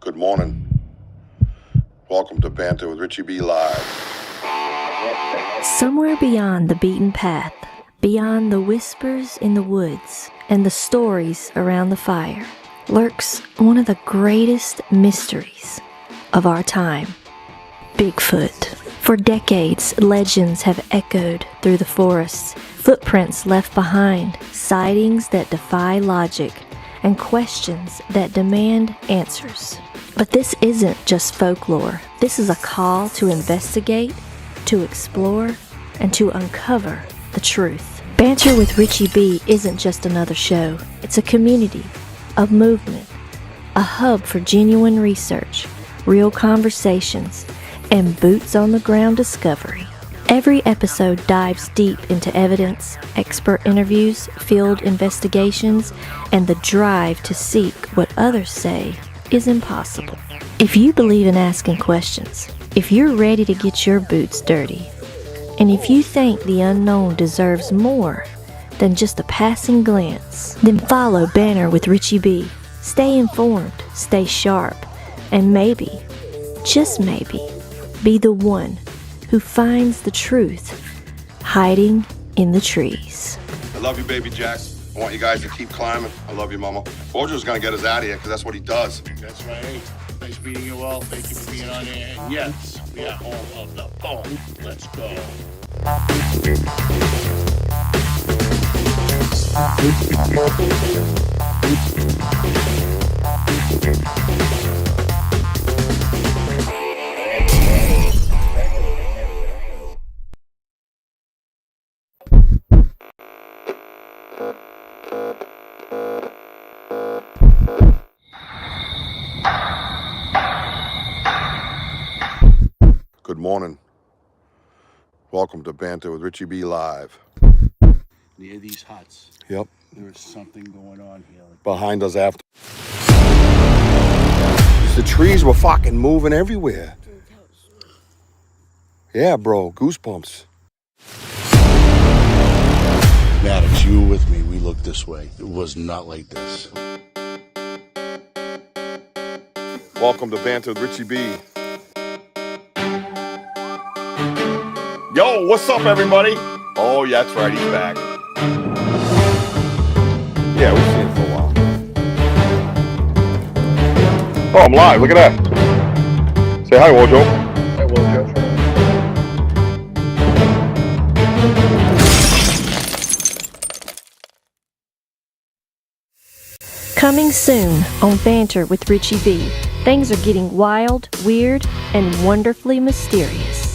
Good morning. Welcome to Banter with Richie B Live. Somewhere beyond the beaten path, beyond the whispers in the woods and the stories around the fire, lurks one of the greatest mysteries of our time, Bigfoot. For decades, legends have echoed through the forests, footprints left behind, sightings that defy logic, and questions that demand answers. But this isn't just folklore. This is a call to investigate, to explore, and to uncover the truth. Banter with Richie B isn't just another show. It's a community, a movement, a hub for genuine research, real conversations, and boots-on-the-ground discovery. Every episode dives deep into evidence, expert interviews, field investigations, and the drive to seek what others say is impossible. If you believe in asking questions, if you're ready to get your boots dirty, and if you think the unknown deserves more than just a passing glance, then follow Banter with Richie B. Stay informed, stay sharp, and maybe, just maybe, be the one who finds the truth hiding in the trees. I love you, baby Jack. I want you guys to keep climbing. I love you, Mama. Wojo's gonna get us out of here because that's what he does. That's right. Nice meeting you all. Thank you for being on air. And yes, we are all of the phone. Let's go. Good morning. Welcome to Banter with Richie B Live. Near these huts, Yep. there is something going on here. Behind us after. The trees were fucking moving everywhere. Yeah, bro. Goosebumps. Maddox, you were with me. We looked this way. It was not like this. Welcome to Banter with Richie B. Yo, what's up, everybody? Oh, yeah, that's right. He's back. Yeah, we've seen it for a while. Oh, I'm live. Look at that. Say hi, Wojo. Hi, Wojo. Coming soon on Banter with Richie B. Things are getting wild, weird, and wonderfully mysterious.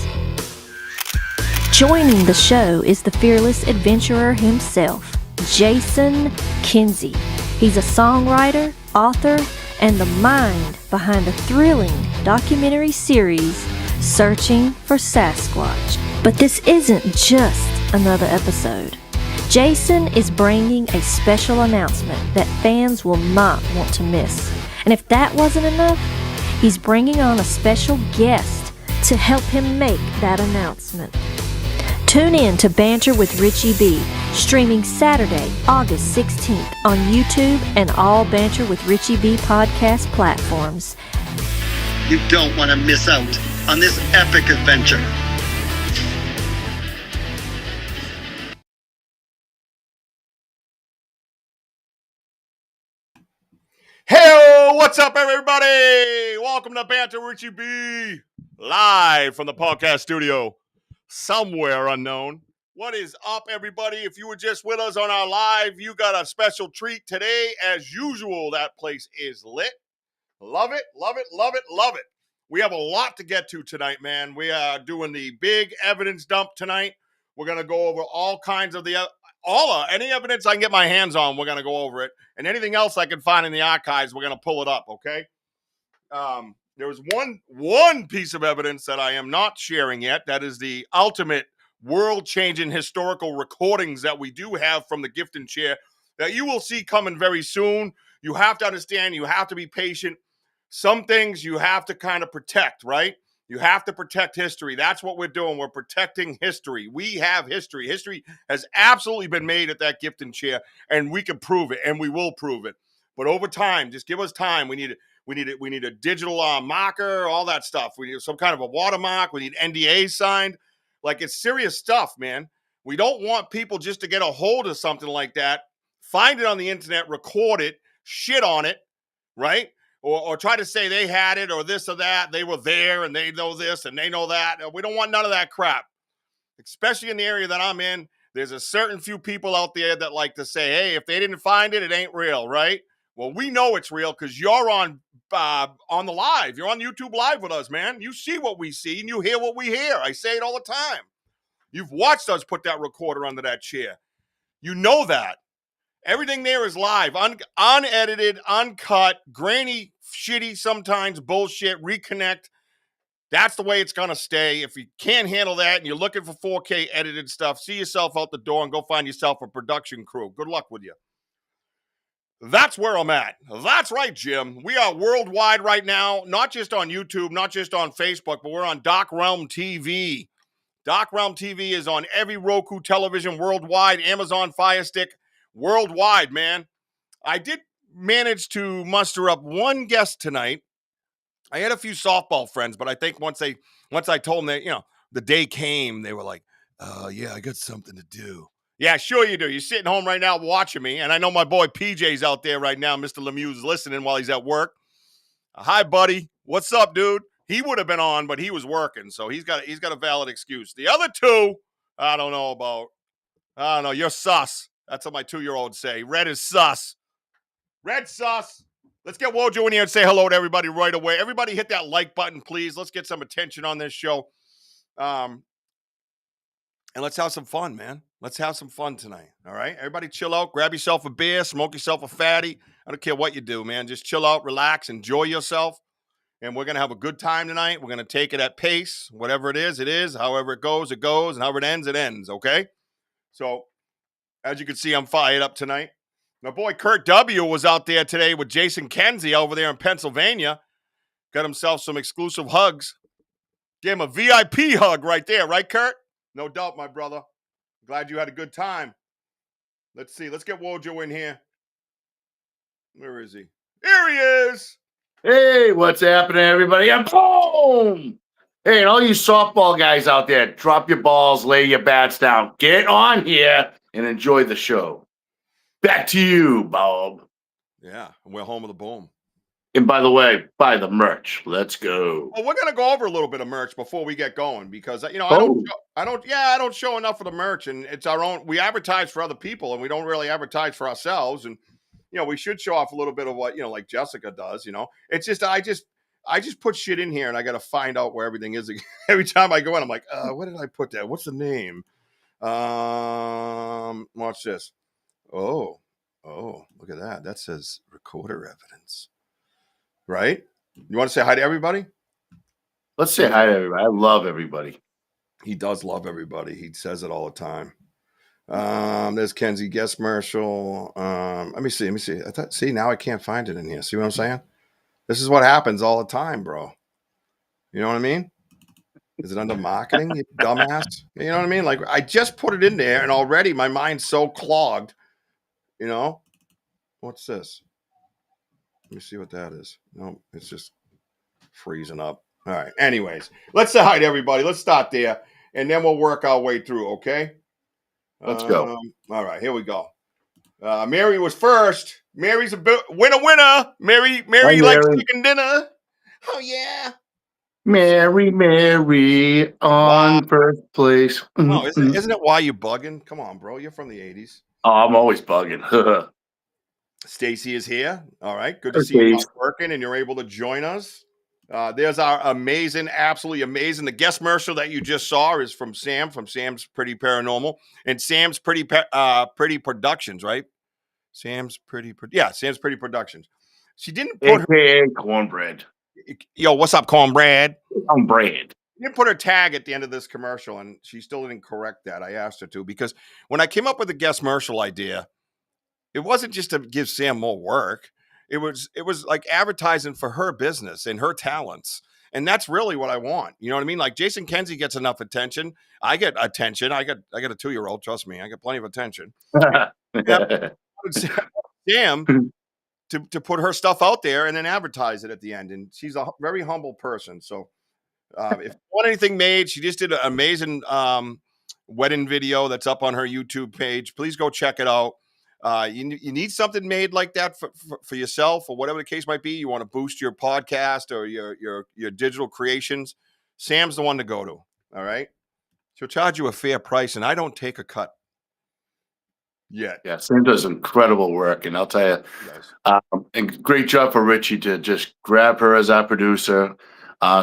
Joining the show is the fearless adventurer himself, Jason Kinsey. He's a songwriter, author, and the mind behind the thrilling documentary series, Searching for Sasquatch. But this isn't just another episode. Jason is bringing a special announcement that fans will not want to miss. And if that wasn't enough, he's bringing on a special guest to help him make that announcement. Tune in to Banter with Richie B, streaming Saturday, August 16th on YouTube and all Banter with Richie B podcast platforms. You don't want to miss out on this epic adventure. Hey, what's up, everybody? Welcome to Banter with Richie B, live from the podcast studio, somewhere unknown. What is up, everybody? If you were just with us on our live, you got a special treat today. As usual, that place is lit. Love it, love it, love it, love it. We have a lot to get to tonight, man. We are doing the big evidence dump tonight. We're going to go over all kinds of any evidence I can get my hands on, we're going to go over it. And anything else I can find in the archives, we're going to pull it up, okay? There was one piece of evidence that I am not sharing yet. That is the ultimate world-changing historical recordings that we do have from the gift and share that you will see coming very soon. You have to understand, you have to be patient. Some things you have to kind of protect, right? You have to protect history. That's what we're doing. We're protecting history. We have history. History has absolutely been made at that gift and share, and we can prove it, and we will prove it. But over time, just give us time. We need We need a digital marker, all that stuff. We need some kind of a watermark. We need NDAs signed. Like, it's serious stuff, man. We don't want people just to get a hold of something like that, find it on the internet, record it, shit on it, right? Or try to say they had it or this or that. They were there and they know this and they know that. We don't want none of that crap, especially in the area that I'm in. There's a certain few people out there that like to say, hey, if they didn't find it, it ain't real, right? Well, we know it's real because you're on the live. You're on YouTube Live with us, man. You see what we see and you hear what we hear. I say it all the time. You've watched us put that recorder under that chair. You know that. Everything there is live, unedited, uncut, grainy, shitty, sometimes bullshit, reconnect. That's the way it's going to stay. If you can't handle that and you're looking for 4K edited stuff, see yourself out the door and go find yourself a production crew. Good luck with you. That's where I'm at. That's right, Jim. We are worldwide right now, not just on YouTube, not just on Facebook, but we're on Dark Realm TV. Dark Realm TV is on every Roku television worldwide, Amazon Fire Stick, worldwide, man. I did manage to muster up one guest tonight. I had a few softball friends, but I think once I told them that, the day came, they were like, yeah, I got something to do. Yeah, sure you do. You're sitting home right now watching me, and I know my boy PJ's out there right now. Mr. Lemieux's listening while he's at work. Hi, buddy. What's up, dude? He would have been on, but he was working, so he's got a valid excuse. The other two, I don't know about. I don't know. You're sus. That's what my 2-year-old say. Red is sus. Red sus. Let's get Wojo in here and say hello to everybody right away. Everybody hit that like button, please. Let's get some attention on this show. And let's have some fun, man. Let's have some fun tonight, all right? Everybody chill out. Grab yourself a beer. Smoke yourself a fatty. I don't care what you do, man. Just chill out, relax, enjoy yourself. And we're going to have a good time tonight. We're going to take it at pace. Whatever it is, it is. However it goes, it goes. And however it ends, okay? So, as you can see, I'm fired up tonight. My boy Kurt W. was out there today with Jason Kenzie over there in Pennsylvania. Got himself some exclusive hugs. Gave him a VIP hug right there, right, Kurt? No doubt, my brother. Glad you had a good time. Let's see. Let's get Wojo in here. Where is he? Here he is. Hey, what's happening, everybody? And boom! Hey, and all you softball guys out there, drop your balls, lay your bats down. Get on here and enjoy the show. Back to you, Bob. Yeah, we're home of the boom. And by the way, buy the merch. Let's go. Well, we're gonna go over a little bit of merch before we get going because I don't show enough of the merch, and it's our own. We advertise for other people, and we don't really advertise for ourselves. And we should show off a little bit of what like Jessica does. It's just I just put shit in here, and I got to find out where everything is. Every time I go in, I'm like, where did I put that? What's the name? Watch this. Oh, look at that. That says recorder evidence. Right? You want to say hi to everybody? Let's say hi to everybody. I love everybody. He does love everybody. He says it all the time. There's Kenzie guest commercial. Let me see. See, now I can't find it in here. See what I'm saying? This is what happens all the time, bro. You know what I mean? Is it under marketing, you dumbass? You know what I mean? Like, I just put it in there, and already my mind's so clogged. What's this? Let me see what that is. No, it's just freezing up. All right. Anyways, let's say hi to everybody. Let's start there, and then we'll work our way through, okay? Let's go. All right, here we go. Mary was first. Mary's a winner. Mary Hi, likes Mary. chicken dinner. Oh, yeah. Mary on first place. Oh, isn't it why you bugging? Come on, bro. You're from the 80s. Oh, I'm always bugging. Stacy is here. All right. Good to see you not working and you're able to join us. There's our absolutely amazing. The guest commercial that you just saw is from Sam, from Sam's Pretty Paranormal and Sam's Pretty Productions, right? Sam's Pretty Productions. She didn't put AKA Cornbread. Yo, what's up, Cornbread? Cornbread. She didn't put her tag at the end of this commercial, and she still didn't correct that. I asked her to, because when I came up with the guest commercial idea, it wasn't just to give Sam more work. It was like advertising for her business and her talents. And that's really what I want. You know what I mean? Like Jason Kenzie gets enough attention. I get attention. I got a 2-year-old. Trust me. I get plenty of attention. Sam, to put her stuff out there and then advertise it at the end. And she's a very humble person. So if you want anything made, she just did an amazing wedding video that's up on her YouTube page. Please go check it out. You need something made like that for yourself or whatever the case might be. You want to boost your podcast or your digital creations. Sam's the one to go to. All right. She'll charge you a fair price, and I don't take a cut yet. Yeah, Sam does incredible work, and I'll tell you, and great job for Richie to just grab her as our producer.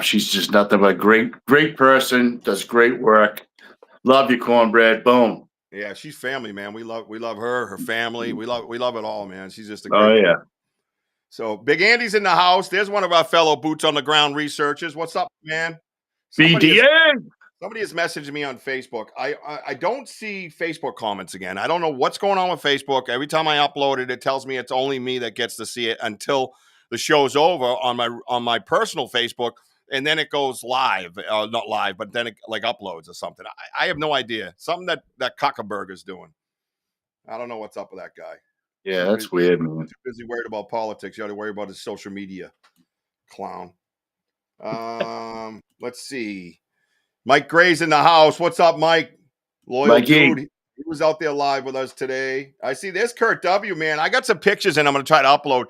She's just nothing but a great person, does great work. Love you, cornbread. Boom. Yeah, she's family, man. We love her family. We love it all, man. She's just a great yeah. So Big Andy's in the house. There's one of our fellow boots on the ground researchers. What's up, man? Somebody has messaged me on Facebook. I don't see Facebook comments again. I don't know what's going on with Facebook. Every time I upload it, it tells me it's only me that gets to see it until the show's over on my personal Facebook, and then it goes live. Not live, but then it like uploads or something. I have no idea. Something that Cockerberger's doing. I don't know what's up with that guy. Yeah, that's weird, man. Too busy worried about politics. You got to worry about his social media. Clown. Let's see. Mike Gray's in the house. What's up, Mike? Loyal Mikey. dude. He was out there live with us today. I see this Kurt W, man. I got some pictures and I'm going to try to upload.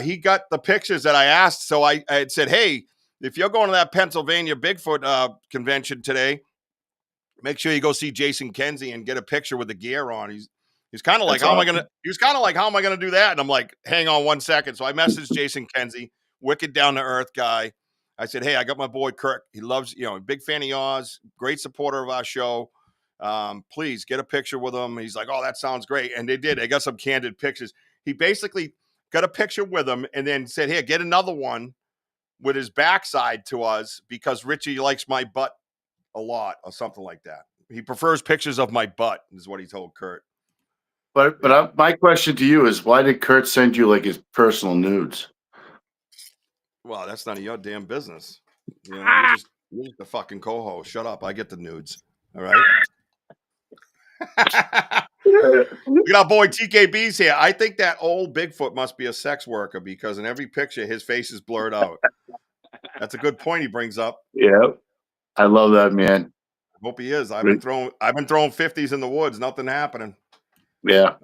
He got the pictures that I asked. So I had said, hey, if you're going to that Pennsylvania Bigfoot convention today, make sure you go see Jason Kenzie and get a picture with the gear on. He's kind of like, how am I going to do that? And I'm like, hang on 1 second. So I messaged Jason Kenzie, wicked down to earth guy. I said, hey, I got my boy Kirk. He loves, big fan of yours, great supporter of our show. Please get a picture with him. He's like, oh, that sounds great. And they did. They got some candid pictures. He basically got a picture with him and then said, here, get another one with his backside to us because Richie likes my butt a lot or something like that. He prefers pictures of my butt is what he told Kurt. But my question to you is, why did Kurt send you like his personal nudes? Well, that's none of your damn business. You're just the fucking co-host. Shut up. I get the nudes. All right. We got our boy TKB's here. I think that old Bigfoot must be a sex worker because in every picture his face is blurred out. That's a good point he brings up. Yeah. I love that, man. I hope he is. I've been throwing 50s in the woods. Nothing happening. Yeah.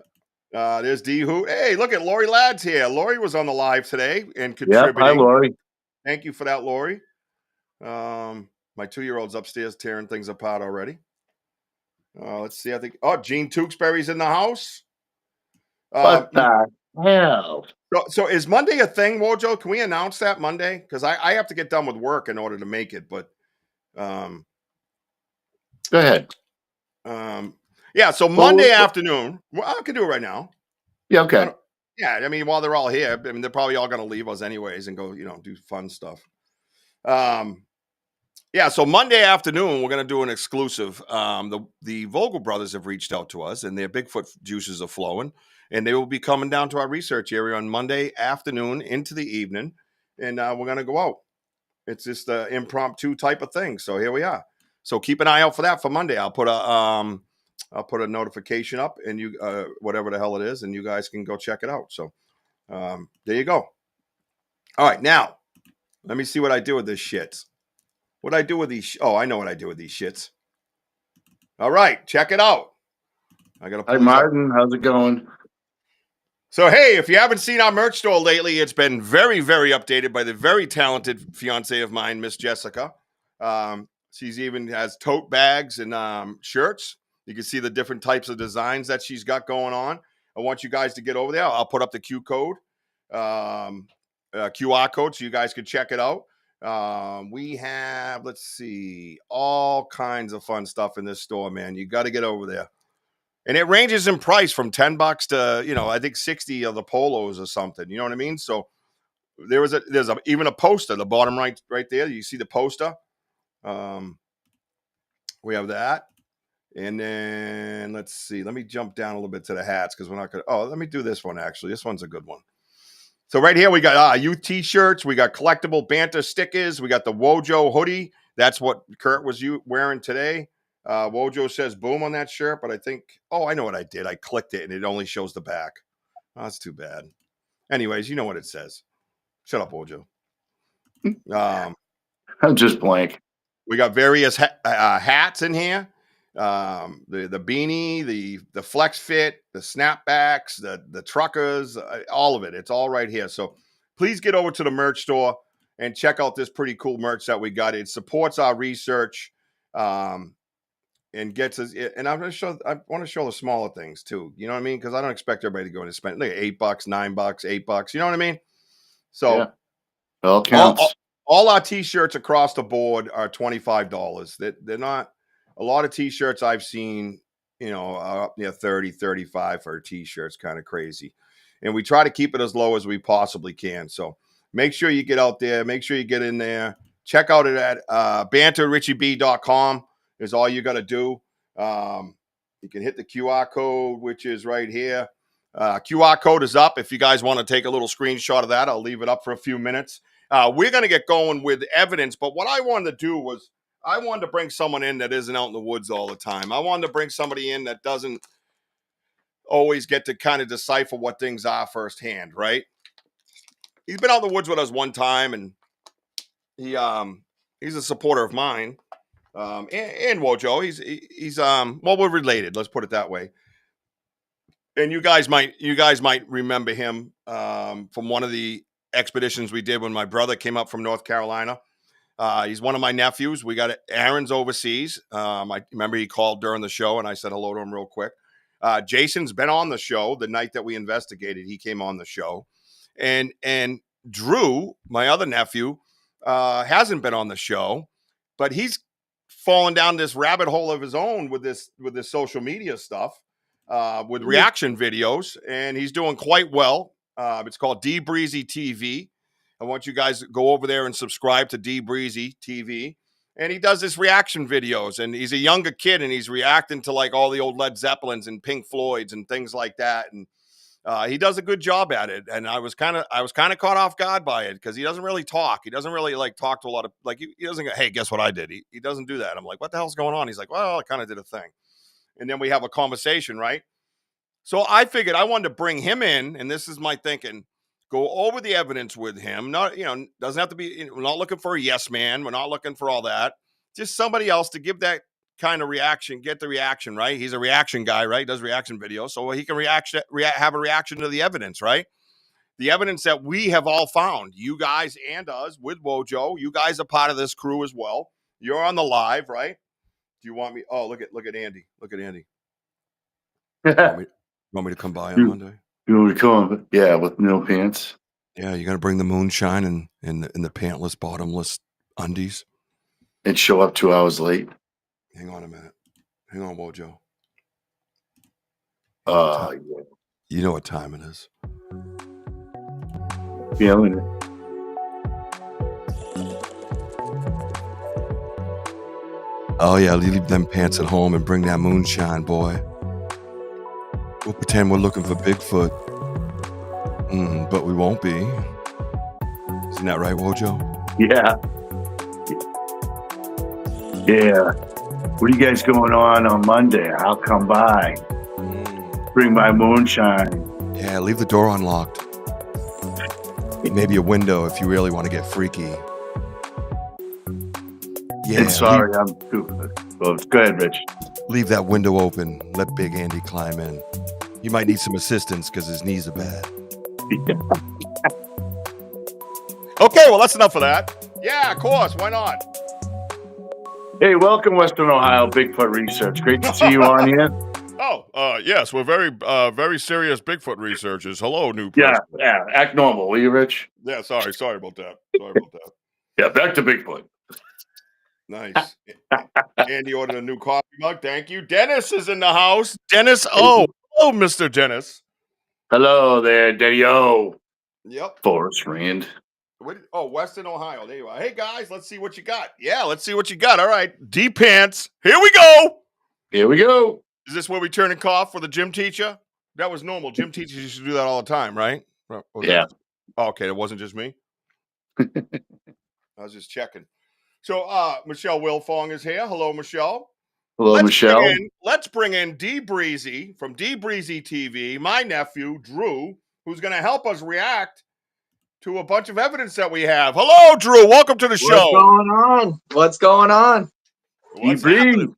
There's D Who. Hey, look at Lori Ladd's here. Lori was on the live today and contributing. Yeah, hi, Lori. Thank you for that, Lori. My 2-year-old's upstairs tearing things apart already. Let's see. I think. Oh, Gene Tewksbury's in the house. What the hell? So is Monday a thing, Wojo? Can we announce that Monday? Because I have to get done with work in order to make it. But go ahead. Yeah. So Monday afternoon. Well, I can do it right now. Yeah. Okay. Yeah. I mean, while they're all here, I mean, they're probably all going to leave us anyways and go, do fun stuff. Yeah, so Monday afternoon, we're going to do an exclusive. The Vogel brothers have reached out to us, and their Bigfoot juices are flowing, and they will be coming down to our research area on Monday afternoon into the evening, and we're going to go out. It's just an impromptu type of thing, so here we are. So keep an eye out for that for Monday. I'll put a notification up, and you whatever the hell it is, and you guys can go check it out. So there you go. All right, now let me see what I do with this shit. What I do with these? I know what I do with these shits. All right, check it out. I gotta. Hi, Martin. How's it going? So, hey, if you haven't seen our merch store lately, it's been very, very updated by the very talented fiance of mine, Miss Jessica. She's even has tote bags and shirts. You can see the different types of designs that she's got going on. I want you guys to get over there. I'll put up the QR code, so you guys can check it out. We have, let's see, all kinds of fun stuff in this store, man. You got to get over there. And it ranges in price from $10 to, I think 60 of the polos or something. You know what I mean? So there's even a poster, the bottom right there. You see the poster? We have that. And then let's see. Let me jump down a little bit to the hats because we're not going to. Oh, let me do this one, actually. This one's a good one. So right here, we got youth T-shirts. We got collectible Banter stickers. We got the Wojo hoodie. That's what Kurt was wearing today. Wojo says boom on that shirt, but I think, I know what I did. I clicked it, and it only shows the back. Oh, that's too bad. Anyways, you know what it says. Shut up, Wojo. I'm just blank. We got various hats in here. The beanie, the flex fit, the snapbacks, the truckers, all of it. It's all right here. So please get over to the merch store and check out this pretty cool merch that we got. It supports our research and gets us. And I want to show the smaller things too. You know what I mean? Because I don't expect everybody to go and spend like $8, $9, $8. You know what I mean? So Yeah. All counts. All our t-shirts across the board are $25. They're not a lot of t-shirts I've seen, you know, up near 30, 35 for t-shirts, kind of crazy. And we try to keep it as low as we possibly can. So make sure you get out there, make sure you get in there. Check out it at banterrichieb.com is all you got to do. You can hit the QR code, which is right here. QR code is up. If you guys want to take a little screenshot of that, I'll leave it up for a few minutes. We're going to get going with evidence, but what I wanted to do was I wanted to bring someone in that isn't out in the woods all the time. I wanted to bring somebody in that doesn't always get to kind of decipher what things are firsthand, right? He's been out in the woods with us one time, and he's a supporter of mine, and Wojo. He's well, we're related. Let's put it that way. And you guys might remember him from one of the expeditions we did when my brother came up from North Carolina. He's one of my nephews. We got Aaron's overseas. I remember he called during the show, and I said hello to him real quick. Jason's been on the show the night that we investigated. He came on the show, and Drew, my other nephew, hasn't been on the show, but he's fallen down this rabbit hole of his own with this social media stuff, with reaction videos, and he's doing quite well. It's called D Breezy TV. I want you guys to go over there and subscribe to D Breezy TV. And he does this reaction videos, and he's a younger kid, and he's reacting to like all the old Led Zeppelins and Pink Floyds and things like that. And he does a good job at it. And I was kind of caught off guard by it because he doesn't really talk. He doesn't really like talk to a lot of he doesn't go, hey, guess what I did? He doesn't do that. I'm like, what the hell's going on? He's like, well, I kind of did a thing. And then we have a conversation, right? So I figured I wanted to bring him in, and this is my thinking. Go over the evidence with him. Not, doesn't have to be, we're not looking for a yes man. We're not looking for all that. Just somebody else to give that kind of reaction, get the reaction, right? He's a reaction guy, right? Does reaction videos. So he can have a reaction to the evidence, right? The evidence that we have all found, you guys and us with Wojo. You guys are part of this crew as well. You're on the live, right? Do you want me? Oh, look at Andy. Look at Andy. Want me to come by on Monday? You want me to come? Yeah, with no pants. Yeah, you're gonna bring the moonshine and the pantless, bottomless undies, and show up 2 hours late. Hang on a minute. Hang on, Wojo. Yeah. You know what time it is. Feeling it. Oh yeah, leave them pants at home and bring that moonshine, boy. We'll pretend we're looking for Bigfoot. But we won't be. Isn't that right, Wojo? Yeah. Yeah. What are you guys going on Monday? I'll come by. Bring my moonshine. Yeah, leave the door unlocked. Maybe a window if you really want to get freaky. Yeah. And sorry, I'm too. Well, go ahead, Rich. Leave that window open. Let Big Andy climb in. He might need some assistance because his knees are bad. Okay, well, that's enough of that. Yeah, of course. Why not? Hey, welcome, Western Ohio Bigfoot Research. Great to see you on here. Oh, yes, we're very serious Bigfoot researchers. Hello, new person. Yeah. Act normal, will you, Rich? Yeah, sorry about that. Yeah, back to Bigfoot. Nice. Andy ordered a new coffee mug. Thank you. Dennis is in the house. Dennis O. Hello, Mr. Dennis. Hello there, Daddy-O. Yep. Forest Rand. Western Ohio. There you are. Hey, guys, let's see what you got. Yeah, let's see what you got. All right. Deep pants. Here we go. Here we go. Is this where we turn and cough for the gym teacher? That was normal. Gym teachers used to do that all the time, right? Yeah. Okay, it wasn't just me. I was just checking. So, Michelle Wilfong is here. Hello, Michelle. Hello, Michelle. Let's bring in D Breezy from D Breezy TV, my nephew, Drew, who's going to help us react to a bunch of evidence that we have. Hello, Drew. Welcome to the show. What's going on? What's going on? What's Breeze. happening?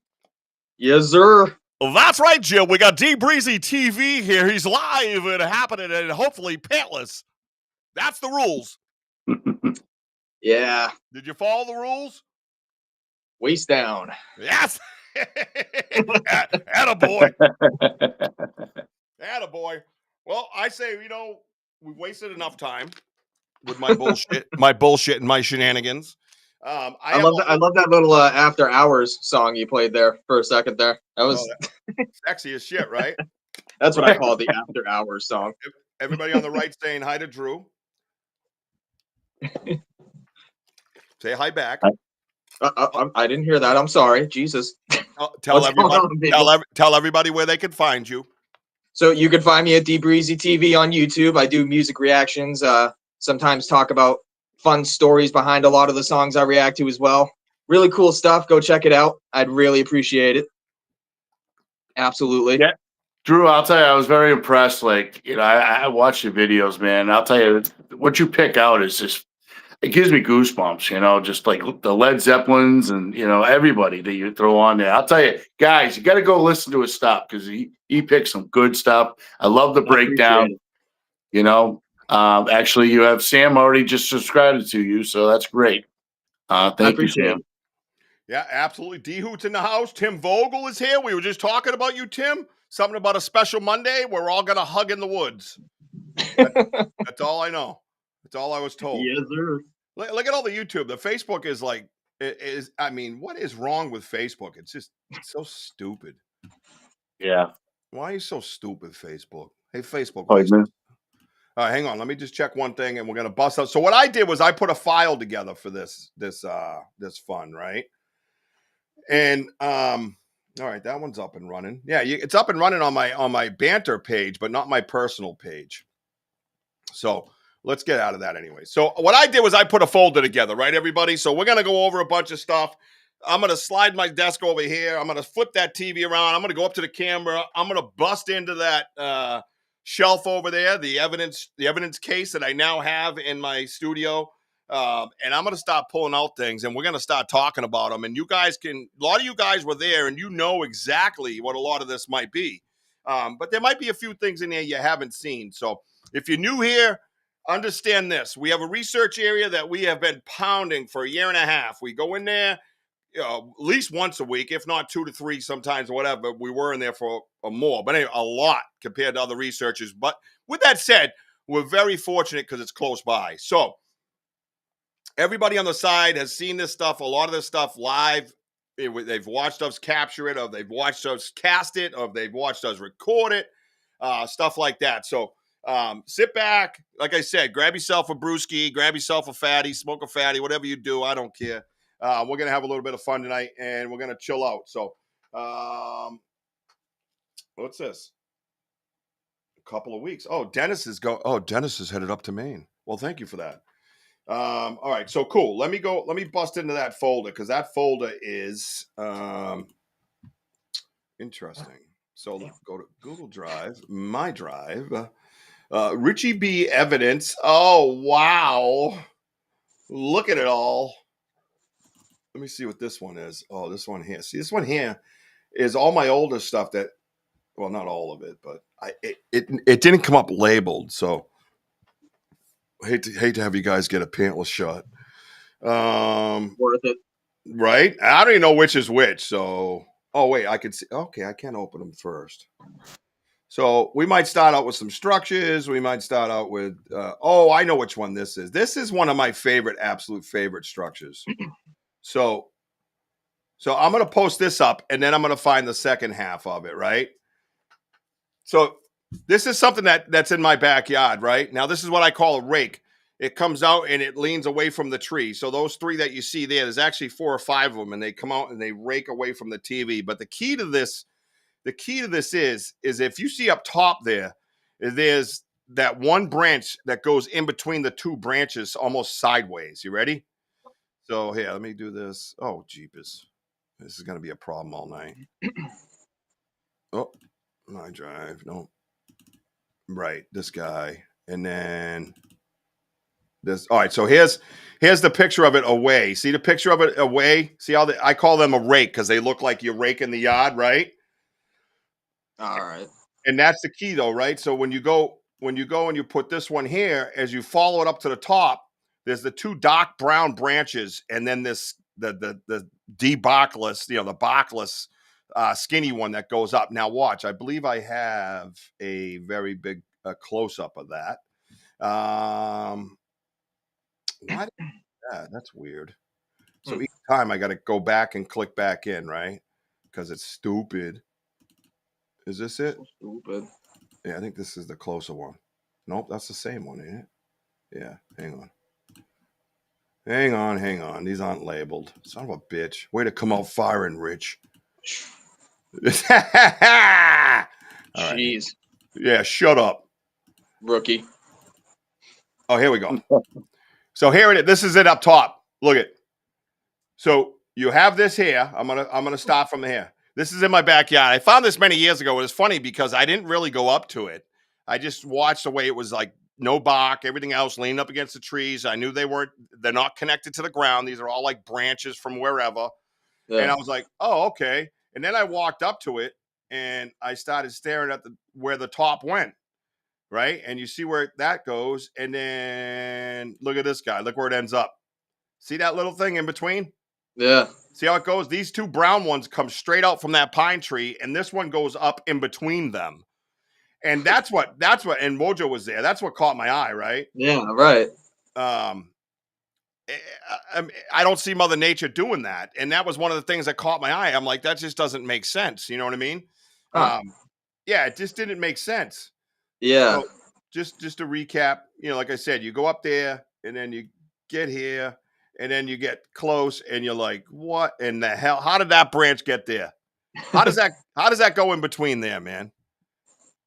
Yes, sir. Well, that's right, Jim. We got D Breezy TV here. He's live and happening and hopefully pantless. That's the rules. Yeah. Did you follow the rules? Waist down. Yes. Attaboy. Attaboy. Well, I say, we've wasted enough time with my bullshit and my shenanigans. I love that little After Hours song you played there for a second there. That was sexy as shit, right? That's what I call the After Hours song. Everybody on the right saying hi to Drew. Say hi back. I didn't hear that. I'm sorry. Jesus. Tell everybody where they can find you. So you can find me at D Breezy TV on YouTube. I do music reactions. Sometimes talk about fun stories behind a lot of the songs I react to as well. Really cool stuff. Go check it out. I'd really appreciate it. Absolutely. Yeah. Drew, I'll tell you, I was very impressed. I watched your videos, man. I'll tell you, what you pick out is just, it gives me goosebumps, just like the Led Zeppelins and, everybody that you throw on there. I'll tell you, guys, you got to go listen to his stuff because he picks some good stuff. I love the breakdown, Actually, you have Sam already just subscribed to you, so that's great. Thank you, Sam. Yeah, absolutely. D-Hoot's in the house. Tim Vogel is here. We were just talking about you, Tim. Something about a special Monday. We're all going to hug in the woods. That's all I know. That's all I was told. Yes, sir. Look at all the YouTube. The Facebook is what is wrong with Facebook? It's so stupid. Yeah. Why are you so stupid, Facebook? Hey, Facebook. All right, hang on. Let me just check one thing, and we're gonna bust out. So what I did was I put a file together for this fun, right? And all right, that one's up and running. Yeah, it's up and running on my Banter page, but not my personal page. So let's get out of that anyway. So what I did was I put a folder together, right, everybody? So we're gonna go over a bunch of stuff. I'm gonna slide my desk over here. I'm gonna flip that TV around. I'm gonna go up to the camera. I'm gonna bust into that shelf over there, the evidence case that I now have in my studio. And I'm going to start pulling out things and we're going to start talking about them. And a lot of you guys were there and you know exactly what a lot of this might be. But there might be a few things in there you haven't seen. So if you're new here, understand this. We have a research area that we have been pounding for a year and a half. We go in there at least once a week, if not 2 to 3 sometimes, whatever. We were in there for more, but anyway, a lot compared to other researchers. But with that said, we're very fortunate because it's close by. So everybody on the side has seen this stuff, a lot of this stuff live. They've watched us capture it, or they've watched us cast it, or they've watched us record it, stuff like that. So sit back. Like I said, grab yourself a brewski, grab yourself a fatty, smoke a fatty, whatever you do. I don't care. We're going to have a little bit of fun tonight, and we're going to chill out. So what's this? A couple of weeks. Oh, Dennis is headed up to Maine. Well, thank you for that. All right, so cool. Let me bust into that folder because that folder is interesting. So let's go to Google Drive, my drive, Richie B evidence. Oh, wow. Look at it all. Let me see what this one is. Oh, this one here. See, this one here is all my older stuff that, well, not all of it, but it didn't come up labeled. So hate to have you guys get a pantless shot. Worth it. Right? I don't even know which is which. So, oh wait, I can see. Okay, I can open them first. So we might start out with some structures. We might start out with. I know which one this is. This is one of my absolute favorite structures. So I'm going to post this up, and then I'm going to find the second half of it. Right. So this is something that's in my backyard. Right now, this is what I call a rake. It comes out and it leans away from the tree. So those 3 that you see there's actually 4 or 5 of them, and they come out and they rake away from the TV. But the key to this is if you see up top there's that one branch that goes in between the 2 branches almost sideways. You ready? So here, let me do this. Oh, jeepers. This is going to be a problem all night. Oh, my drive. No. Right. This guy. And then this. All right, so here's the picture of it away. See the picture of it away? See how I call them a rake because they look like you're raking the yard, right? All right. And that's the key though, right? So when you go and you put this one here, as you follow it up to the top, there's the two dark brown branches, and then this the debarkless, the barkless skinny one that goes up. Now watch, I believe I have a very big close up of that. Why? That's weird. So each time I got to go back and click back in, right? Because it's stupid. Is this it? So stupid. Yeah, I think this is the closer one. Nope, that's the same one, ain't it? Yeah, hang on. These aren't labeled. Son of a bitch. Way to come out firing, Rich. All right. Jeez. Yeah, shut up. Rookie. Oh, here we go. So here it is. This is it up top. Look at. So you have this here. I'm gonna start from here. This is in my backyard. I found this many years ago. It was funny because I didn't really go up to it. I just watched the way it was like no bark, everything else leaning up against the trees. I knew they're not connected to the ground. These are all like branches from wherever. Yeah. And I was like, oh, okay. And then I walked up to it and I started staring at where the top went. Right. And you see where that goes. And then look at this guy. Look where it ends up. See that little thing in between? Yeah. See how it goes? These two brown ones come straight out from that pine tree, and this one goes up in between them. And that's what, and Wojo was there. That's what caught my eye, right? Yeah, right. I don't see Mother Nature doing that. And that was one of the things that caught my eye. I'm like, that just doesn't make sense. You know what I mean? Huh. Yeah, it just didn't make sense. Yeah. So just to recap, like I said, you go up there and then you get here and then you get close and you're like, what in the hell? How did that branch get there? How does that go in between there, man?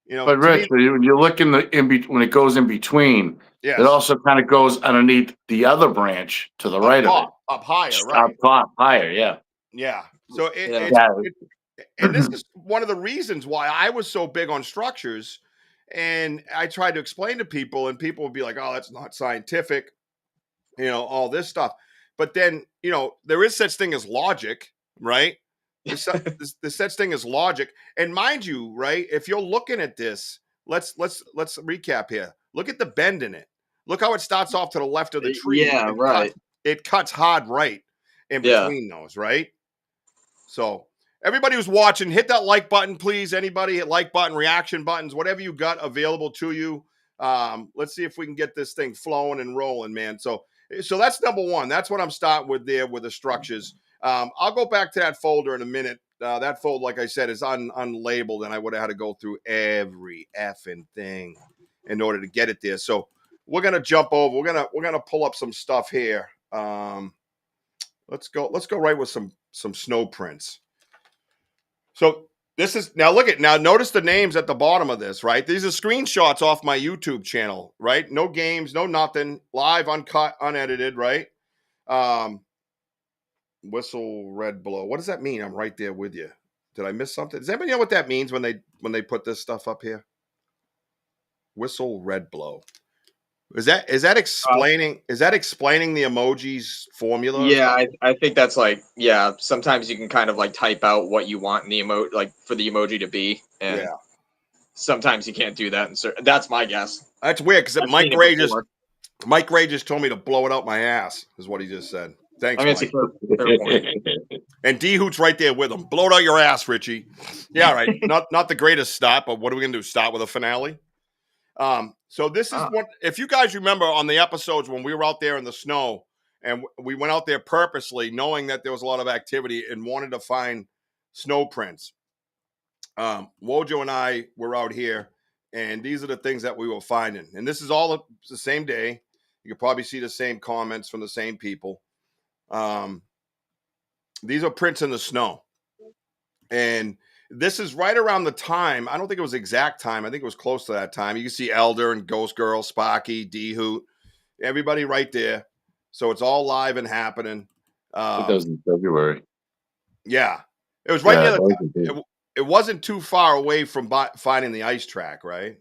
But Rich, when you look when it goes in between, yes. It also kind of goes underneath the other branch to the right of it. Up higher, right? Up top, higher, yeah. Yeah. So and this is one of the reasons why I was so big on structures. And I tried to explain to people, and people would be like, oh, that's not scientific, all this stuff. But then, there is such thing as logic, right? There's such thing as logic. And mind you, right, if you're looking at this, let's recap here. Look at the bend in it. Look how it starts off to the left of the tree. Yeah, right. It cuts hard right in between those, right? So everybody who's watching, hit that like button, please. Anybody, hit like button, reaction buttons, whatever you got available to you. Let's see if we can get this thing flowing and rolling, man. So that's number one. That's what I'm starting with there with the structures. I'll go back to that folder in a minute. That folder, like I said, is unlabeled, and I would have had to go through every effing thing in order to get it there. So we're gonna jump over. We're gonna pull up some stuff here. Let's go right with some snow prints. So this is now notice the names at the bottom of this, right? These are screenshots off my YouTube channel, right? No games, no nothing, live, uncut, unedited, right? Whistle red blow. What does that mean? I'm right there with you. Did I miss something? Does anybody know what that means when they put this stuff up here? Whistle red blow. Is that explaining the emojis formula? Yeah, I think that's like, sometimes you can kind of like type out what you want in the emoji, like for the emoji to be, and sometimes you can't do that. That's my guess. That's weird because Mike Gray just told me to blow it out my ass, is what he just said. Thanks, Mike. And D Hoot's right there with him. Blow it out your ass, Richie. Yeah, right. Not the greatest start, but what are we gonna do? Start with a finale? So this is what, if you guys remember on the episodes when we were out there in the snow and we went out there purposely knowing that there was a lot of activity and wanted to find snow prints. Wojo and I were out here and these are the things that we were finding. And this is all the same day. You can probably see the same comments from the same people. These are prints in the snow. And this is right around the time. I don't think it was exact time. I think it was close to that time. You can see Elder and Ghost Girl, Sparky, D Hoot, everybody right there. So it's all live and happening. It was in February. Yeah, it was right near it wasn't too far away from finding the ice track, right?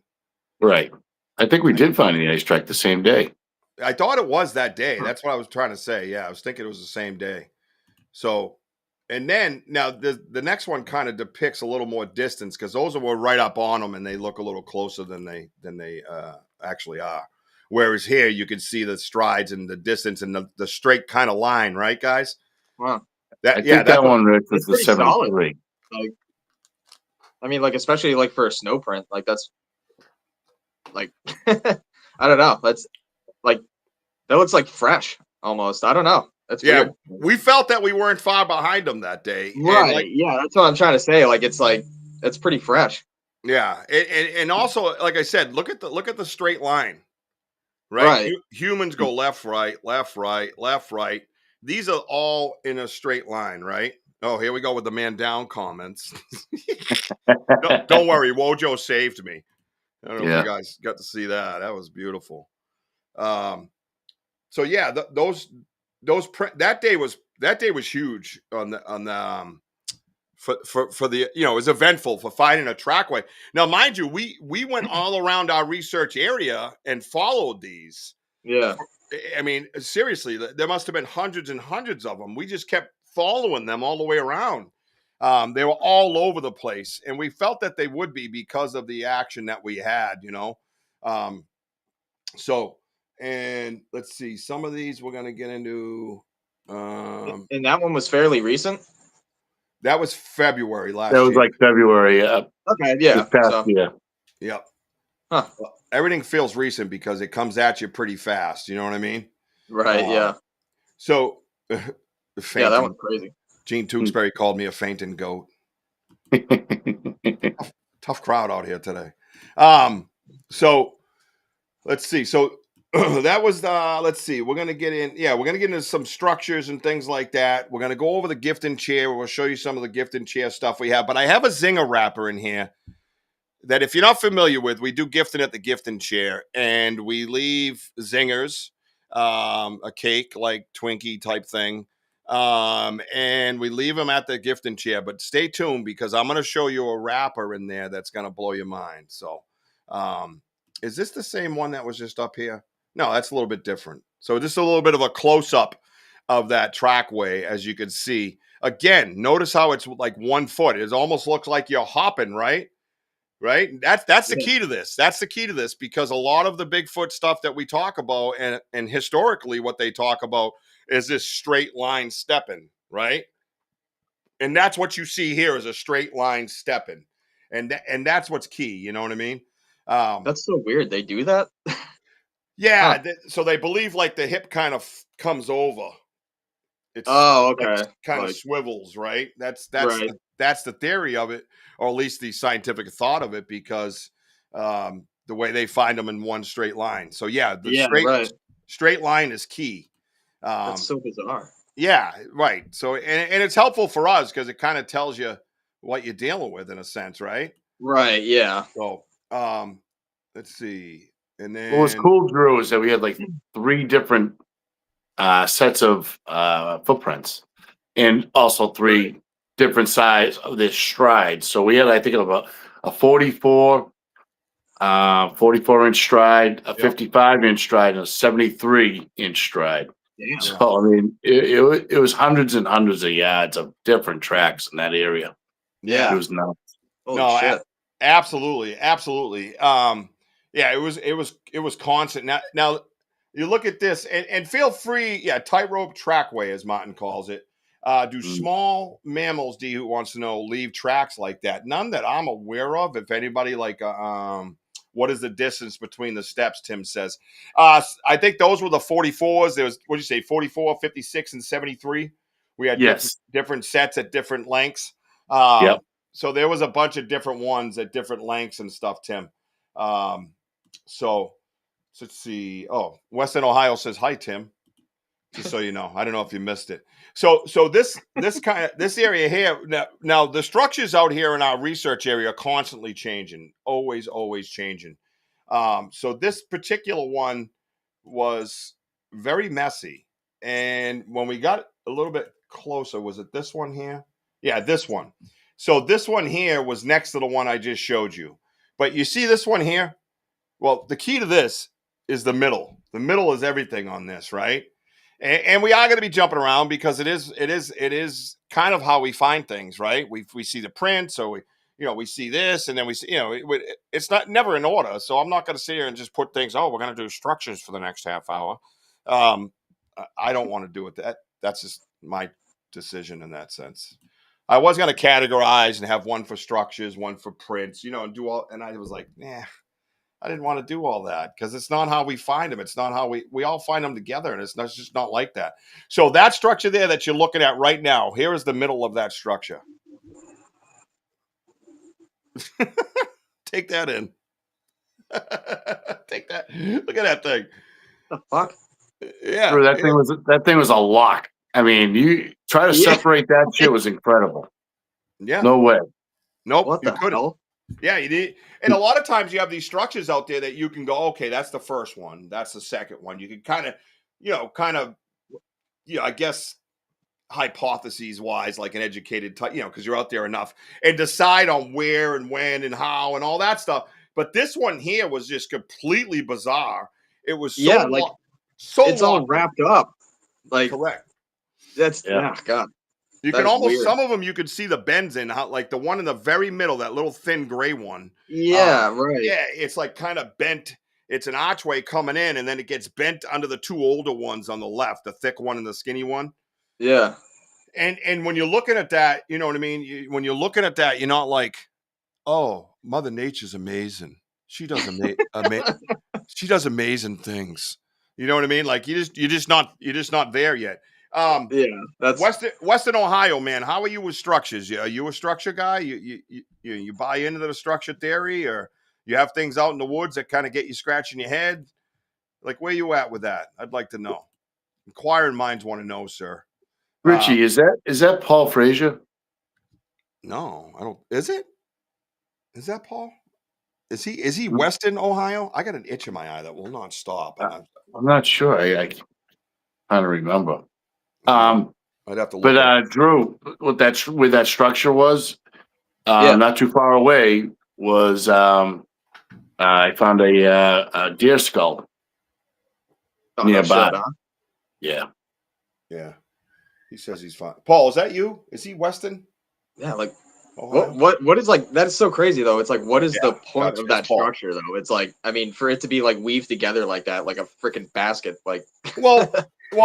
Right. I think we did find the ice track the same day. I thought it was that day. That's what I was trying to say. Yeah, I was thinking it was the same day. So, and then now the next one kind of depicts a little more distance because those were right up on them and they look a little closer than they actually are. Whereas here you can see the strides and the distance and the straight kind of line, right, guys? Wow. I think that one, Rick, was the pretty solid. 73. Like, I mean, like, especially like for a snow print, like that's like, I don't know. That's like, that looks like fresh almost. I don't know. That's weird. We felt that we weren't far behind them that day. Right. Yeah. That's what I'm trying to say. Like, it's pretty fresh. Yeah. And also, like I said, look at the straight line, right? Humans go left, right, left, right, left, right. These are all in a straight line, right? Oh, here we go with the man down comments. Don't worry, Wojo saved me. I don't know if you guys got to see that. That was beautiful. So yeah, that day was huge on the for the it was eventful for finding a trackway. Now, mind you, we went all around our research area and followed these. Yeah. I mean, seriously, there must have been hundreds and hundreds of them. We just kept following them all the way around. They were all over the place, and we felt that they would be because of the action that we had, So, and let's see, some of these we're going to get into. And that one was fairly recent? That was February last year. That was like February. Okay, yeah. Year. Yep. Huh. Everything feels recent because it comes at you pretty fast. You know what I mean? Right, yeah. So, yeah, that one's crazy. Gene Tewksbury called me a fainting goat. Tough crowd out here today. So let's see. So that was let's see. We're gonna get into some structures and things like that. We're gonna go over the gift and chair. We'll show you some of the gift and chair stuff we have. But I have a zinger wrapper in here that if you're not familiar with, we do gifting at the gift and chair, and we leave zingers, a cake like Twinkie type thing. And we leave them at the gift and chair, but stay tuned because I'm going to show you a wrapper in there that's going to blow your mind. So, is this the same one that was just up here? No, that's a little bit different. So just a little bit of a close up of that trackway, as you can see. Again, notice how it's like 1 foot. It almost looks like you're hopping, right? Right. That's the key to this. That's the key to this because a lot of the Bigfoot stuff that we talk about and historically what they talk about is this straight line stepping, right? And that's what you see here is a straight line stepping. And that's what's key. You know what I mean? That's so weird. They do that? Yeah. So they believe like the hip kind of comes over. Okay. Kind of swivels, right? That's right. That's the theory of it, or at least the scientific thought of it, because the way they find them in one straight line. So yeah, straight line is key. That's so bizarre. Yeah, right. So and it's helpful for us because it kind of tells you what you're dealing with in a sense, right? Right. Yeah. So let's see. And then what was cool, Drew, is that we had like 3 different sets of footprints and also 3 different size of this stride. So we had, I think, about a 44 inch stride, a 55-inch stride, and a 73-inch stride. Damn. So I mean, it was hundreds and hundreds of yards of different tracks in that area. Yeah, it was nuts. Shit. Absolutely. Yeah, it was constant. Now you look at this and feel free. Yeah, tightrope trackway, as Martin calls it. Do small mammals, D who wants to know, leave tracks like that? None that I'm aware of. If anybody like, what is the distance between the steps? Tim says. I think those were the 44s. There was, what did you say, 44, 56, and 73? We had different sets at different lengths. So there was a bunch of different ones at different lengths and stuff, Tim. So let's see. Oh, Western Ohio says, hi, Tim. Just so you know. I don't know if you missed it. So this area here, now the structures out here in our research area are constantly changing, always changing. So this particular one was very messy. And when we got a little bit closer, was it this one here? Yeah, this one. So this one here was next to the one I just showed you. But you see this one here? Well, the key to this is the middle. The middle is everything on this, right? And we are going to be jumping around because it is kind of how we find things, right? We see the print, so we see this, and then we see, it's not never in order. So I'm not going to sit here and just put things. Oh, we're going to do structures for the next half hour. I don't want to do it. That's just my decision in that sense. I was going to categorize and have one for structures, one for prints, and do all. And I was like, nah. I didn't want to do all that because it's not how we find them. It's not how we all find them together, and it's just not like that. So that structure there that you're looking at right now, here is the middle of that structure. Take that in. Take that. Look at that thing. The fuck? Yeah. Bro, that thing was a lock. I mean, you try to separate that shit was incredible. Yeah. No way. Nope. What you the couldn't. hell? Yeah, you need, and a lot of times you have these structures out there that you can go, okay, that's the first one, that's the second one. You can kind of, I guess, hypotheses wise, like an educated type, because you're out there enough, and decide on where and when and how and all that stuff. But this one here was just completely bizarre. It was it's all wrapped up. Like correct. That's God. You That can is almost weird. some of them you could see the bends in, how like the one in the very middle, that little thin gray one. Yeah, right. Yeah, it's like kind of bent. It's an archway coming in, and then it gets bent under the two older ones on the left, the thick one and the skinny one. Yeah. And when you're looking at that, you know what I mean? When you're looking at that, you're not like, oh, Mother Nature's amazing. She does she does amazing things. You know what I mean? Like you're just not there yet. Yeah, that's Western Ohio, man. How are you with structures? Are you a structure guy? You buy into the structure theory, or you have things out in the woods that kind of get you scratching your head? Like, where you at with that? I'd like to know. Inquiring minds want to know, sir. Richie, is that Paul Frazier? No, I don't. Is it? Is that Paul? Is he Western Ohio? I got an itch in my eye that will not stop. I'm not sure. I kind of remember. I'd have to look. But Drew, where that structure was, not too far away, was I found a deer skull nearby. Shit, huh? Yeah. He says he's fine. Paul, is that you? Is he Weston? Yeah, like Ohio? what is like that's so crazy though. It's like what is the point gotcha. of that It's Paul. structure though? It's like I mean for it to be like weaved together like that, like a freaking basket, like Well,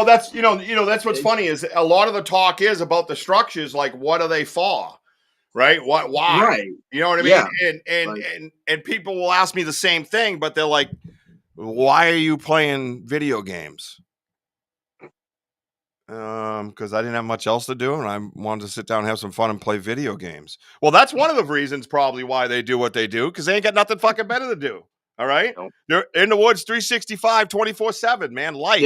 that's that's what's funny is a lot of the talk is about the structures, like what are they for? Right? Why? Right. You know what I mean? Yeah. And people will ask me the same thing, but they're like, why are you playing video games? Because I didn't have much else to do, and I wanted to sit down and have some fun and play video games. Well, that's one of the reasons probably why they do what they do, because they ain't got nothing fucking better to do. All right? Nope. They're in the woods 365, 24/7, man. Life.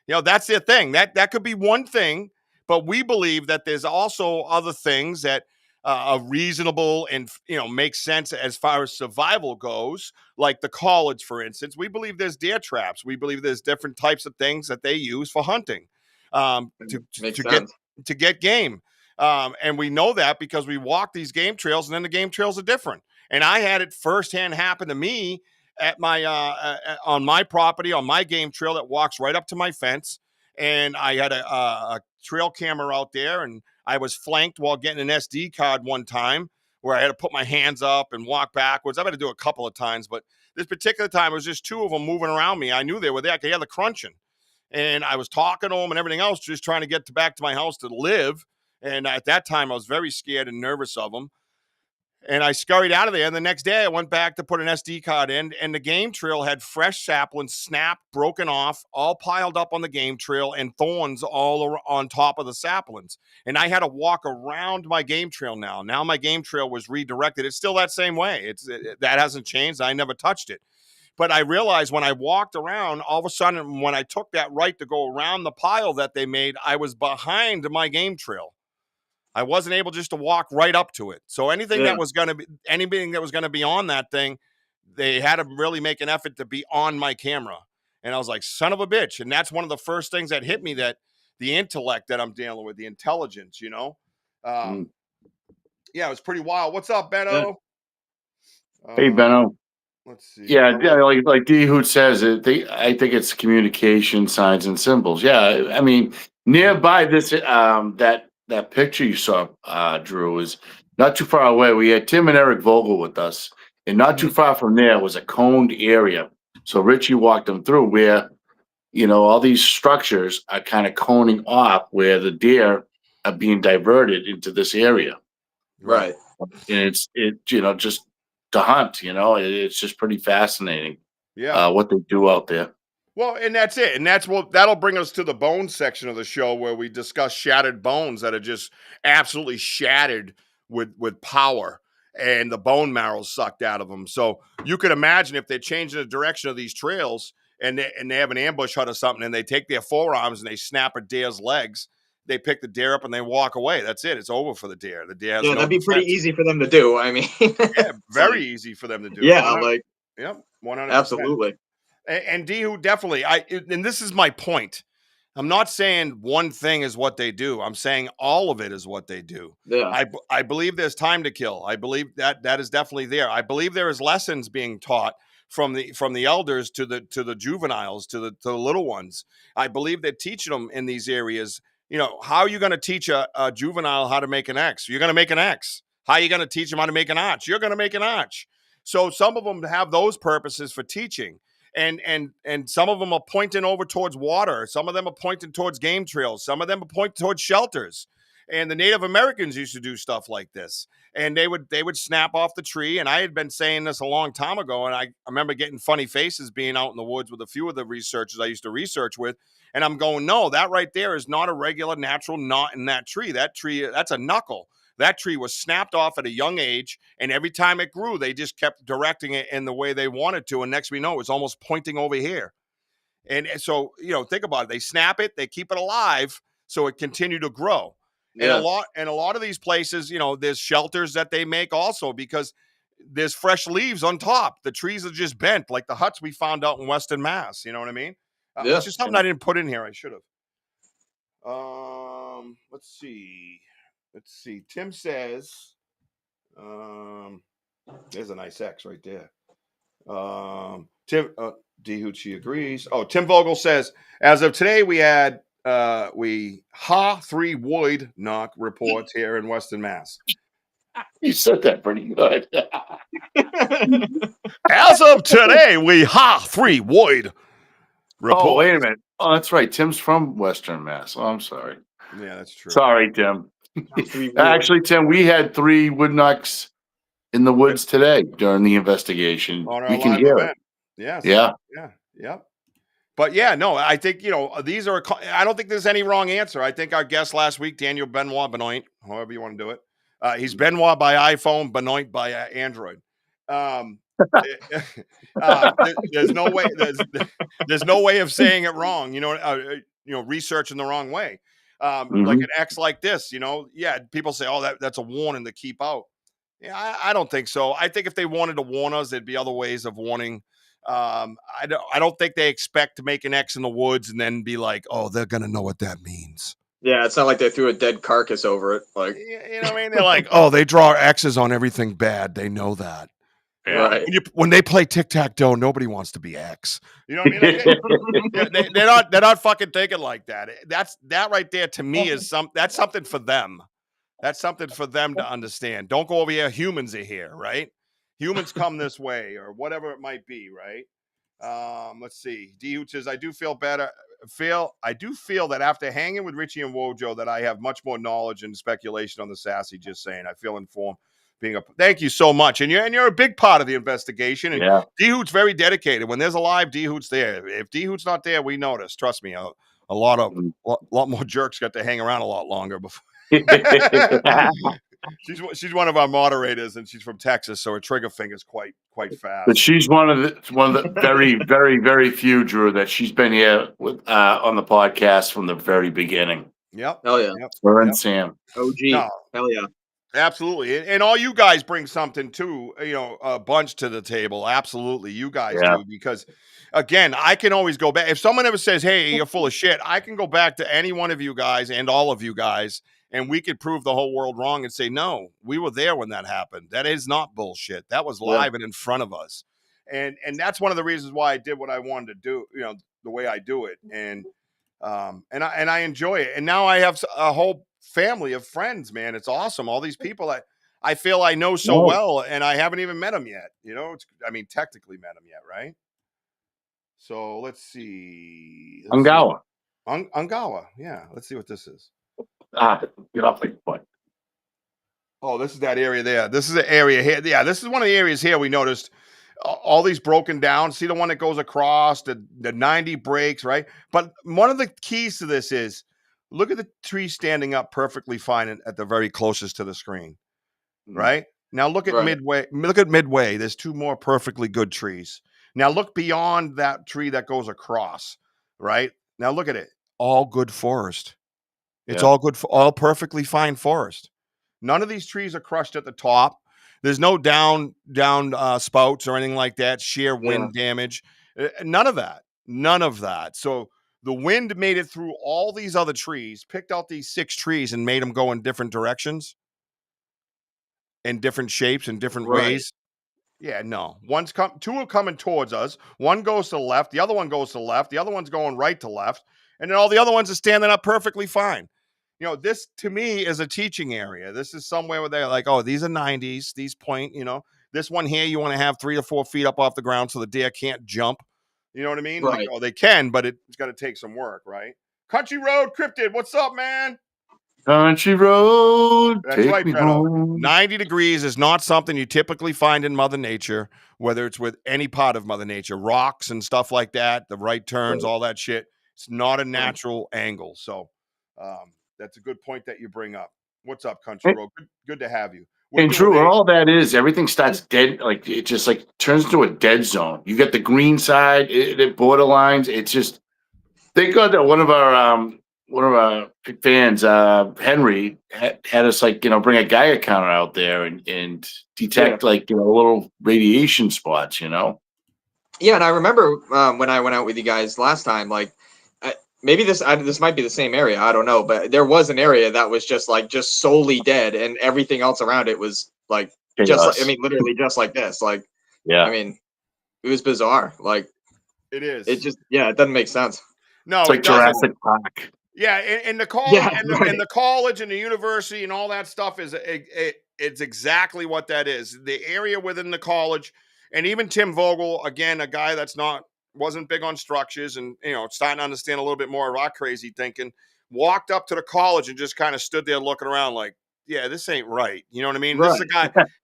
Yeah. That's their thing. That could be one thing, but we believe that there's also other things that are reasonable and make sense as far as survival goes, like the college, for instance. We believe there's deer traps. We believe there's different types of things that they use for hunting. To get game. And we know that because we walk these game trails, and then the game trails are different. And I had it firsthand happen to me at my on my property, on my game trail that walks right up to my fence. And I had a trail camera out there, and I was flanked while getting an SD card one time where I had to put my hands up and walk backwards. I've had to do it a couple of times, but this particular time it was just two of them moving around me. I knew they were there. I could hear the crunching. And I was talking to them and everything else, just trying to get back to my house to live. And at that time, I was very scared and nervous of them. And I scurried out of there. And the next day, I went back to put an SD card in, and the game trail had fresh saplings snapped, broken off, all piled up on the game trail, and thorns all on top of the saplings. And I had to walk around my game trail now. Now my game trail was redirected. It's still that same way. That hasn't changed. I never touched it. But I realized when I walked around, all of a sudden, when I took that right to go around the pile that they made, I was behind my game trail. I wasn't able just to walk right up to it. So anything that was going to be on that thing, they had to really make an effort to be on my camera. And I was like, son of a bitch. And that's one of the first things that hit me, that the intellect that I'm dealing with, the intelligence, Yeah, it was pretty wild. What's up, Benno? Hey, Benno. Let's see. Yeah, like D Hoot says, I think it's communication signs and symbols. Yeah, I mean, nearby this that picture you saw, Drew, is not too far away. We had Tim and Eric Vogel with us, and not too far from there was a coned area. So Richie walked them through where all these structures are kind of coning off where the deer are being diverted into this area, Right. and just to hunt. It's just pretty fascinating. Yeah. What they do out there. Well, and that's it. And that'll bring us to the bones section of the show where we discuss shattered bones that are just absolutely shattered with power and the bone marrow sucked out of them. So you could imagine if they're changing the direction of these trails and they have an ambush hut or something and they take their forearms and they snap a deer's legs, they pick the deer up and they walk away. That's it. It's over for the deer. The deer has no that'd be pretty defense. easy for them to do. I mean, Yeah, very easy for them to do. Yeah, like, yep, 100%. absolutely. And Dihu definitely. And this is my point. I'm not saying one thing is what they do. I'm saying all of it is what they do. Yeah. I believe there's time to kill. I believe that is definitely there. I believe there is lessons being taught from the elders to the juveniles to the little ones. I believe they're teaching them in these areas. How are you going to teach a juvenile how to make an X? You're going to make an X. How are you going to teach them how to make an arch? You're going to make an arch. So some of them have those purposes for teaching. And some of them are pointing over towards water. Some of them are pointing towards game trails. Some of them are pointing towards shelters. And the Native Americans used to do stuff like this. And they would snap off the tree. And I had been saying this a long time ago. And I remember getting funny faces being out in the woods with a few of the researchers I used to research with. And I'm going, no, that right there is not a regular natural knot in that tree. That tree, that's a knuckle. That tree was snapped off at a young age, and every time it grew, they just kept directing it in the way they wanted to. And next we know, it was almost pointing over here. And so, think about it. They snap it, they keep it alive, so it continued to grow. Yeah. And a lot of these places, there's shelters that they make also because there's fresh leaves on top. The trees are just bent, like the huts we found out in Western Mass. You know what I mean? Which is something I didn't put in here. I should have. Let's see. Tim says, there's a nice X right there. Tim, Dihuchi agrees. Oh, Tim Vogel says, as of today, we had, 3 Woid knock reports here in Western Mass. You said that pretty good. As of today, we 3 Woid reports. Oh, wait a minute. Oh, that's right. Tim's from Western Mass. Oh, I'm sorry. Yeah, that's true. Sorry, Tim. Actually, Tim, we had 3 wood knocks in the woods today during the investigation. We can hear it. Yes. Yeah. Yeah. But yeah, no, I think, these are, I don't think there's any wrong answer. I think our guest last week, Daniel Benoit, however you want to do it. He's Benoit by iPhone, Benoit by Android. There's no way, there's no way of saying it wrong, researching the wrong way. Like an X like this, people say, oh, that's a warning to keep out. Yeah, I don't think so. I think if they wanted to warn us, there'd be other ways of warning. I don't think they expect to make an X in the woods and then be like, oh, they're gonna know what that means. Yeah, it's not like they threw a dead carcass over it. Like, you know what I mean? They're like, oh, they draw X's on everything bad. They know that. Yeah. right. When they play tic-tac-toe, nobody wants to be X. You know what I mean? They're not fucking thinking like that. That right there to me is that's something for them. That's something for them to understand. Don't go over here. Humans are here, right? Humans come this way or whatever it might be, right? Let's see. D says, I do feel that after hanging with Richie and Wojo that I have much more knowledge and speculation on the Sassy. Just saying. I feel informed. Thank you so much. And you're a big part of the investigation. And Yeah. D-Hoot's very dedicated. When there's a live, D-Hoot's there. If D-Hoot's not there, we notice. Trust me, a lot more jerks got to hang around a lot longer before. She's one of our moderators, and she's from Texas, so her trigger finger's quite fast. But she's one of the very, very, very few, Drew, that she's been here with on the podcast from the very beginning. Yep. Hell yeah. Yep. Her and Sam. OG. No. Hell yeah. Absolutely. And all you guys bring something too, a bunch to the table. Absolutely. You guys do, because again, I can always go back. If someone ever says, hey, you're full of shit, I can go back to any one of you guys and all of you guys, and we could prove the whole world wrong and say, no, we were there when that happened. That is not bullshit. That was live and in front of us. and that's one of the reasons why I did what I wanted to do, the way I do it. And I enjoy it. And now I have a whole family of friends, man. It's awesome. All these people I feel I know so well, and I haven't even met them yet. Technically met them yet, right? So let's see. Ungawa. Ungawa. Yeah. Let's see what this is. Get off my foot. Oh, this is that area there. This is the area here. Yeah, this is one of the areas here we noticed all these broken down. See the one that goes across, the 90 breaks, right? But one of the keys to this is look at the tree standing up perfectly fine at the very closest to the screen, right? Now look at midway. Look at midway. There's two more perfectly good trees. Now look beyond that tree that goes across, right? Now look at it. All good forest. It's all good, all perfectly fine forest. None of these trees are crushed at the top. There's no down spouts or anything like that. Sheer wind damage. None of that. None of that. So the wind made it through all these other trees, picked out these 6 trees and made them go in different directions, in different shapes, in different ways. Yeah, no. Two are coming towards us. One goes to the left. The other one goes to the left. The other one's going right to left. And then all the other ones are standing up perfectly fine. This to me is a teaching area. This is somewhere where they're like, oh, these are 90s, these point, this one here, you want to have 3 to 4 feet up off the ground so the deer can't jump. You know what I mean? Right. Like, oh, they can, but it's got to take some work, right? Country Road Cryptid, what's up, man? Country Road, that's take right, me Fredo. home. 90 degrees is not something you typically find in Mother Nature, whether it's with any part of Mother Nature, rocks and stuff like that, the right turns, all that shit. It's not a natural angle. So, that's a good point that you bring up. What's up, Country Road? Good to have you. And true, all that is everything starts dead. Like it just like turns into a dead zone. You get the green side, it borderlines. It's just thank God that one of our fans, Henry, had us bring a Geiger counter out there and detect little radiation spots. Yeah, and I remember when I went out with you guys last time, maybe this might be the same area. I don't know, but there was an area that was just solely dead, and everything else around it was literally just like this. It was bizarre. It is. It just it doesn't make sense. No, it's like Jurassic Park. Yeah, and the college and the college and the university and all that stuff it's exactly what that is. The area within the college, and even Tim Vogel, again, a guy wasn't big on structures and starting to understand a little bit more rock crazy thinking, walked up to the college and just kind of stood there looking around like, yeah, this ain't right. You know what I mean? Right. This is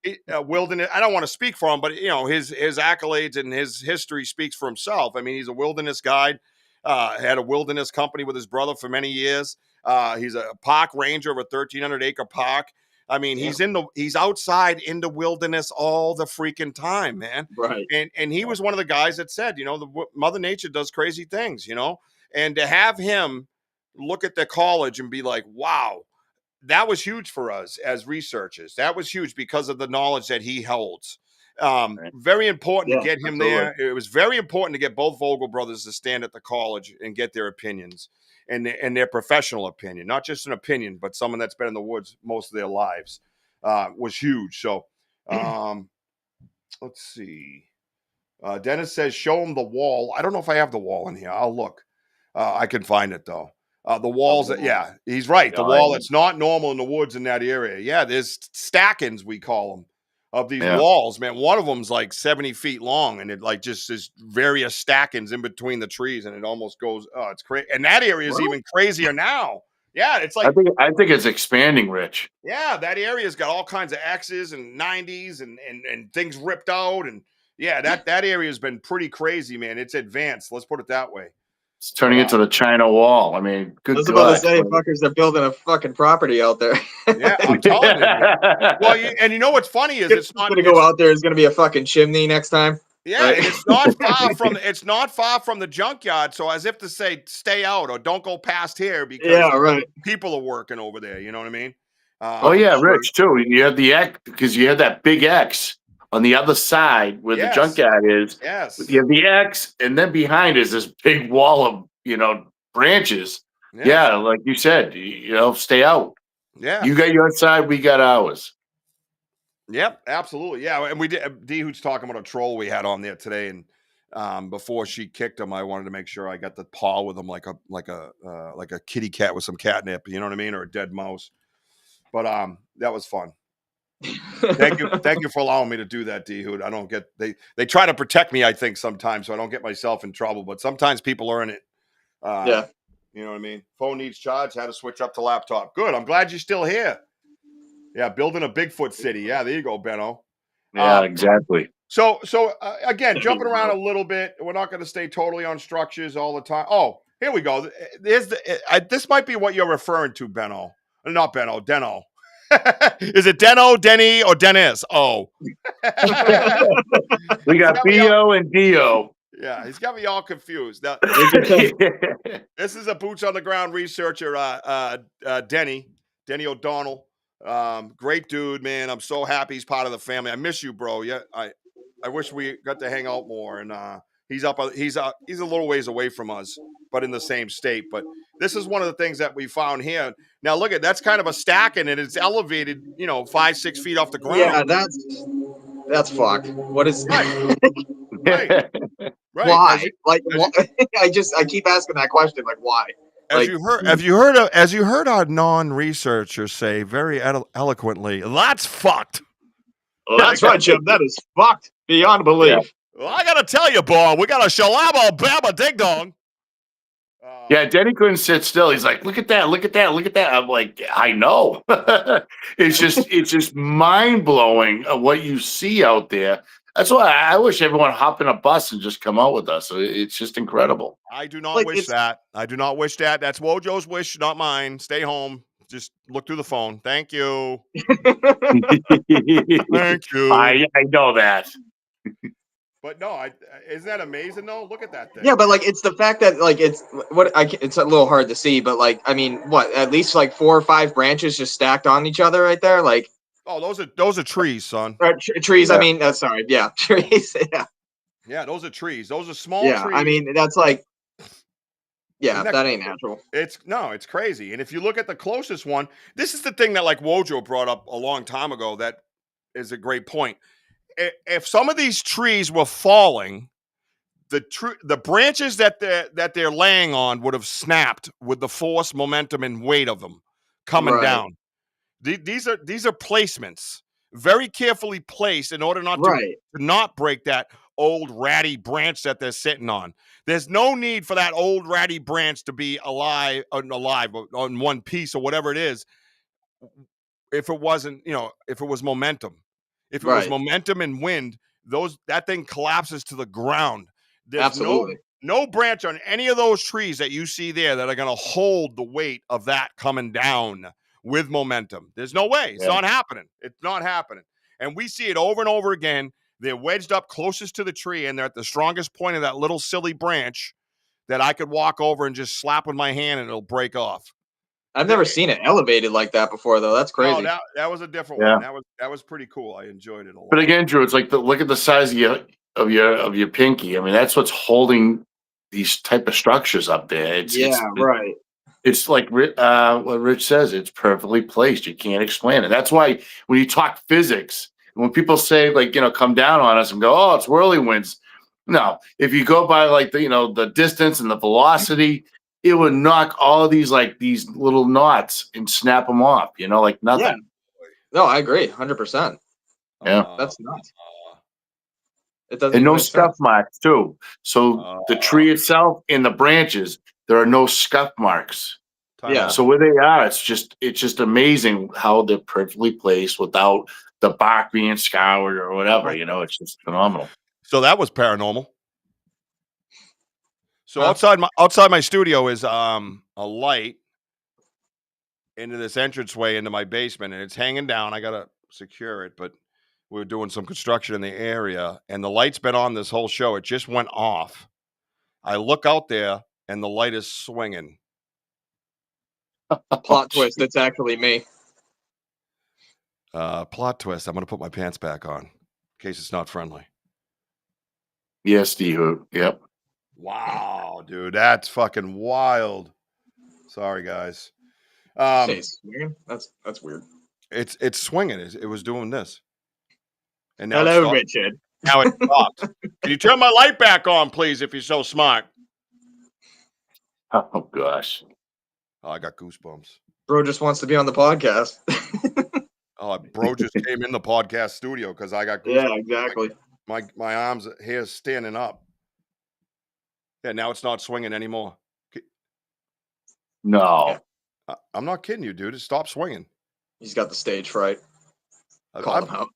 a guy, wilderness. I don't want to speak for him, but his accolades and his history speaks for himself. I mean, he's a wilderness guide, had a wilderness company with his brother for many years. He's a park ranger of a 1,300 acre park. I mean, he's outside in the wilderness all the freaking time, man. Right. And he was one of the guys that said, Mother Nature does crazy things, and to have him look at the college and be like, wow, that was huge for us as researchers. That was huge because of the knowledge that he holds. Very important to get him there. It was very important to get both Vogel brothers to stand at the college and get their opinions and their professional opinion, not just an opinion, but someone that's been in the woods most of their lives, was huge. So, let's see. Dennis says, show him the wall. I don't know if I have the wall in here. I'll look. I can find it though. The walls he's right. The wall that's not normal in the woods in that area. Yeah, there's stackings, we call them, of these walls, man. One of them's like 70 feet long, and it just is various stackings in between the trees, and it almost goes, oh, it's crazy. And that area is even crazier now. Yeah, it's like I think it's expanding, Rich. Yeah, that area's got all kinds of X's and 90s and things ripped out, and that area has been pretty crazy, man. It's advanced. Let's put it that way. It's turning into the China Wall. I mean, good. I was about to say, fuckers are building a fucking property out there. Yeah, I'm telling you. Well, and you know what's funny is it's not going to go out there. It's going to be a fucking chimney next time. Yeah, right? And it's not far from the junkyard. So as if to say, stay out or don't go past here because people are working over there. You know what I mean? Rich too. You have the X because you have that big X on the other side where the junkyard is. Yes. You have the X, and then behind is this big wall of branches. Yeah, like you said, stay out. Yeah. You got your side, we got ours. Yep, absolutely. Yeah, and we did. D Hoot's talking about a troll we had on there today, and before she kicked him, I wanted to make sure I got the paw with him like a kitty cat with some catnip. You know what I mean, or a dead mouse. But that was fun. Thank you for allowing me to do that, D Hoot. I don't get they try to protect me. I think sometimes, so I don't get myself in trouble. But sometimes people are in it. Yeah. You know what I mean. Phone needs charge. Had to switch up to laptop. Good. I'm glad you're still here. Yeah, building a Bigfoot city. Yeah, there you go, Benno. Yeah, exactly. So again, jumping around a little bit. We're not going to stay totally on structures all the time. Oh, here we go. This might be what you're referring to, Benno. Not Benno, Deno. Is it Deno, Denny, or Dennis? Oh. We got Theo and Dio. Yeah, he's got me all confused. Now, this is a boots on the ground researcher, Denny O'Donnell. Great dude, man. I'm so happy he's part of the family. I miss you, bro. Yeah, I wish we got to hang out more. And he's a little ways away from us, but in the same state. But this is one of the things that we found here. Now look at that's kind of a stack, and it's elevated, 5-6 feet off the ground. Yeah, that's fucked. What is right? Right. Why? I keep asking that question. Like, why? As you heard our non-researcher say very eloquently, that's fucked. That's right, Jim. That is fucked beyond belief. Yeah. Well, I gotta tell you, boy, we got a shalaba baba ding dong. Yeah, Denny couldn't sit still. He's like, look at that, look at that, look at that. I'm like, I know. it's just mind blowing what you see out there. That's why I wish everyone hop in a bus and just come out with us. It's just incredible. I do not wish that. I do not wish that. That's Wojo's wish, not mine. Stay home. Just look through the phone. Thank you. Thank you. I know that. But no, isn't that amazing though? Look at that thing. Yeah, but it's the fact that it's a little hard to see, but at least 4 or 5 branches just stacked on each other right there, Oh, those are trees, son. Trees. Yeah. I mean, sorry, yeah, trees. Yeah. Yeah, those are trees. Those are small trees. Yeah, I mean that's that ain't natural. It's crazy. And if you look at the closest one, this is the thing that Wojo brought up a long time ago. That is a great point. If some of these trees were falling, the branches that they're laying on would have snapped with the force, momentum, and weight of them coming down. These are placements, very carefully placed in order not to not break that old ratty branch that they're sitting on. There's no need for that old ratty branch to be alive on one piece or whatever it is. If it wasn't, if it was momentum. If it was momentum and wind, that thing collapses to the ground. There's Absolutely. No branch on any of those trees that you see there that are going to hold the weight of that coming down with momentum. There's no way. It's not happening. It's not happening. And we see it over and over again. They're wedged up closest to the tree, and they're at the strongest point of that little silly branch that I could walk over and just slap with my hand and it'll break off. I've never seen it elevated like that before, though. That's crazy. No, that was a different one. That was pretty cool. I enjoyed it a lot. But again, Drew, it's like look at the size of your pinky. I mean, that's what's holding these type of structures up there. Right. It's like what Rich says. It's perfectly placed. You can't explain it. That's why when you talk physics, when people say come down on us and go, oh, it's whirlywinds. No, if you go by the distance and the velocity, it would knock all of these little knots and snap them off. Like nothing. Yeah. No, I agree, 100%. Yeah, that's nuts. It doesn't. And no scuff marks too. So the tree itself and the branches, there are no scuff marks. Yeah. So where they are, it's just amazing how they're perfectly placed without the bark being scoured or whatever. It's just phenomenal. So that was paranormal. So outside my studio is a light into this entranceway into my basement, and it's hanging down. I gotta secure it, but we're doing some construction in the area, and the light's been on this whole show. It just went off. I look out there, and the light is swinging. Plot twist, it's actually me. Plot twist. I'm going to put my pants back on in case it's not friendly. Yes, D-Hoot. Yep. Wow, dude. That's fucking wild. Sorry, guys. It's swinging? That's weird. It's swinging. It was doing this. And now Hello, it's stopped. Richard. Now it stopped. Can you turn my light back on, please, if you're so smart? Oh gosh. Oh, I got goosebumps. Bro just wants to be on the podcast. Oh, bro just came in the podcast studio because I got goosebumps. Yeah, exactly. My arms, hair's standing up. Yeah, now it's not swinging anymore. No. I'm not kidding you, dude. It stopped swinging. He's got the stage fright. Call him out.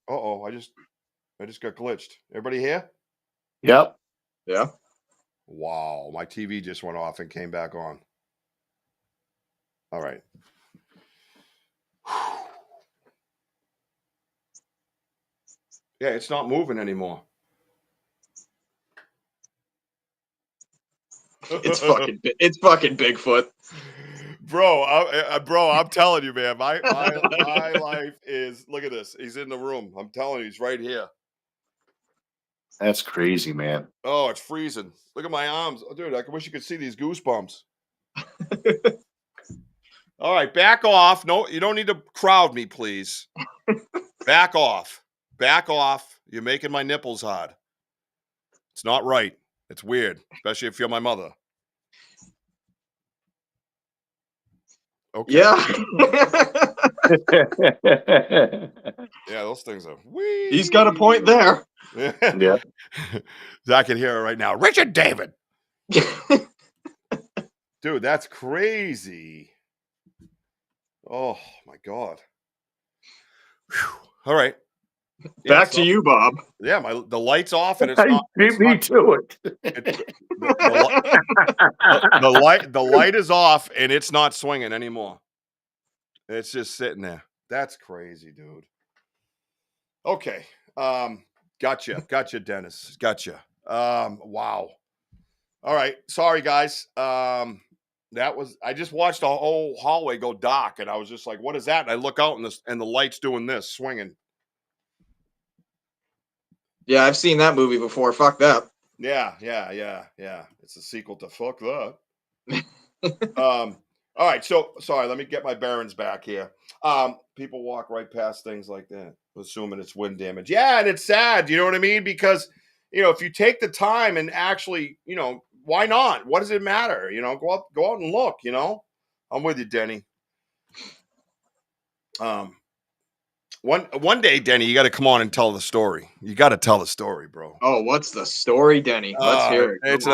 Uh-oh, I just got glitched. Everybody here? Yep. Yeah. Wow, my TV just went off and came back on. All right. Yeah, it's not moving anymore. It's fucking Bigfoot. Bro, I'm telling you, man, my life is, look at this. He's in the room. I'm telling you, he's right here. That's crazy, man. Oh, it's freezing. Look at my arms. Oh, dude, I wish you could see these goosebumps. All right, back off. No, you don't need to crowd me, please. Back off. Back off. You're making my nipples hard. It's not right. It's weird, especially if you're my mother. Okay. Yeah. Yeah, those things are wee. He's got a point there. Yeah. I can hear it right now. Richard David. Dude, that's crazy. Oh my God. Whew. All right. Back to you, Bob. Yeah, the light's off and it's not. Beat me to it. The light is off and it's not swinging anymore. It's just sitting there. That's crazy, dude. Okay. Gotcha, Dennis. Gotcha. Wow. All right. Sorry, guys. I just watched the whole hallway go dark, and I was just like, "What is that?" And I look out, and the light's doing this, swinging. Yeah, I've seen that movie before. Fuck that. Yeah. It's a sequel to Fuck That. All right. So sorry. Let me get my bearings back here. People walk right past things like that, assuming it's wind damage. Yeah, and it's sad. You know what I mean? Because if you take the time and actually, why not? What does it matter? Go out and look. I'm with you, Denny. One day, Denny, you got to come on and tell the story. You got to tell the story, bro. Oh, what's the story, Denny? Let's hear it. It's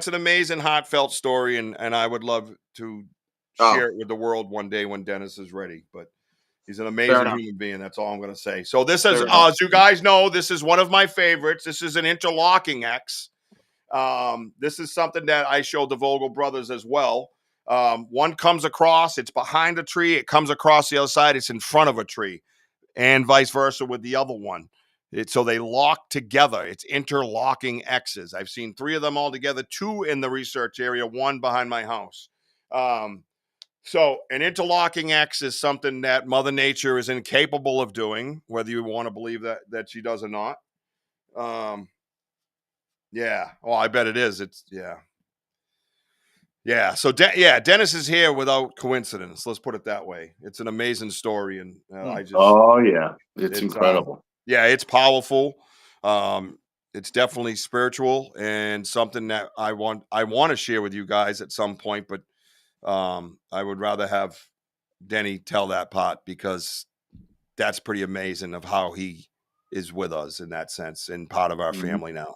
an amazing, heartfelt story, and I would love to share it with the world one day when Dennis is ready. But he's an amazing human being. That's all I'm going to say. So this is, as you guys know, this is one of my favorites. This is an interlocking X. This is something that I showed the Vogel brothers as well. One comes across, it's behind a tree. It comes across the other side, it's in front of a tree, and vice versa with the other one. So they lock together. It's interlocking X's. I've seen 3 of them all together, 2 in the research area, 1 behind my house. So an interlocking X is something that Mother Nature is incapable of doing, whether you want to believe that she does or not. Yeah. Oh, I bet it is. Yeah. So, Dennis is here without coincidence. Let's put it that way. It's an amazing story, and Oh yeah, it's incredible. Yeah, it's powerful. It's definitely spiritual and something that I want to share with you guys at some point. But I would rather have Denny tell that part, because that's pretty amazing of how he is with us in that sense and part of our family now.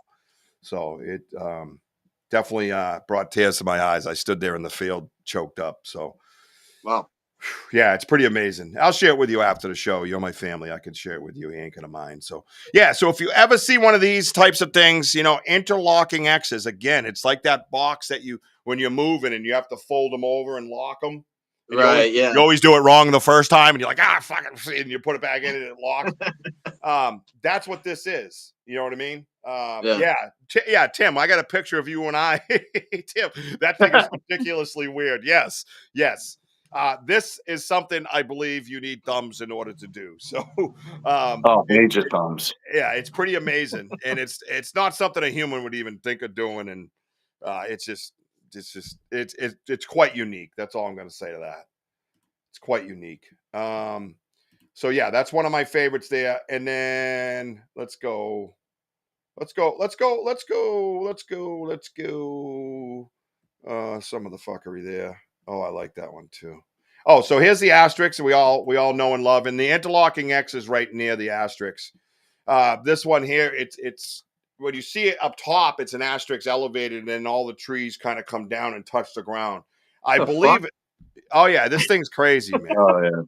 So it definitely brought tears to my eyes. I stood there in the field choked up. So, wow. Yeah, it's pretty amazing. I'll share it with you after the show. You're my family. I can share it with you. You ain't gonna mind. So, yeah. So if you ever see one of these types of things, interlocking X's, again, it's like that box that when you're moving and you have to fold them over and lock them. And right. You always do it wrong the first time, and you're like, fuck it, and you put it back in and it locks. That's what this is. You know what I mean? Yeah. Tim, I got a picture of you and I. Tim, that thing is ridiculously weird. Yes. This is something I believe you need thumbs in order to do. So, major thumbs. Yeah, it's pretty amazing, and it's not something a human would even think of doing, and it's quite unique. That's all I'm going to say to that. It's quite unique. So yeah, that's one of my favorites there. And then let's go. Some of the fuckery there. Oh, I like that one too. Oh, so here's the asterisk we all know and love, and the interlocking X is right near the asterisk. This one here, it's when you see it up top, it's an asterisk elevated, and then all the trees kind of come down and touch the ground. I The believe it. Oh yeah, this thing's crazy, man. Oh yeah.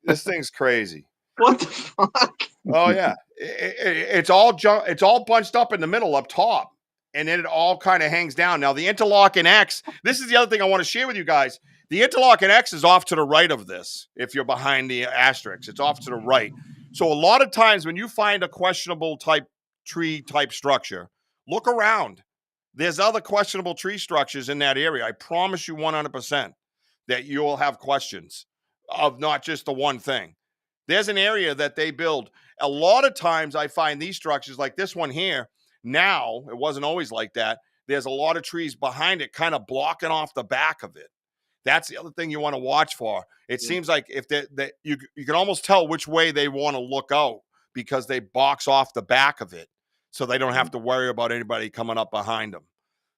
This thing's crazy. What the fuck? Oh yeah, it's all bunched up in the middle up top, and then it all kind of hangs down. Now the interlocking X. This is the other thing I want to share with you guys. The interlocking X is off to the right of this. If you're behind the asterisk, it's off to the right. So a lot of times when you find a questionable type tree type structure, look around. There's other questionable tree structures in that area. I promise you 100% that you'll have questions of not just the one thing. There's an area that they build. A lot of times I find these structures like this one here. Now, it wasn't always like that. There's a lot of trees behind it kind of blocking off the back of it. That's the other thing you want to watch for. It seems like if you can almost tell which way they want to look out because they box off the back of it so they don't have to worry about anybody coming up behind them.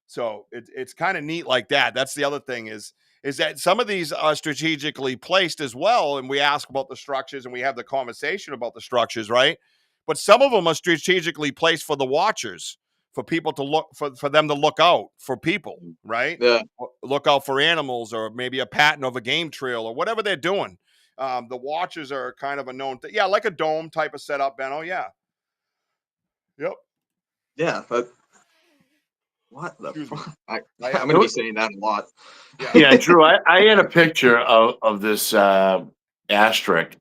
So it's kind of neat like that. That's the other thing is that some of these are strategically placed as well. And we ask about the structures and we have the conversation about the structures, right? But some of them are strategically placed for the watchers, for people to look for them to look out for people, right? Yeah. Look out for animals or maybe a pattern of a game trail or whatever they're doing. The watchers are kind of a known thing. Yeah, like a dome type of setup, Ben. Oh, yeah. Yep. Yeah, but what the Excuse me. fuck? I'm going to be saying that a lot. Yeah, Drew, I had a picture of this asterisk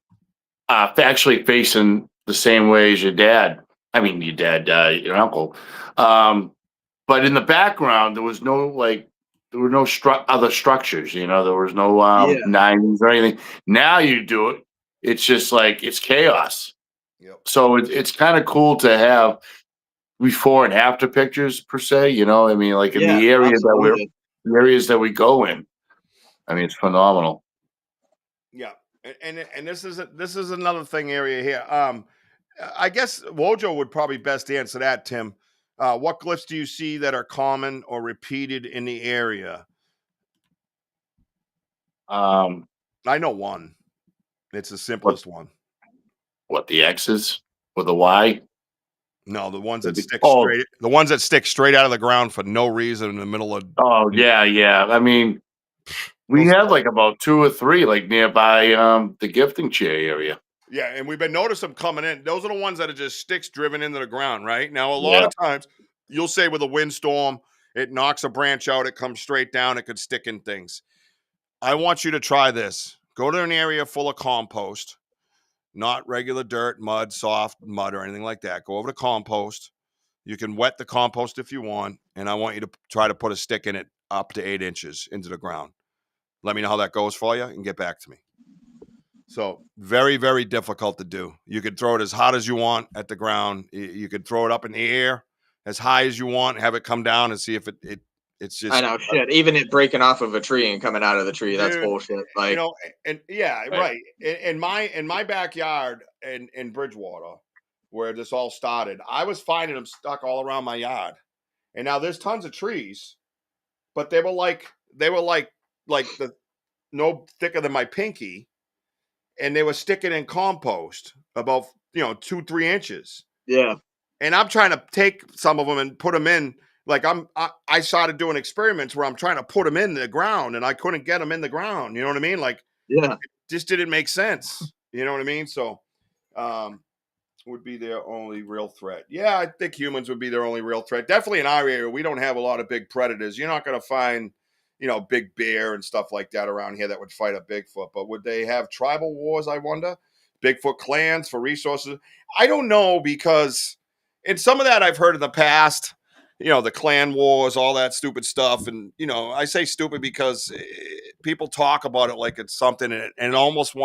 actually facing the same way as your dad. I mean, your dad, your uncle. But in the background, there were no other structures. You know, there was no Yeah. nines or anything. Now you do it, it's just like it's chaos. Yep. So it's kind of cool to have before and after pictures per se. You know, I mean, like in Yeah, the area absolutely. the areas that we go in. I mean, it's phenomenal. Yeah, and this is another thing area here. I guess Wojo would probably best answer that, Tim. What glyphs do you see that are common or repeated in the area? I know one. It's the simplest one. What, the X's with the Y? No, the ones that stick Oh. straight. The ones that stick straight out of the ground for no reason in the middle of. Oh yeah. I mean, we have like about 2 or 3 like nearby the gifting chair area. Yeah, and we've been noticing them coming in. Those are the ones that are just sticks driven into the ground, right? Now, a lot of times you'll say with a windstorm, it knocks a branch out, it comes straight down, it could stick in things. I want you to try this. Go to an area full of compost, not regular dirt, mud, soft mud, or anything like that. Go over to compost. You can wet the compost if you want, and I want you to try to put a stick in it up to 8 inches into the ground. Let me know how that goes for you and get back to me. So very, very difficult to do. You could throw it as hot as you want at the ground. You could throw it up in the air as high as you want, have it come down and see if it's just. I know, shit. Even it breaking off of a tree and coming out of the tree, that's Dude, bullshit. Like, you know, and yeah, right. In my backyard in Bridgewater, where this all started, I was finding them stuck all around my yard. And now there's tons of trees, but they were like the no thicker than my pinky. And they were sticking in compost about 2-3 inches. yeah. And I'm trying to take some of them and put them in. Like I started doing experiments where I'm trying to put them in the ground, and I couldn't get them in the ground. You know what I mean? Like, Yeah. it just didn't make sense. You know what I mean? So, would be their only real threat. Yeah, I think humans would be their only real threat. Definitely in our area, we don't have a lot of big predators. You're not going to find big bear and stuff like that around here that would fight a Bigfoot. But would they have tribal wars, I wonder? Bigfoot clans for resources? I don't know, because in some of that I've heard in the past, the clan wars, all that stupid stuff. And, I say stupid because people talk about it like it's something and almost they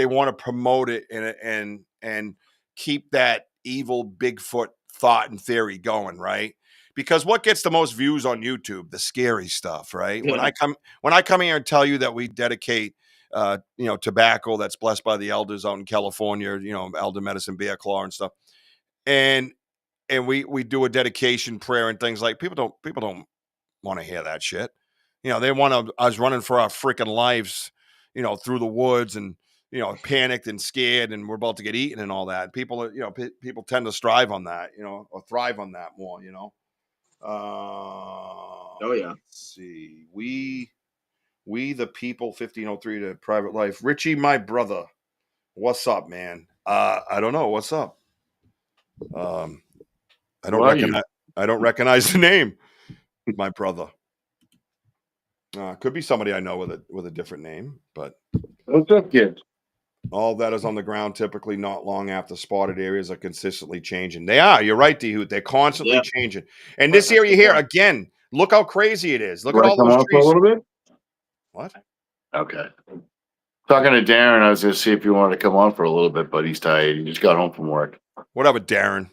want to promote it and keep that evil Bigfoot thought and theory going, right? Because what gets the most views on YouTube? The scary stuff, right? Yeah. When I come here and tell you that we dedicate tobacco that's blessed by the elders out in California, elder medicine, bear claw and stuff. And we do a dedication prayer and things like people don't want to hear that shit. They want us running for our freaking lives, through the woods and, panicked and scared and we're about to get eaten and all that. People are, people tend to strive on that, or thrive on that more, Oh yeah. Let's see. We the people 1503 to private life. Richie, my brother. What's up, man? I don't know. What's up? I don't recognize the name. My brother. Could be somebody I know with a different name, but What's up, kid? all that is on the ground typically not long after spotted areas are consistently changing. They are. You're right, D-Hoot. They're constantly changing. And this area here, again, look how crazy it is. Look at all come those on for a trees. little bit? What? Okay. Talking to Darren, I was going to see if you wanted to come on for a little bit, but he's tired. He just got home from work. Whatever, Darren.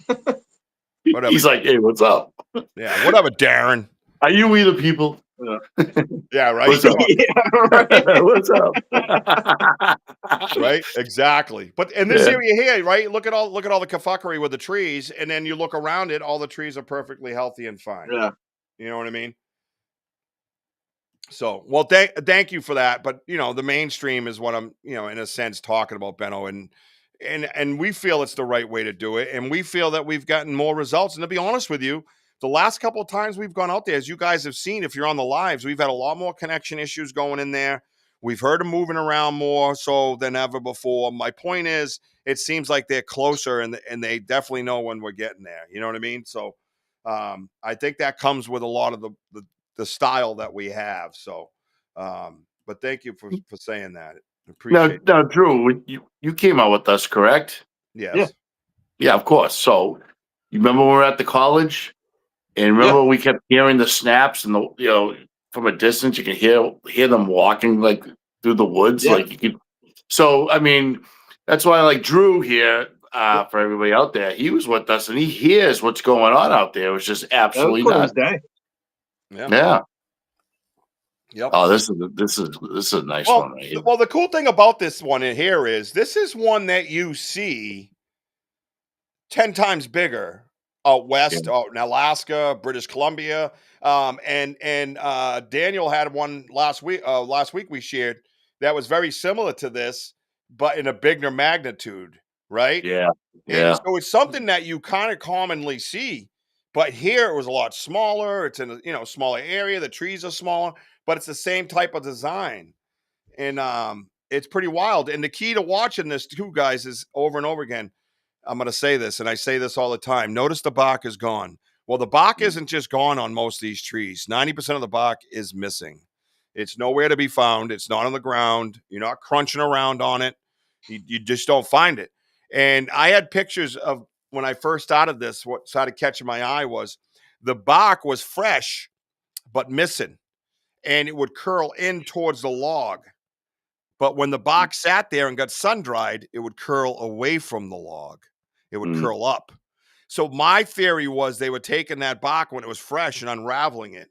Whatever. He's like, hey, what's up? Yeah, whatever, Darren. Are you we the people? Yeah, right. What's up? What's up? Right, exactly. But in this area here, right, look at all the kafuckery with the trees, and then you look around it, all the trees are perfectly healthy and fine. Yeah. You know what I mean? So, well, thank you for that. But the mainstream is what I'm, in a sense, talking about, Benno, and we feel it's the right way to do it, and we feel that we've gotten more results. And to be honest with you, the last couple of times we've gone out there, as you guys have seen, if you're on the lives, we've had a lot more connection issues going in there. We've heard them moving around more so than ever before. My point is, it seems like they're closer, and they definitely know when we're getting there. You know what I mean? So, I think that comes with a lot of the style that we have. So, but thank you for saying that. Appreciate it. Now, Drew, you came out with us, correct? Yes. Yeah, of course. So you remember when we were at the college, and remember we kept hearing the snaps, and from a distance you can hear them walking like through the woods, like you could. So I mean, that's why like Drew here, for everybody out there, he was with us and he hears what's going on out there. It was just absolutely nuts. Yeah. Yep. Oh, this is a nice one right here. Well, the cool thing about this one in here is this is one that you see 10 times bigger out west, out in Alaska, British Columbia. And Daniel had one last week. Last week we shared that was very similar to this, but in a bigger magnitude, right? Yeah. And so it's something that you kind of commonly see, but here it was a lot smaller. It's in a smaller area. The trees are smaller, but it's the same type of design, and it's pretty wild. And the key to watching this too, guys, is over and over again. I'm going to say this, and I say this all the time. Notice the bark is gone. Well, the bark isn't just gone on most of these trees. 90% of the bark is missing. It's nowhere to be found. It's not on the ground. You're not crunching around on it. You just don't find it. And I had pictures of when I first started this. What started catching my eye was the bark was fresh, but missing. And it would curl in towards the log. But when the bark sat there and got sun-dried, it would curl away from the log. It would curl up. So my theory was they were taking that bark when it was fresh and unraveling it.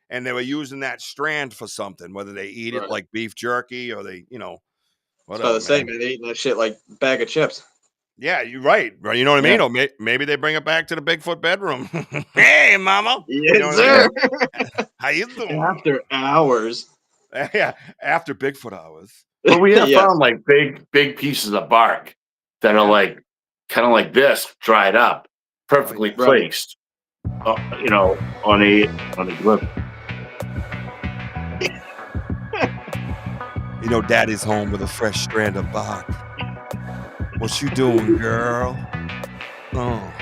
And they were using that strand for something, whether they eat it like beef jerky or they, whatever. So the same, man. They eating that shit like a bag of chips. Yeah, you're right. You know what I mean? Or maybe they bring it back to the Bigfoot bedroom. Hey, mama. Yes, sir. How you doing? After hours. Yeah, after Bigfoot hours. But we have found like big pieces of bark that are like kind of like this, dried up, perfectly placed, on a glyph. Daddy's home with a fresh strand of bark. What you doing, girl? Oh.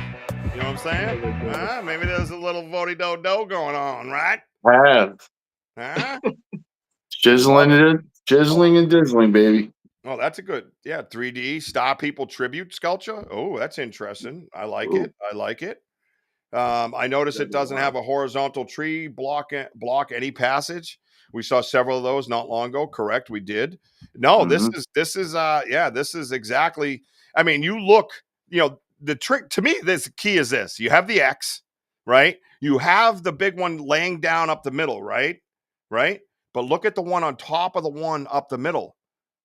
You know what I'm saying? Maybe there's a little vody-do-do going on, right? Huh? Chiseling and dizzling, baby. Oh, that's a good, 3D Star People tribute sculpture. Oh, that's interesting. I like it. I notice it doesn't have a horizontal tree block any passage. We saw several of those not long ago. Correct, we did. No, this is exactly. I mean, you look. The trick to me. This key is this: you have the X, right? You have the big one laying down up the middle, right? But look at the one on top of the one up the middle.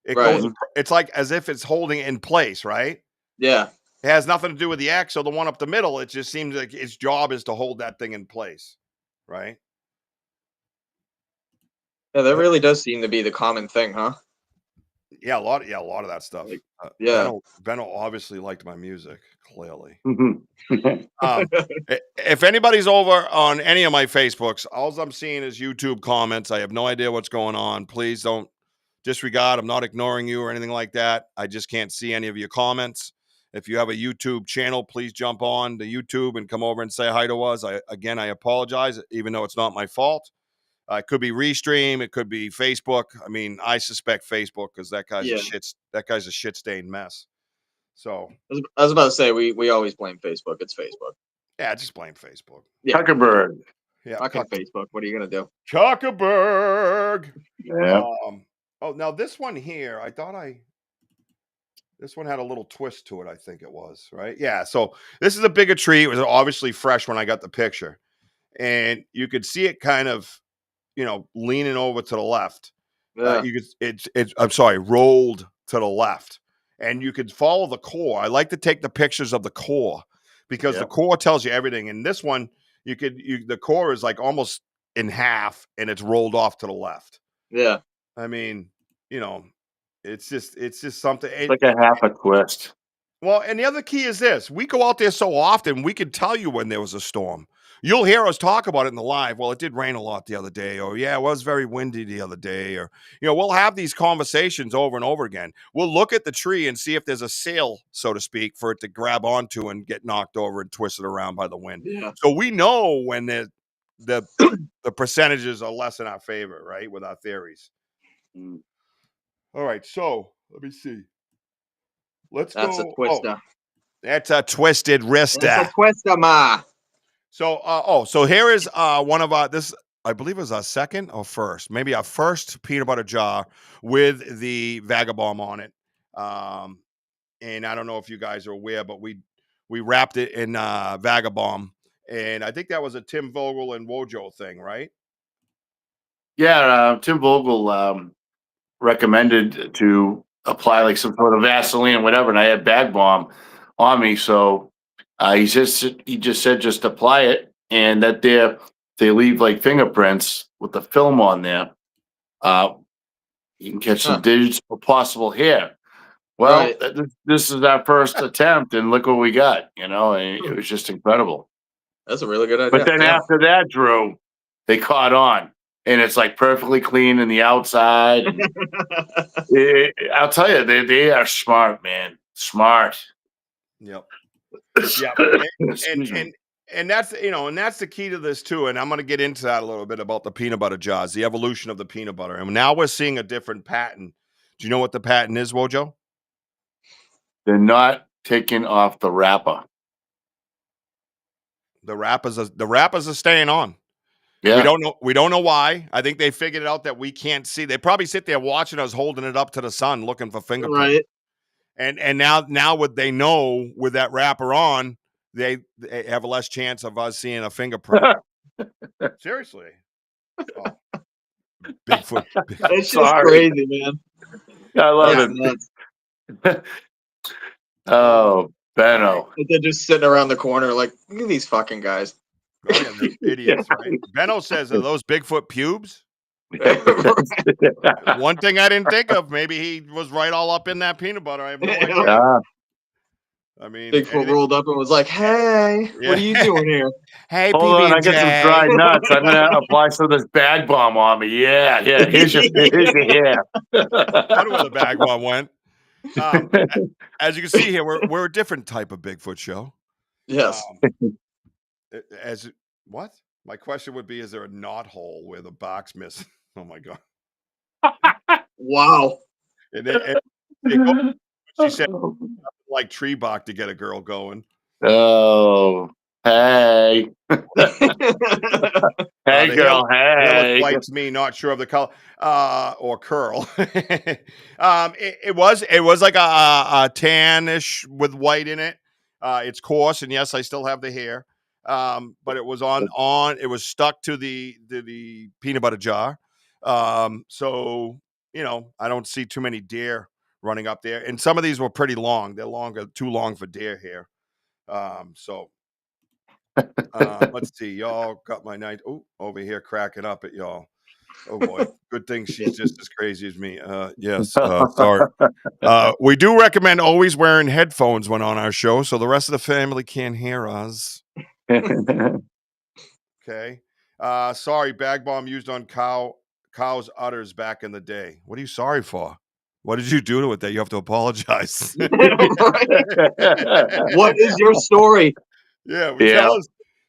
It Right. goes. It's like as if it's holding it in place, right? Yeah. It has nothing to do with the X. So the one up the middle, it just seems like its job is to hold that thing in place, right? Yeah, that really does seem to be the common thing, huh? Yeah, a lot of that stuff. Like, yeah. Benno obviously liked my music, clearly. Mhm. If anybody's over on any of my Facebooks, all I'm seeing is YouTube comments. I have no idea what's going on. Please don't disregard. I'm not ignoring you or anything like that. I just can't see any of your comments. If you have a YouTube channel, please jump on to YouTube and come over and say hi to us. I apologize, even though it's not my fault. It could be Restream. It could be Facebook. I mean, I suspect Facebook because that guy's a shit stained mess. So I was about to say we always blame Facebook. It's Facebook. yeah, just blame Facebook. Yeah. Zuckerberg. Yeah, Fucking Facebook. What are you gonna do? Zuckerberg. Yeah. Now this one here, this one had a little twist to it. I think it was right. Yeah. So this is a bigger tree. It was obviously fresh when I got the picture, and you could see it kind of, leaning over to the left. Yeah. I'm sorry, rolled to the left, and you could follow the core. I like to take the pictures of the core because the core tells you everything. And this one, the core is like almost in half, and it's rolled off to the left. Yeah. I mean, it's just something. It's like a half a twist. Well, and the other key is this: we go out there so often, we can tell you when there was a storm. You'll hear us talk about it in the live. Well, it did rain a lot the other day, or yeah, it was very windy the other day, or we'll have these conversations over and over again. We'll look at the tree and see if there's a sail, so to speak, for it to grab onto and get knocked over and twisted around by the wind. Yeah. So we know when the percentages are less in our favor, right? With our theories. Mm. All right, so let me see. Let's That's go. a twister. That's a twisted wrist. That's a twister, ma. So, so here is one of our, this, I believe it was our second or first, maybe our first peanut butter jar with the Vagabomb on it. And I don't know if you guys are aware, but we wrapped it in Vagabomb. And I think that was a Tim Vogel and Wojo thing, right? Yeah, Tim Vogel recommended to apply like some sort of Vaseline or whatever, and I had bag bomb on me, so he just said just apply it, and that they leave like fingerprints with the film on there. You can catch some digits for possible hair. Well, this is our first attempt, and look what we got. And it was just incredible. That's a really good idea. But then after that, Drew, they caught on. And it's like perfectly clean in the outside. I'll tell you, they are smart, man. Smart. Yep. Yeah. And that's and that's the key to this too. And I'm going to get into that a little bit about the peanut butter jars, the evolution of the peanut butter. And now we're seeing a different pattern. Do you know what the pattern is, Wojo? They're not taking off the wrapper. The wrappers are staying on. Yeah. We don't know why. I think they figured it out that we can't see. They probably sit there watching us holding it up to the sun, looking for fingerprints. Right. And now what they know with that wrapper on, they have a less chance of us seeing a fingerprint. Seriously. Oh. Bigfoot. It's just crazy, man. I love it. Oh, Benno. They're just sitting around the corner like, look at these fucking guys. Oh, yeah, they're idiots, right? Benno says, are those Bigfoot pubes? One thing I didn't think of, maybe he was right all up in that peanut butter. I have no idea. Yeah. I mean, Bigfoot rolled up and was like, "Hey, what are you doing here?" Hey, hold on, I got some dried nuts. I'm gonna apply some of this bag bomb on me. Yeah. Here's your hair. I don't know where the bag bomb went. As you can see here, we're a different type of Bigfoot show. Yes. What? My question would be: is there a knot hole where the box missing? Oh my god! Wow. She said, like tree bark to get a girl going. Oh, hey. Hey, girl, hey. White to me, not sure of the color or curl. It was like a tannish with white in it. It's coarse, and yes, I still have the hair. But it was it was stuck to the peanut butter jar. So, I don't see too many deer running up there. And some of these were pretty long. They're too long for deer here. Let's see. Y'all got my night. Oh, over here cracking up at y'all. Oh boy. Good thing she's just as crazy as me. Yes. Sorry. We do recommend always wearing headphones when on our show so the rest of the family can't hear us. Okay. Sorry, bag bomb used on cow's udders back in the day. What are you sorry for? What did you do to it that you have to apologize? What is your story? Yeah, Yeah.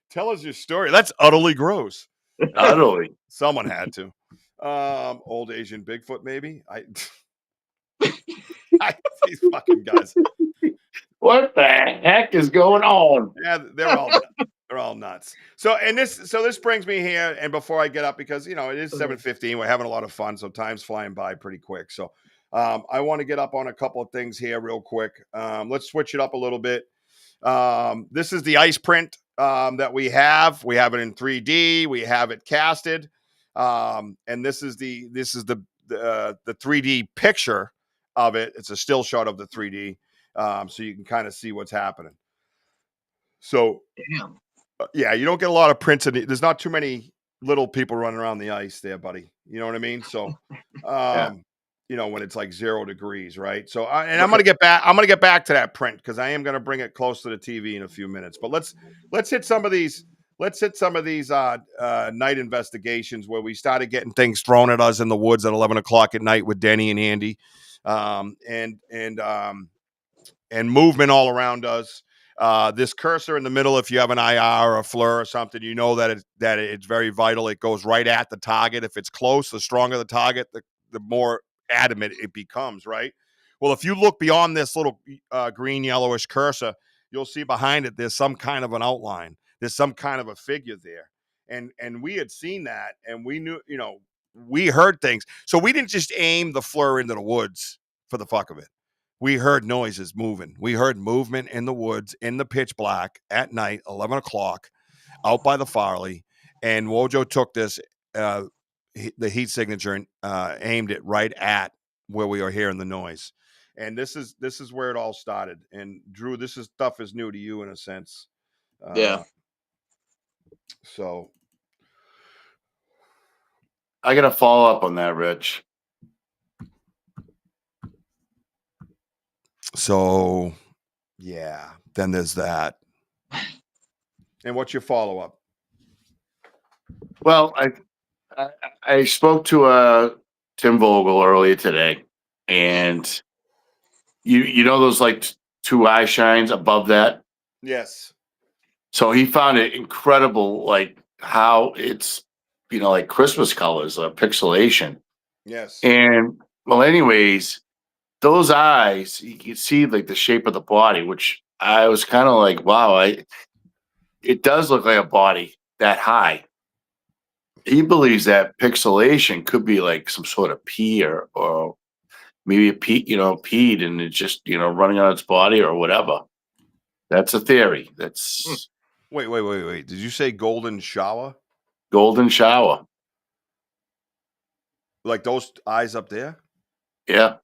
tell us your story. That's utterly gross. Utterly. Someone had to. Old Asian Bigfoot, maybe. These fucking guys. What the heck is going on? Yeah, they're all nuts. So this brings me here, and before I get up, because it is 7:15, we're having a lot of fun, so time's flying by pretty quick. So I want to get up on a couple of things here real quick. Let's switch it up a little bit. This is the ice print that we have. We have it in 3D. We have it casted, and this is the 3D picture of it. It's a still shot of the 3D, so you can kind of see what's happening. So, yeah, you don't get a lot of prints in it. There's not too many little people running around the ice there, buddy. You know what I mean? So, when it's like 0 degrees, right? So, I'm gonna get back. I'm gonna get back to that print because I am gonna bring it close to the TV in a few minutes. But let's hit some of these. Let's hit some of these night investigations where we started getting things thrown at us in the woods at 11 o'clock at night with Denny and Andy, and movement all around us. This cursor in the middle, if you have an IR or a FLIR or something, you know that it's very vital. It goes right at the target. If it's close, the stronger the target, the more adamant it becomes, right? Well, if you look beyond this little green yellowish cursor, you'll see behind it there's some kind of an outline. There's some kind of a figure there. And we had seen that, and we knew, we heard things. So we didn't just aim the FLIR into the woods for the fuck of it. We heard noises moving. We heard movement in the woods in the pitch black at night, 11 o'clock, out by the Farley. And Wojo took this, the heat signature, and aimed it right at where we were hearing the noise. And this is where it all started. And Drew, stuff is new to you in a sense. Yeah. So I got to follow up on that, Rich. So, yeah, then there's that. And what's your follow-up? Well, I spoke to Tim Vogel earlier today, and you know those like two eye shines above that? Yes. So he found it incredible, like how it's, like Christmas colors, pixelation. Yes. And well, anyways, those eyes, you can see like the shape of the body, which I was kind of like, wow, it does look like a body that high. He believes that pixelation could be like some sort of pee or maybe peed and it's just, running on its body or whatever. That's a theory. That's Wait. Did you say golden shower? golden shower. Like those eyes up there? Yeah.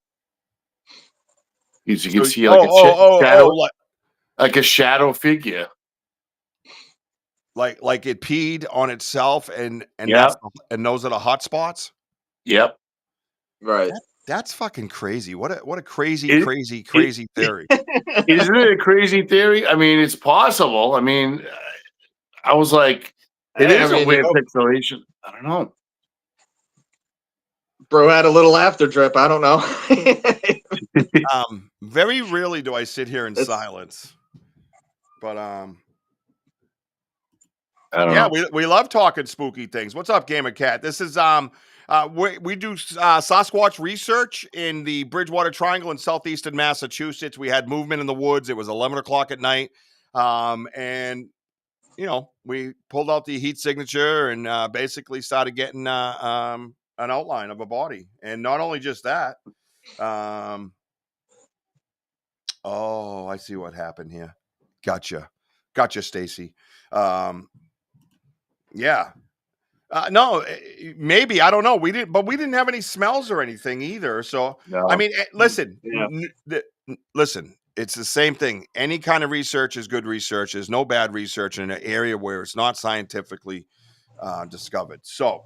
You can see like shadow, like a shadow figure. Like it peed on itself and Yep. and those are the hot spots? Yep. Right. That's fucking crazy. What a crazy theory. Isn't it a crazy theory? I mean, it's possible. I mean, I was like, it is a weird pixelation. I don't know. Bro had a little after drip. I don't know. Very rarely do I sit here in silence. But I don't yeah, know. we love talking spooky things. What's up, Gamer Cat? This is we do Sasquatch research in the Bridgewater Triangle in southeastern Massachusetts. We had movement in the woods. It was 11 o'clock at night, and we pulled out the heat signature and basically started getting an outline of a body. And not only just that, oh, I see what happened here. Gotcha, Stacy. Yeah. No, maybe I don't know. We didn't have any smells or anything either. So No. I mean, listen, Yeah. listen. It's the same thing. Any kind of research is good research. There's no bad research in an area where it's not scientifically discovered. So,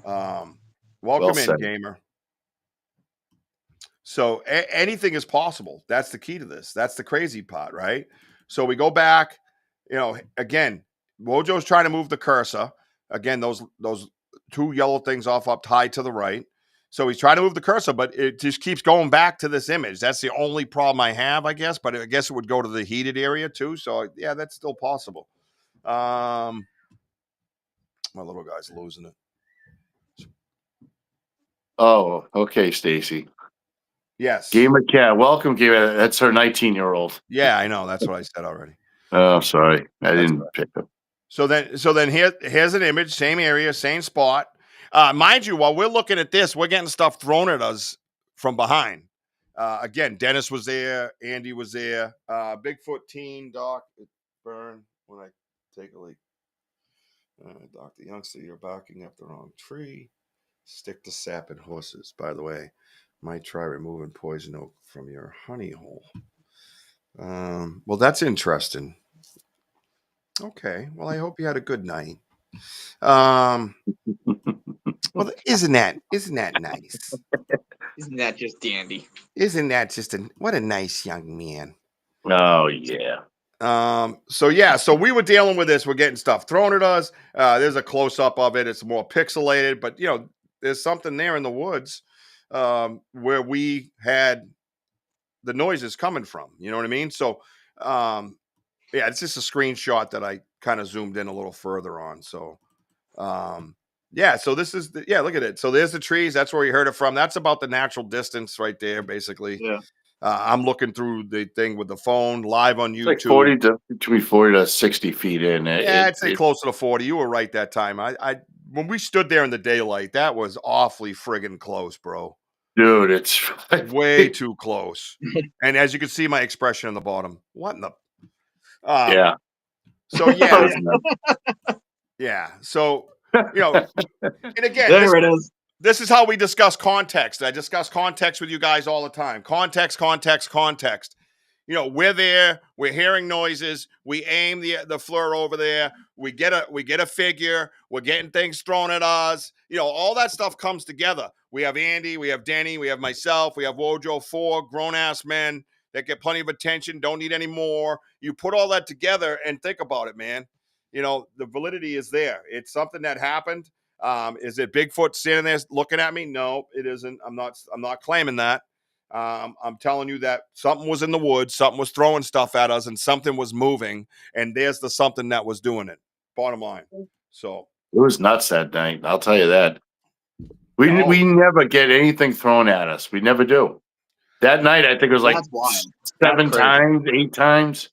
welcome Well in, said. gamer. So anything is possible. That's the key to this. That's the crazy part, right? So we go back. Again, Wojo's trying to move the cursor. Again, those two yellow things off up high to the right. So he's trying to move the cursor, but it just keeps going back to this image. That's the only problem I have, I guess. But I guess it would go to the heated area too. So yeah, that's still possible. My little guy's losing it. Oh, okay, Stacy. Yes. Gamer Cat, welcome, Gamer. That's her 19-year-old. Yeah, I know. That's what I said already. Oh, sorry, I didn't right. pick up. So then here's an image, same area, same spot. Mind you, while we're looking at this, we're getting stuff thrown at us from behind. Again, Dennis was there, Andy was there, Bigfoot teen, Doc, burn when I take a leak. Doc, the youngster, you're barking up the wrong tree. Stick to sap and horses. By the way, might try removing poison oak from your honey hole. Well, that's interesting. Okay. Well, I hope you had a good night. Well, isn't that nice? Isn't that just dandy? Isn't that just what a nice young man? Oh yeah. So we were dealing with this. We're getting stuff thrown at us. There's a close up of it. It's more pixelated, but there's something there in the woods where we had the noises coming from. You know what I mean? So, yeah, it's just a screenshot that I kind of zoomed in a little further on. So, yeah, so this is look at it. So there's the trees. That's where you heard it from. That's about the natural distance right there, basically. Yeah. I'm looking through the thing with the phone live on YouTube. It's like between 40 to 60 feet in. Yeah, I'd say closer to 40. You were right that time. I when we stood there in the daylight, that was awfully friggin' close, bro. Dude, it's way too close. And as you can see, my expression on the bottom. What in the? Yeah. So yeah, yeah. So and again, There it is. This is how we discuss context. I discuss context with you guys all the time. Context. We're there. We're hearing noises. We aim the FLIR over there. We get a figure. We're getting things thrown at us. All that stuff comes together. We have Andy. We have Denny. We have myself. We have Wojo. 4 grown-ass men that get plenty of attention. Don't need any more. You put all that together and think about it, man. The validity is there. It's something that happened. Is it Bigfoot standing there looking at me? No, it isn't. I'm not claiming that. I'm telling you that something was in the woods, something was throwing stuff at us, and something was moving, and there's the something that was doing it. Bottom line. So it was nuts that night. I'll tell you that. We never get anything thrown at us. We never do. That night, I think it was like 7 times, 8 times.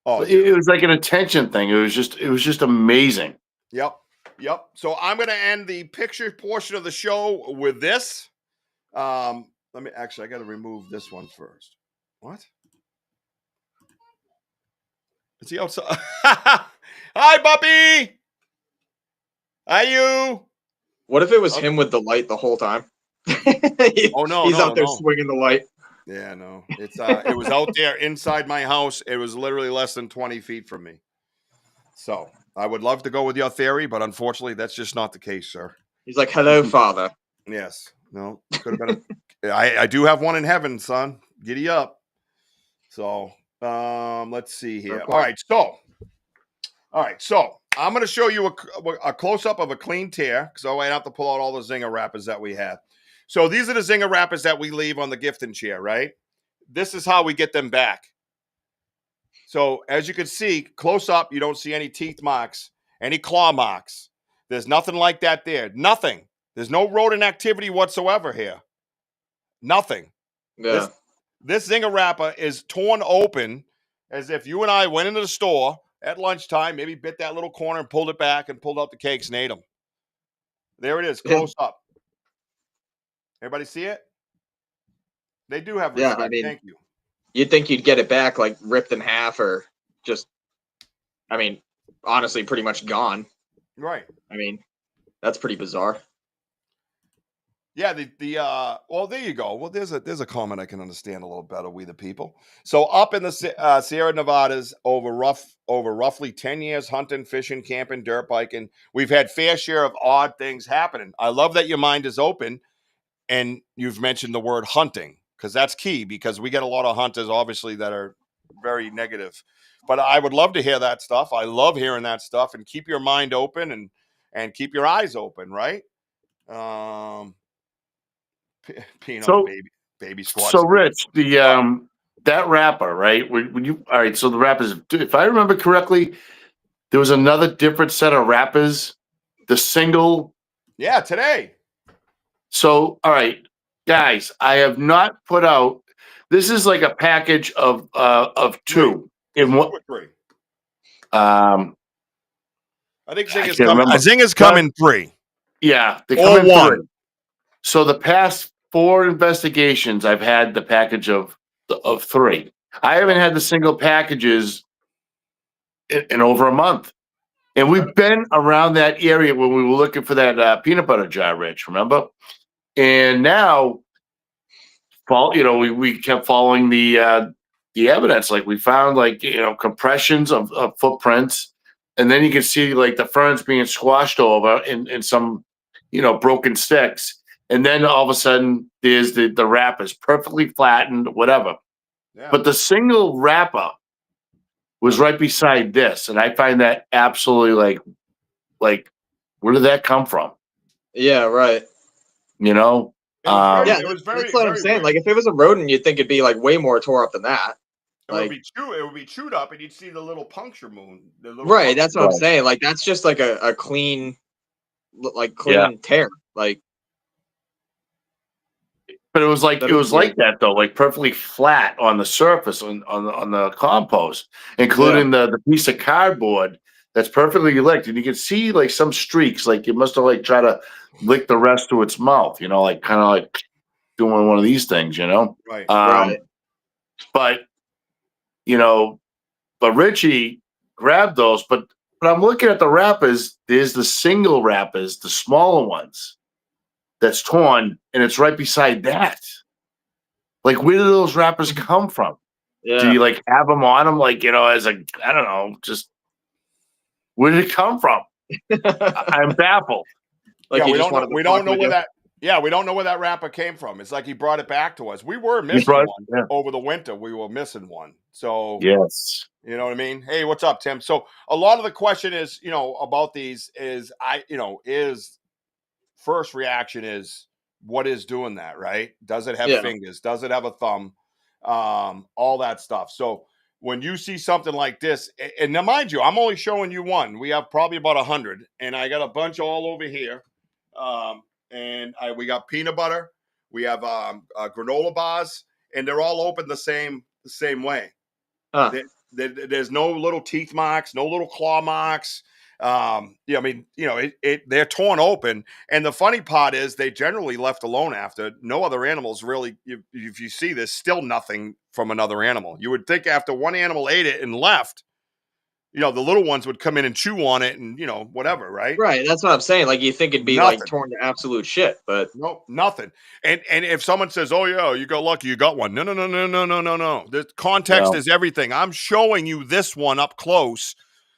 Oh, it was like an attention thing. It was just amazing. Yep. So I'm going to end the picture portion of the show with this. I got to remove this one first. What? Is he outside? Hi, puppy. Hi, you. What if it was him with the light the whole time? Oh no, he's out there swinging the light. Yeah, no. It's it was out there inside my house. It was literally less than 20 feet from me. So I would love to go with your theory, but unfortunately, that's just not the case, sir. He's like, "Hello, father." Yes. No. Could have been. I do have one in heaven, son. Giddy up. So let's see here. All right. So I'm going to show you a close up of a clean tear because I have to pull out all the zinger wrappers that we have. So these are the zinger wrappers that we leave on the gifting chair, right? This is how we get them back. So as you can see, close up, you don't see any teeth marks, any claw marks. There's nothing like that there. Nothing. There's no rodent activity whatsoever here. Nothing. Yeah. This zinger wrapper is torn open as if you and I went into the store at lunchtime, maybe bit that little corner and pulled it back and pulled out the cakes and ate them. There it is, close up. Everybody see it? They do have respect. Yeah, I mean, thank you. You'd think you'd get it back like ripped in half or just, honestly, pretty much gone. Right. That's pretty bizarre. Yeah, well, there you go. Well, there's a comment I can understand a little better. We the people. So up in the Sierra Nevadas, over roughly 10 years, hunting, fishing, camping, dirt biking, we've had fair share of odd things happening. I love that your mind is open, and you've mentioned the word hunting, because that's key, because we get a lot of hunters, obviously, that are very negative. But I would love to hear that stuff. I love hearing that stuff, and keep your mind open and keep your eyes open, right? Peanut So, baby so squats. Rich, that rapper, right? When you all right? So the rappers, if I remember correctly, there was another different set of rappers. The single. Yeah, today. So, all right, guys, I have not put out. This is like a package of two. Is In it 2 what? or 3? Um, I think I can't remember. Zinga's coming 3 Yeah, they or come in 1. 3. So the past 4 investigations, I've had the package of 3. I haven't had the single packages in over a month, and we've been around that area when we were looking for that peanut butter jar, Rich. Remember? And now, we kept following the evidence. Like we found compressions of footprints, and then you can see like the ferns being squashed over in some broken sticks. And then all of a sudden, there's the wrappers perfectly flattened, whatever. Yeah. But the single wrapper was right beside this, and I find that absolutely like where did that come from? Yeah, right. You know, It was very, Yeah, it was very, that's what I'm very saying. weird. Like, if it was a rodent, you'd think it'd be like way more tore up than that. It Like, would be chewed up, and you'd see the little puncture wound. right, that's what I'm Right. saying. Like, that's just like a clean, Yeah. tear. Like, But it was that is weird. like that though, like perfectly flat on the surface on the compost, including the piece of cardboard that's perfectly licked, and you can see like some streaks, like it must have like tried to lick the rest to its mouth, like kind of like doing one of these things, Right. Right. But you know, but Richie grabbed those, but I'm looking at the wrappers. There's the single wrappers, the smaller ones, that's torn, and it's right beside that. Like, where do those wrappers come from? Yeah. Do you like have them on them? Like, as a, I don't know, just where did it come from? I'm baffled. Like, Yeah, you we just don't know. wanted to We fuck don't know with where you. that. Yeah, we don't know where that wrapper came from. It's like he brought it back to us. We were You missing brought, one yeah. over the winter. We were missing one. So Yes. you know what I mean? Hey, what's up, Tim? So a lot of the question is, about these is is first reaction is what is doing that, right? Does it have Yeah. fingers? Does it have a thumb? All that stuff. So when you see something like this, and now mind you, I'm only showing you one. We have probably about 100, and I got a bunch all over here. We got peanut butter, we have granola bars, and they're all open the same way. Huh. There's no little teeth marks, no little claw marks. They're torn open, and the funny part is they generally left alone after. No other animals really. If you see, there's still nothing from another animal. You would think after one animal ate it and left, the little ones would come in and chew on it and whatever, right? Right. That's what I'm saying. Like, you think it'd be like Nothing. torn to absolute shit, but Nope, nothing. And if someone says, "Oh yeah, you got lucky, you got one," no. The context No. is everything. I'm showing you this one up close,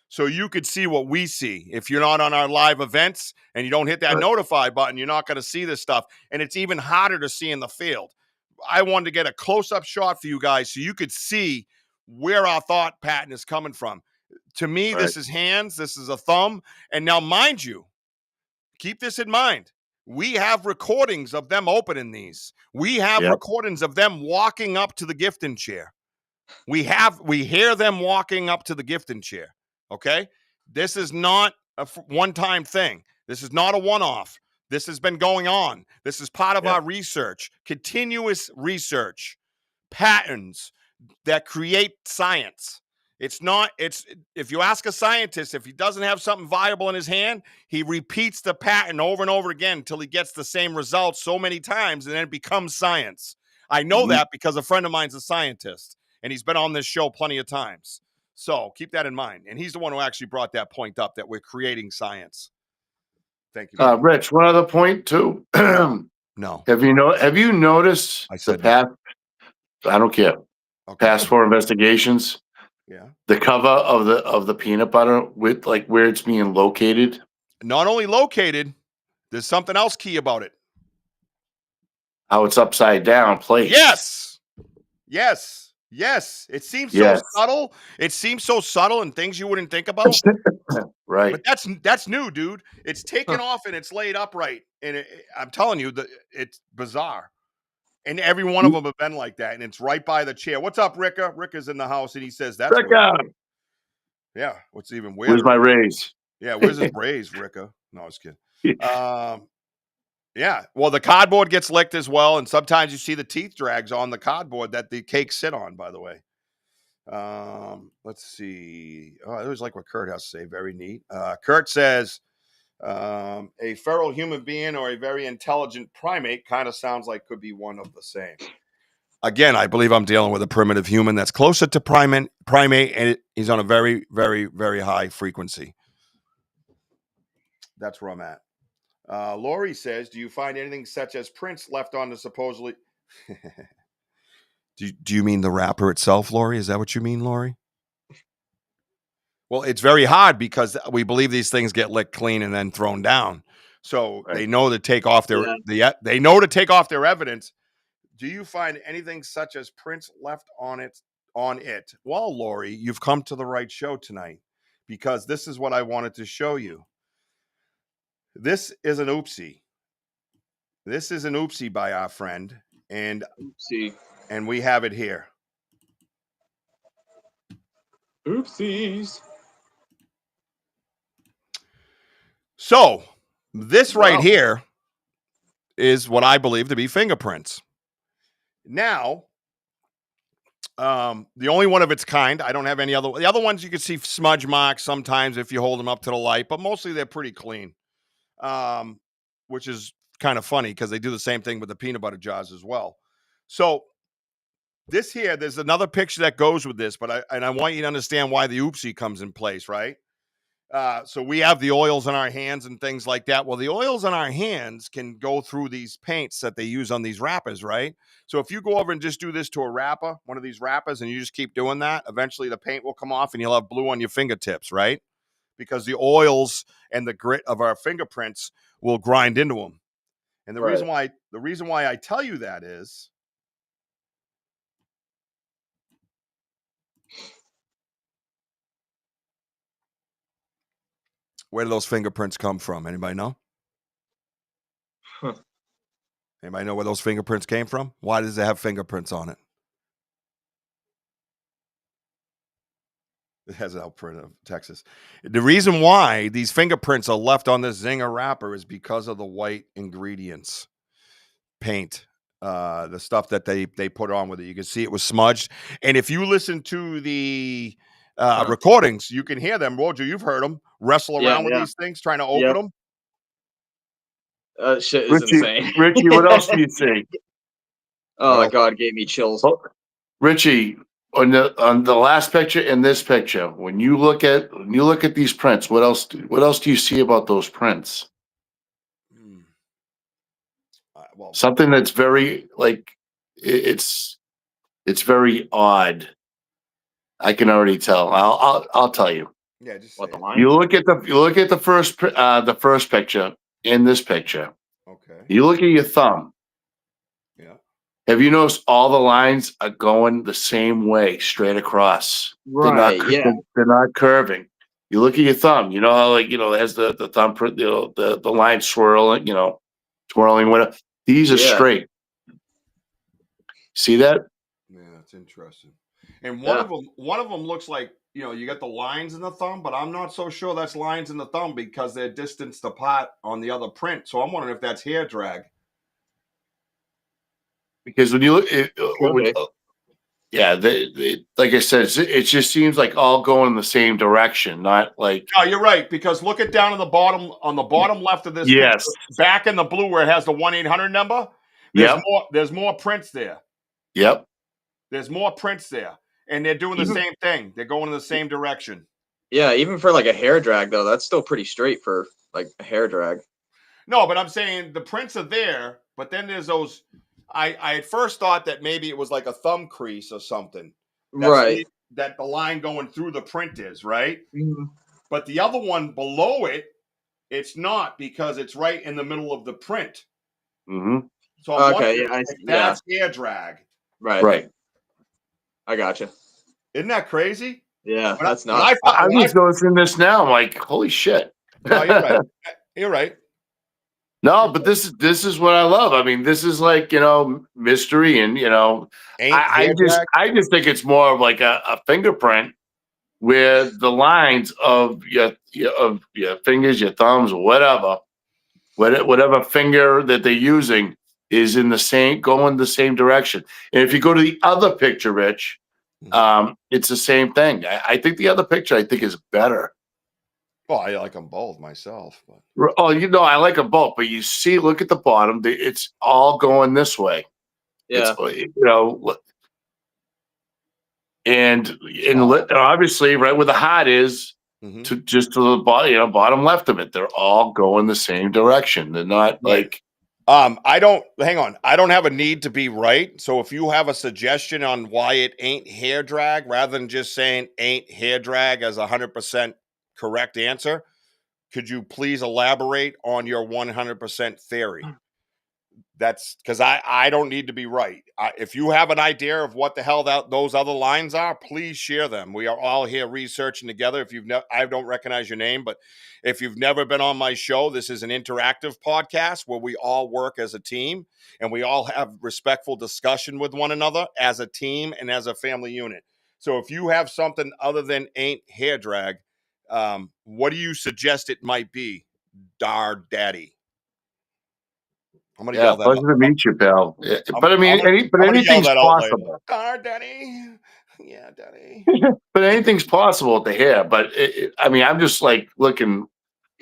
so you could see what we see. If you're not on our live events and you don't hit that Right. notify button, you're not going to see this stuff. And it's even harder to see in the field. I wanted to get a close-up shot for you guys so you could see where our thought pattern is coming from. To me, Right. this is hands, this is a thumb, and now mind you, keep this in mind. We have recordings of them opening these. We have Yep. recordings of them walking up to the gifting chair. We hear them walking up to the gifting chair. Okay. This is not a one-time thing. This is not a one-off. This has been going on. This is part of our research, continuous research, patterns that create science. If you ask a scientist, if he doesn't have something viable in his hand, he repeats the pattern over and over again until he gets the same results so many times, and then it becomes science. I know that because a friend of mine's a scientist, and he's been on this show plenty of times. So keep that in mind. And he's the one who actually brought that point up, that we're creating science. Thank you. Very much. Rich, one other point too. No. Have you noticed I said the past? I don't care. Okay. Past 4 investigations. Yeah. The cover of the peanut butter with like where it's being located. Not only located, there's something else key about it. How it's upside down placed. Yes. Yes. Yes. It seems so subtle. It seems so subtle and things you wouldn't think about. Right. But that's new, dude. It's taken off and it's laid upright. And I'm telling you, it's bizarre. And every one of them have been like that. And it's right by the chair. What's up, Ricka? Ricka's in the house and he says that's Ricka. weird. Yeah. What's even weirder? Where's my raise? Yeah. Where's his raise, Ricka? No, I was kidding. Yeah. Well, the cardboard gets licked as well. And sometimes you see the teeth drags on the cardboard that the cakes sit on, by the way. Let's see. Oh, it was like what Kurt has to say. Very neat. Kurt says, a feral human being or a very intelligent primate kind of sounds like could be one of the same. Again, I believe I'm dealing with a primitive human that's closer to primate, and he's on a very, very, very high frequency. That's where I'm at. Lori says, do you find anything such as prints left on the supposedly... Do you mean the wrapper itself, Lori? Is that what you mean, Lori? Well, it's very hard because we believe these things get licked clean and then thrown down. So they know to take off their they know to take off their evidence. Do you find anything such as prints left on it? Well, Lori, you've come to the right show tonight because this is what I wanted to show you. This is an oopsie. This is an oopsie by our friend, and we have it here. Oopsies. So this right here is what I believe to be fingerprints. Now, the only one of its kind. I don't have any other. The other ones you can see smudge marks sometimes if you hold them up to the light, but mostly they're pretty clean. Which is kind of funny because they do the same thing with the peanut butter jars as well. So this here, there's another picture that goes with this, but I want you to understand why the oopsie comes in place, right? So we have the oils in our hands and things like that. Well, the oils in our hands can go through these paints that they use on these wrappers, right? So if you go over and just do this to a wrapper, one of these wrappers, and you just keep doing that, eventually the paint will come off and you'll have blue on your fingertips, right? Because the oils and the grit of our fingerprints will grind into them. And the reason why I tell you that is where do those fingerprints come from? Anybody know? Anybody know where those fingerprints came from? Why does it have fingerprints on it? It has an outprint of Texas. The reason why these fingerprints are left on this Zinger wrapper is because of the white ingredients, paint, the stuff that they put on with it. You can see it was smudged. And if you listen to the recordings, you can hear them. Wojo, you've heard them wrestle around with these things, trying to open them. Shit is insane. Richie, what else do you see? Oh my God, it gave me chills. Richie, on the last picture and this picture, when you look at these prints, what else do you see about those prints? Well, something that's very like it's very odd. I can already tell. I'll tell you. Yeah, just what say the it. line? You look at the first picture in this picture. Okay. You look at your thumb. Yeah. Have you noticed all the lines are going the same way, straight across? Right. They're not curving. You look at your thumb. You know how it has the thumbprint, the line swirling, twirling. Whatever. These are straight. See that? Yeah, it's interesting. And one of them looks like you got the lines in the thumb, but I'm not so sure that's lines in the thumb because they're distanced apart on the other print. So I'm wondering if that's hair drag. Because when you look, like I said, it just seems like all going in the same direction, not like. No, you're right, because look at down on the bottom left of this. Yes. Picture, back in the blue where it has the 1-800 number. There's more prints there. Yep. There's more prints there, and they're doing the same thing. They're going in the same direction. Yeah, even for like a hair drag though, that's still pretty straight for like a hair drag. No, but I'm saying the prints are there, but then there's those. I at first thought that maybe it was like a thumb crease or something. Right. That the line going through the print is, right? Mhm. But the other one below it, it's not because it's right in the middle of the print. Mm-hmm. So I'm Okay. wondering Yeah. if Yeah. that's hair drag. Right. Right. I gotcha. Isn't that crazy? Yeah. When I That's when I nuts. I'm when I just going through this now. I'm like, holy shit. no, you're right. You're right. No, but this is what I love. I mean, this is like, mystery, and Ain't hair drag. I just think it's more of like a fingerprint where the lines of your fingers, your thumbs, whatever finger that they're using is going the same direction. And if you go to the other picture, Rich, it's the same thing. I think the other picture is better. Well, I like them both myself. But. Oh, I like them both, but look at the bottom. It's all going this way. It's Yeah. and obviously right where the heart is, to the bottom, bottom left of it. They're all going the same direction. They're not like. I don't have a need to be right. So if you have a suggestion on why it ain't hair drag, rather than just saying ain't hair drag as 100% correct answer, could you please elaborate on your 100% theory? That's because I don't need to be right. If you have an idea of what the hell those other lines are, please share them. We are all here researching together. If I don't recognize your name, but if you've never been on my show, this is an interactive podcast where we all work as a team and we all have respectful discussion with one another as a team and as a family unit. So if you have something other than ain't hair drag, what do you suggest it might be, Dar Daddy? I'm gonna yell that. Pleasure to meet you, pal. But I mean, I'm gonna yell anything's that out later. possible. Daddy. Yeah, Daddy. But anything's possible at the hair. But I mean, I'm just like looking.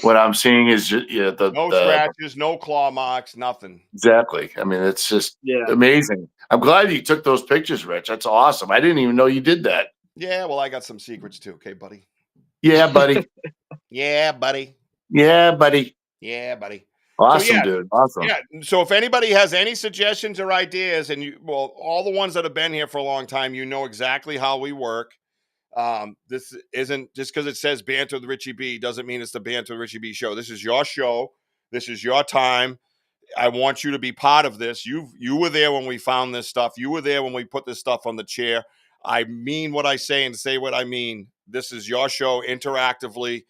What I'm seeing is No scratches, no claw marks, nothing. Exactly. I mean, it's just amazing. I'm glad you took those pictures, Rich. That's awesome. I didn't even know you did that. Yeah, well, I got some secrets too. Okay, buddy. Yeah, buddy. Yeah, buddy. Yeah, buddy. Yeah, buddy. Awesome, dude. Awesome. Yeah. So if anybody has any suggestions or ideas, and all the ones that have been here for a long time, exactly how we work. This isn't just because it says Banter with Richie B doesn't mean it's the Banter with Richie B show. This is your show. This is your time. I want you to be part of this. You were there when we found this stuff. You were there when we put this stuff on the chair. I mean what I say and say what I mean. This is your show interactively.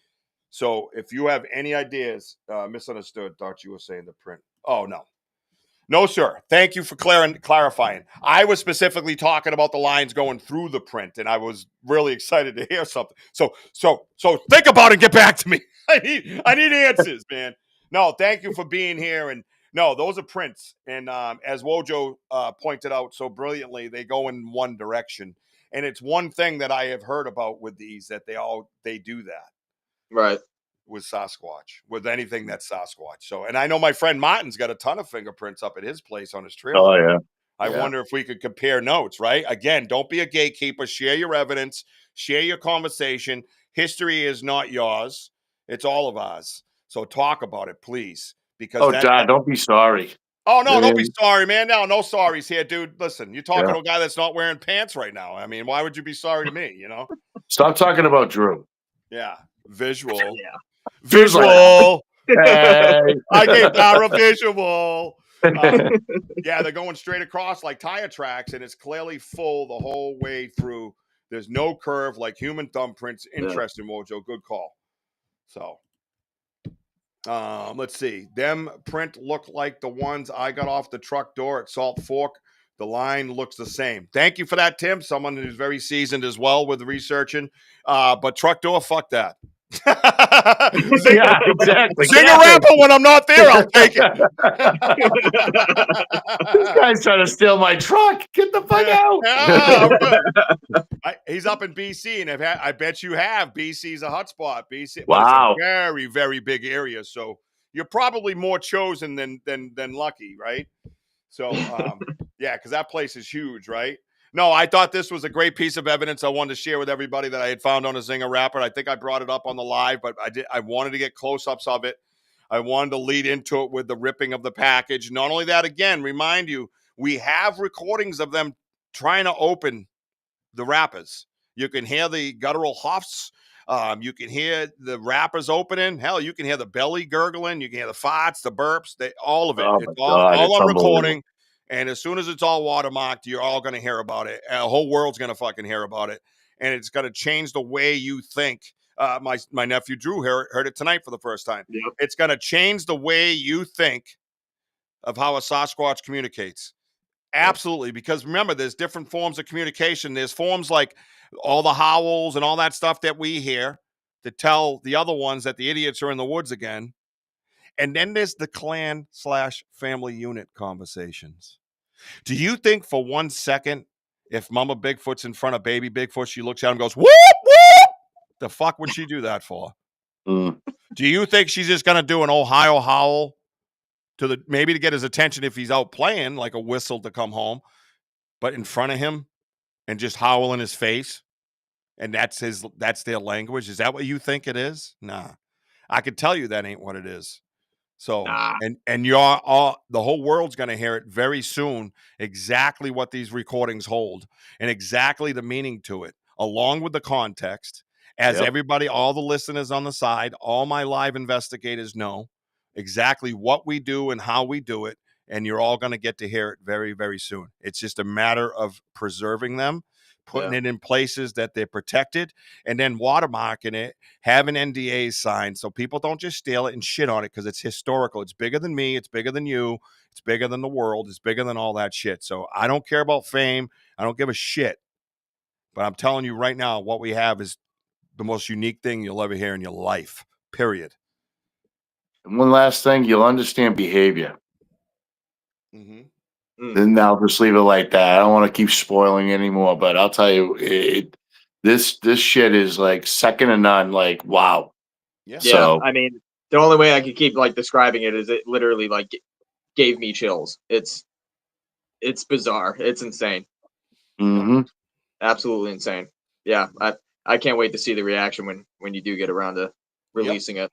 So if you have any ideas, misunderstood, thought you were saying the print. Oh, no. No, sir. Thank you for clarifying. I was specifically talking about the lines going through the print, and I was really excited to hear something. So think about it and get back to me. I need answers, man. No, thank you for being here. And no, those are prints. And as Wojo pointed out so brilliantly, they go in one direction. And it's one thing that I have heard about with these, that they do that. Right. With Sasquatch, with anything that's Sasquatch. So, and I know my friend Martin's got a ton of fingerprints up at his place on his trailer. Oh, yeah. I wonder if we could compare notes, right? Again, don't be a gatekeeper. Share your evidence. Share your conversation. History is not yours. It's all of ours. So talk about it, please. Because don't be sorry. Oh, no, don't be sorry, man. No sorries here, dude. Listen, you're talking to a guy that's not wearing pants right now. I mean, why would you be sorry to me, Stop talking about Drew. Yeah. Visual. Yeah. Visual. Hey. I gave Dara visual. Yeah, they're going straight across like tire tracks, and it's clearly full the whole way through. There's no curve like human thumbprints. Interesting, Wojo. Good call. So, let's see. Them print look like the ones I got off the truck door at Salt Fork. The line looks the same. Thank you for that, Tim. Someone who's very seasoned as well with researching. But truck door, fuck that. Yeah, exactly. Sing a rapper when I'm not there. I'll take it. This guy's trying to steal my truck. Get the fuck out. He's up in BC, and I bet you have. BC's a hotspot. BC, wow, it's a very, very big area. So you're probably more chosen than lucky, right? So yeah, because that place is huge, right? No, I thought this was a great piece of evidence I wanted to share with everybody that I had found on a Zinger Rapper. I think I brought it up on the live, but I wanted to get close-ups of it. I wanted to lead into it with the ripping of the package. Not only that, again, remind you, we have recordings of them trying to open the wrappers. You can hear the guttural huffs. You can hear the wrappers opening. Hell, you can hear the belly gurgling. You can hear the farts, the burps, all of it. Oh, It's my all, God, all it's on unbelievable. recording. And as soon as it's all watermarked, you're all going to hear about it. And the whole world's going to fucking hear about it. And it's going to change the way you think. My nephew Drew heard it tonight for the first time. Yep. It's going to change the way you think of how a Sasquatch communicates. Absolutely, because remember, there's different forms of communication. There's forms like all the howls and all that stuff that we hear to tell the other ones that the idiots are in the woods again. And then there's the clan/family unit conversations. Do you think for 1 second, if Mama Bigfoot's in front of baby Bigfoot, she looks at him and goes, whoop, whoop? The fuck would she do that for? Mm. Do you think she's just going to do an Ohio howl maybe to get his attention if he's out playing, like a whistle to come home, but in front of him and just howl in his face? And that's their language. Is that what you think it is? Nah. I could tell you that ain't what it is. So, Nah. and the whole world's going to hear it very soon, exactly what these recordings hold and exactly the meaning to it, along with the context. As Yep. everybody, all the listeners on the side, all my live investigators know exactly what we do and how we do it. And you're all going to get to hear it very, very soon. It's just a matter of preserving them, putting it in places that they're protected, and then watermarking it, having NDAs signed so people don't just steal it and shit on it because it's historical. It's bigger than me. It's bigger than you. It's bigger than the world. It's bigger than all that shit. So I don't care about fame. I don't give a shit. But I'm telling you right now, what we have is the most unique thing you'll ever hear in your life, period. And one last thing, you'll understand behavior. Mm-hmm. Then I'll just leave it like that. I don't want to keep spoiling anymore, but I'll tell you, this shit is like second to none. Like, wow. Yeah. So, I mean, the only way I could keep like describing it is it literally like gave me chills. It's bizarre. It's insane. mm-hmm. Absolutely insane. Yeah, I can't wait to see the reaction when you do get around to releasing it.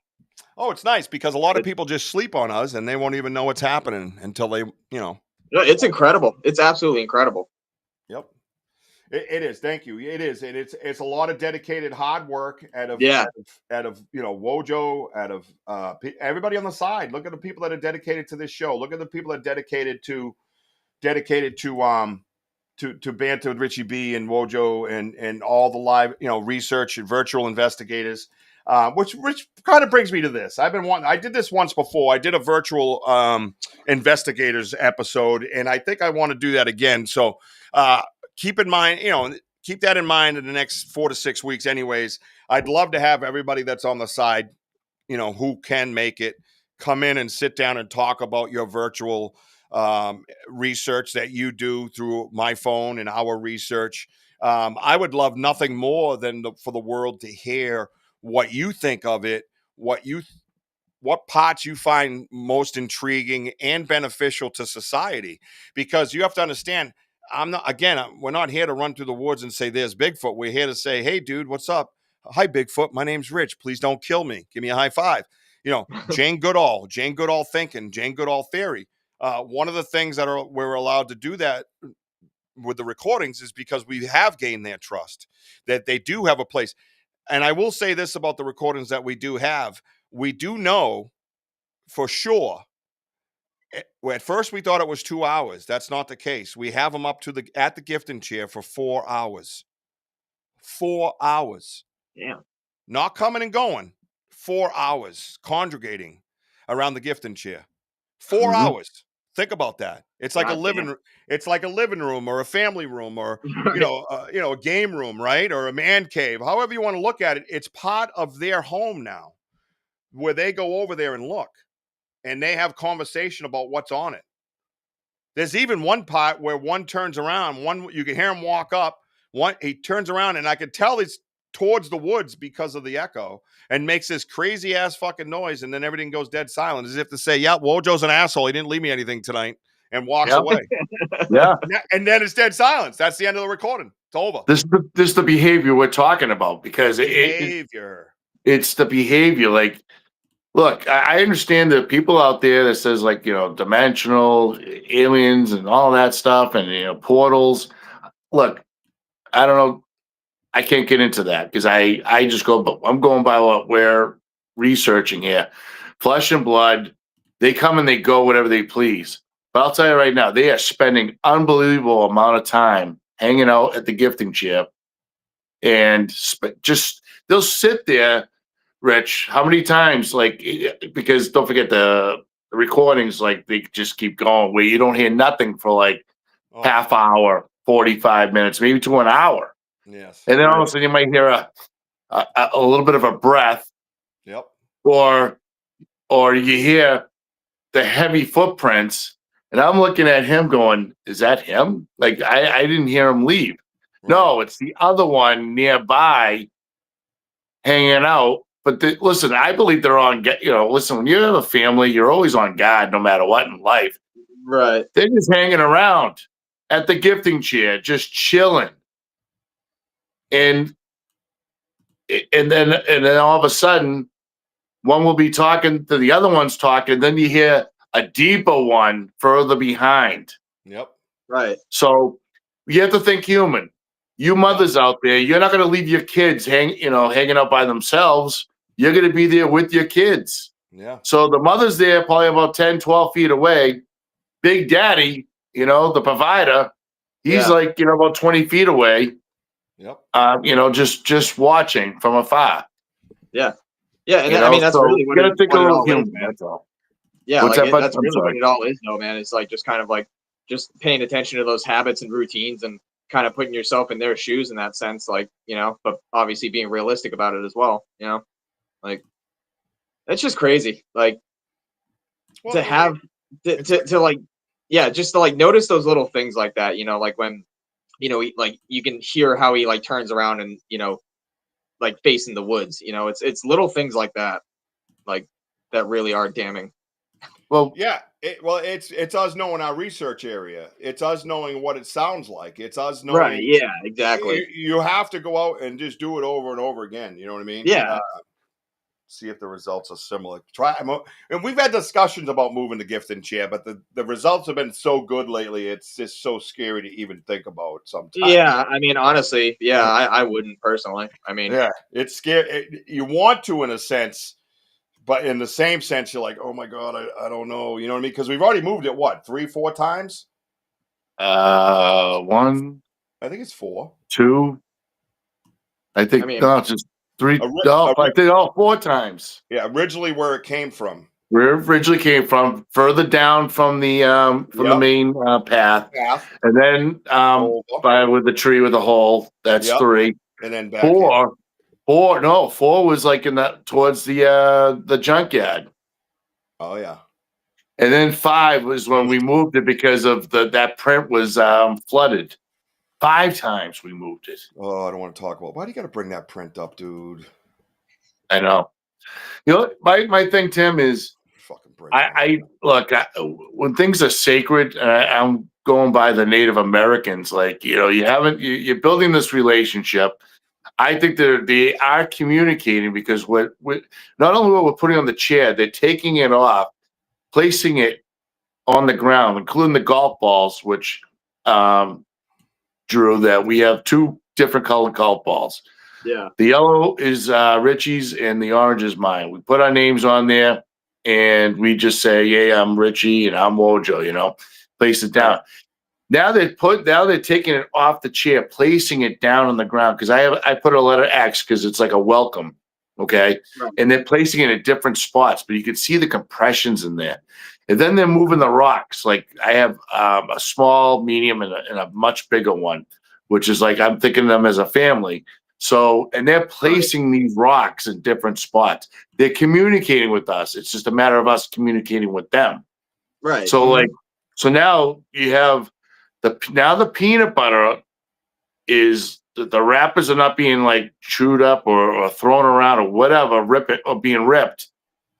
Oh, it's nice because a lot of people just sleep on us and they won't even know what's happening until they, No, it's incredible. It's absolutely incredible. Yep. It is. Thank you. It is. And it's a lot of dedicated hard work out of Wojo, out of everybody on the side. Look at the people that are dedicated to this show. Look at the people that are dedicated to Banter with Richie B and Wojo and all the live, research and virtual investigators. Which kind of brings me to this. I did this once before. I did a virtual investigators episode, and I think I want to do that again. So keep that in mind in the next 4 to 6 weeks. Anyways, I'd love to have everybody that's on the side, who can make it, come in and sit down and talk about your virtual research that you do through my phone and our research. I would love nothing more than for the world to hear what you think of it, what parts you find most intriguing and beneficial to society, because you have to understand, we're not here to run through the woods and say there's Bigfoot. We're here to say, hey dude, what's up? Hi Bigfoot, my name's Rich, please don't kill me, give me a high five. Jane Goodall thinking, Jane Goodall theory. One of the things that we're allowed to do that with the recordings is because we have gained their trust, that they do have a place. And I will say this about the recordings that we do have. We do know for sure. At first, we thought it was 2 hours. That's not the case. We have them up at the gifting chair for 4 hours. 4 hours. Yeah. Not coming and going. 4 hours congregating around the gifting chair. 4 hours. Think about that. It's like It's like a living room or a family room or a game room, right? Or a man cave. However you want to look at it, it's part of their home now, where they go over there and look, and they have conversation about what's on it. There's even one part where one turns around. You can hear him walk up. He turns around, and I could tell he's towards the woods because of the echo, and makes this crazy ass fucking noise, and then everything goes dead silent, as if to say, yeah, Wojo's an asshole, he didn't leave me anything tonight, and walks away. Yeah. And then it's dead silence. That's the end of the recording. It's over. This is the behavior we're talking about, because Behavior. it's the behavior. Like, Look, I understand the people out there that says like, dimensional aliens and all that stuff and, portals. Look, I don't know. I can't get into that because I just I'm going by what we're researching here. Flesh and blood, they come and they go whatever they please. But I'll tell you right now, they are spending unbelievable amount of time hanging out at the gifting chair and just they'll sit there, Rich. How many times? Like, because don't forget the recordings, like they just keep going where you don't hear nothing for like Oh, half hour, 45 minutes, maybe to an hour. yes. And then all of a sudden you might hear a little bit of a breath, Yep. or you hear the heavy footprints, and I'm looking at him going, "Is that him?" Like I didn't hear him leave. Right. No, it's the other one nearby hanging out. But listen, I believe they're on. Listen, when you have a family, you're always on guard, no matter what in life. Right. They're just hanging around at the gifting chair, just chilling, and then all of a sudden, one will be talking to the other one's talking. Then you hear a deeper one further behind. Yep. Right. So you have to think human. You mothers out there, you're not going to leave your kids hanging out by themselves. You're going to be there with your kids. Yeah. So the mother's there probably about 10, 12 feet away. Big Daddy, the provider, he's like, about 20 feet away. Yep. Just watching from afar. Yeah. Yeah. And I mean, that's so really you got to think a what it little all is, human. man. That's all. Yeah. What's Like that, bud? that's I'm really what sorry. it all is, though, man. It's like just kind of like just paying attention to those habits and routines and kind of putting yourself in their shoes in that sense, like, but obviously being realistic about it as well, like it's just crazy. Like Well, to have to like, yeah, just to like notice those little things like that, like when, like you can hear how he like turns around and, like facing the woods, it's little things like that, like that really are damning. Well, yeah. It's us knowing our research area. It's us knowing what it sounds like. It's us knowing. Right. Yeah, exactly. You have to go out and just do it over and over again. You know what I mean? Yeah. See if the results are similar. And we've had discussions about moving the gifting chair, but the results have been so good lately. It's just so scary to even think about sometimes. Yeah. I mean, honestly, yeah, I wouldn't personally. I mean, Yeah, it's scary. You want to, in a sense, but in the same sense, you're like, oh my God, I don't know. You know what I mean? Because we've already moved it, what, 3-4 times? 1, I think it's 4. 2. I think no, just 3. I think 4 times. Yeah, originally where it came from. Where it originally came from, further down from the main path, and then by with the tree with the hole. That's 3. And then back 4. 4 was like in that towards the junkyard. Oh yeah. And then 5 was when we moved it because of that print was flooded. 5 times we moved it. Oh, I don't want to talk about. Why do you got to bring that print up, dude? I know. My thing, Tim, is fucking bring. I look when things are sacred. I'm going by the Native Americans. Like you're building this relationship. I think they are communicating because what not only what we're putting on the chair, they're taking it off, placing it on the ground, including the golf balls, which Drew, that we have 2 different colored golf balls. Yeah. The yellow is Richie's and the orange is mine. We put our names on there and we just say, yeah, I'm Richie and I'm Wojo, place it down. Now they're taking it off the chair, placing it down on the ground. Cause I put a letter X cause it's like a welcome. Okay. Right. And they're placing it at different spots, but you can see the compressions in there. And then they're moving the rocks. Like I have a small, medium, and a much bigger one, which is like I'm thinking of them as a family. So, and they're placing these rocks in different spots. They're communicating with us. It's just a matter of us communicating with them. Right. So, so now you have the peanut butter is the wrappers are not being like chewed up or thrown around or whatever, being ripped.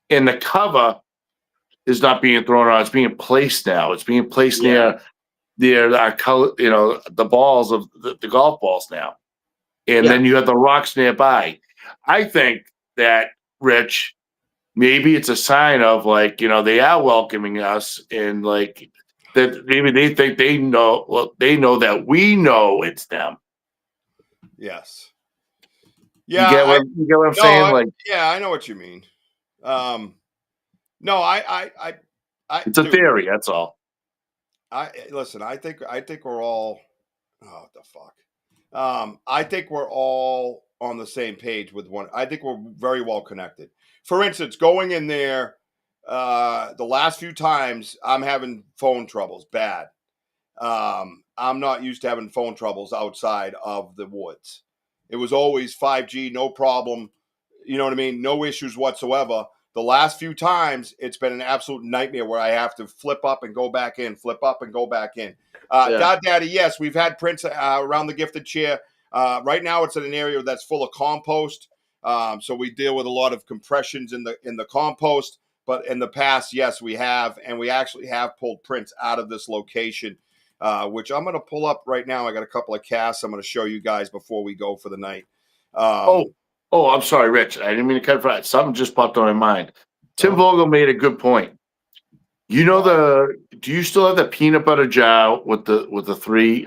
And the cover is not being thrown around. It's being placed now. It's being placed near our color, the balls of the golf balls now. And then you have the rocks nearby. I think that, Rich, maybe it's a sign of like, they are welcoming us, and like that maybe they think they know. Well, they know that we know it's them. Yes. You Yeah. get what I'm saying? Like, Yeah, I know what you mean. No, it's a dude. theory. That's all. Listen. I think we're all. Oh, what the fuck. I think we're all on the same page with one. I think we're very well connected. For instance, going in there, the last few times I'm having phone troubles bad. I'm not used to having phone troubles outside of the woods. It was always 5G, no problem. You know what I mean? No issues whatsoever. The last few times, it's been an absolute nightmare where I have to flip up and go back in, flip up and go back in. God Daddy, yes, we've had prints around the gifted chair. Right now, it's in an area that's full of compost. So we deal with a lot of compressions in the compost. But in the past, yes, we have. And we actually have pulled prints out of this location, which I'm going to pull up right now. I got a couple of casts I'm going to show you guys before we go for the night. I'm sorry, Rich. I didn't mean to cut it. Something just popped on my mind. Tim Oh. Vogel made a good point. Do you still have the peanut butter jar with the 3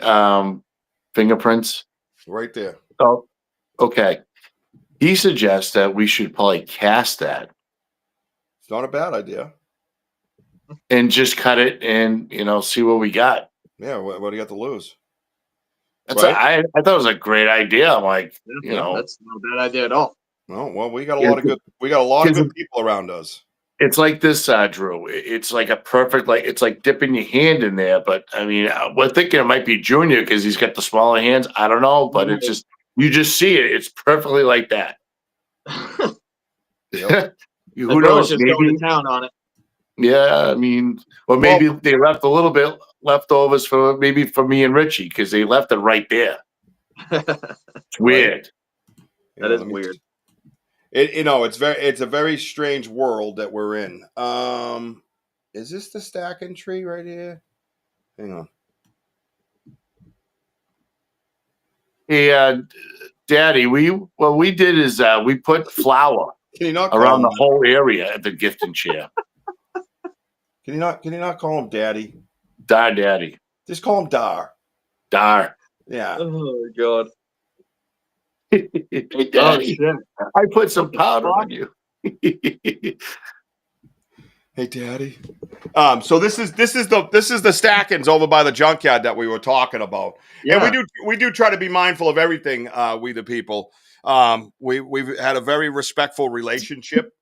fingerprints? Right there. Oh, okay. He suggests that we should probably cast that It's not a bad idea. and just cut it and see what we got. Yeah, what do you got to lose? That's Right? I thought it was a great idea. I'm like, that's not a bad idea at all. Oh, well, we got a lot of good people around us. It's like this, Drew. It's like a perfect, like it's like dipping your hand in there. But I mean, we're thinking it might be Junior because he's got the smaller hands. I don't know, but it's just you just see it. It's perfectly like that. Yep. Who knows? Just Maybe going to town on it. Yeah, I mean, or maybe they left a little bit leftovers for me and Richie because they left it right there. It's weird. That is weird. It's a very strange world that we're in. Is this the stacking tree right here? Hang on. Hey, Daddy, what we did is we put flour around the whole area at the gifting chair. Can you not call him Daddy? Daddy. Just call him Dar. Yeah. Oh God. Hey, Daddy. Oh, shit. I put some powder on you. Hey, Daddy. So this is the stackings over by the junkyard that we were talking about. Yeah. And we do try to be mindful of everything. We the people. We've had a very respectful relationship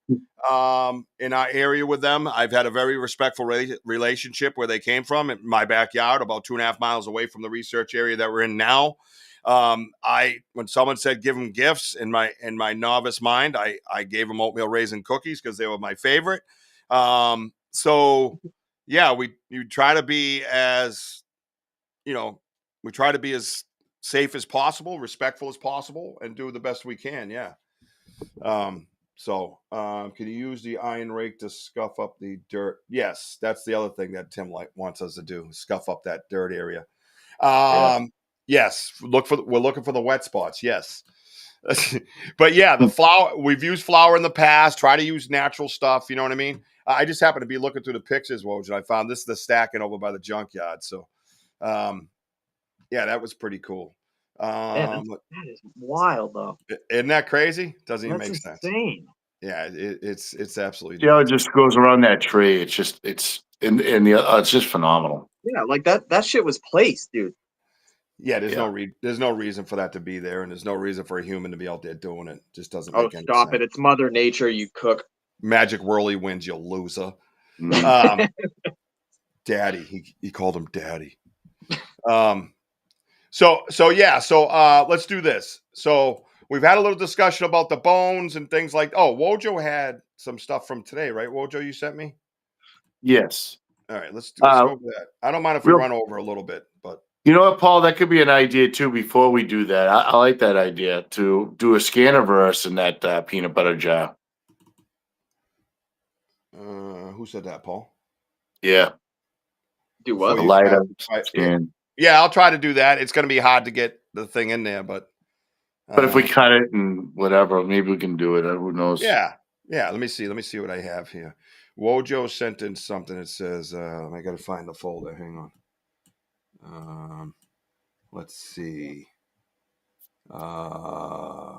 in our area with them. I've had a very respectful relationship where they came from in my backyard, about 2.5 miles away from the research area that we're in now. When someone said give them gifts, in my novice mind, I gave them oatmeal raisin cookies because they were my favorite. So yeah, you try to be as, we try to be as safe as possible, respectful as possible, and do the best we can. Yeah. Can you use the iron rake to scuff up the dirt? Yes, that's the other thing that Tim wants us to do: scuff up that dirt area. Yes, we're looking for the wet spots. Yes, but yeah, the flour. We've used flour in the past. Try to use natural stuff. You know what I mean? I just happened to be looking through the pictures, Woj, and I found this is the stacking over by the junkyard. So, yeah, that was pretty cool. Man, that is wild, though. Isn't that crazy? Doesn't even make insane. Sense. Yeah, it's absolutely. Yeah, it just goes around that tree. It's just it's just phenomenal. Yeah, like that shit was placed, dude. Yeah, there's no reason for that to be there, and there's no reason for a human to be out there doing it. Just doesn't make any sense. Stop it! It's Mother Nature. You cook. Magic whirlywinds, you loser. Daddy, he called him Daddy. So let's do this. So we've had a little discussion about the bones and things like. Oh, Wojo had some stuff from today, right? Wojo, you sent me. Yes. All right, let's go over that. I don't mind if we run over a little bit, but you know what, Paul? That could be an idea too. Before we do that, I like that idea to do a Scaniverse in that peanut butter jar. Who said that, Paul? Yeah. Do what? The light up scan. Yeah, I'll try to do that. It's going to be hard to get the thing in there, but if we cut it and whatever, maybe we can do it. Who knows? Yeah. Yeah, let me see. Let me see what I have here. Wojo sent in something. It says, I got to find the folder. Hang on. Let's see.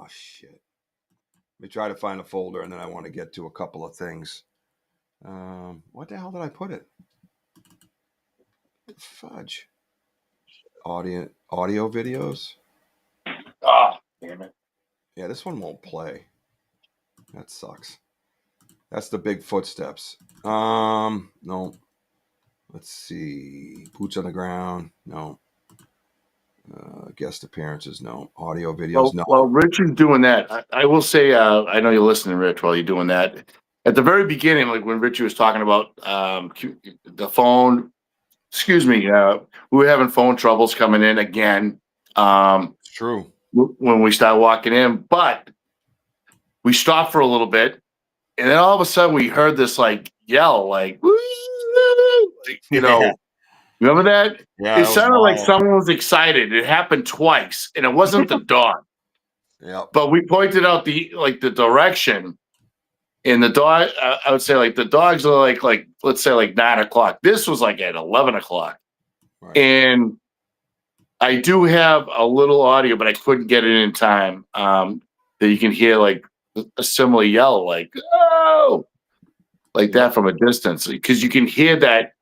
Shit. Let me try to find a folder, and then I want to get to a couple of things. What the hell did I put it? Fudge. Audio videos. Oh, damn it. Yeah, this one won't play. That sucks. That's the big footsteps. No. Let's see. Boots on the ground. No. Guest appearances. No. Audio videos. No. Well, Rich is doing that. I will say, I know you're listening, Rich, while you're doing that. At the very beginning, like when Richie was talking about the phone, excuse me, we were having phone troubles coming in again. It's true. When we started walking in, but we stopped for a little bit, and then all of a sudden we heard this like yell, like, you know, remember that? Yeah, It sounded like someone was excited. It happened twice, and it wasn't the dog. Yeah. But we pointed out the direction, and the dog. I would say like the dogs are like let's say like 9 o'clock. This was like at 11 o'clock, Right. and I do have a little audio, but I couldn't get it in time. That you can hear like a similar yell, like "oh," like that from a distance, because you can hear that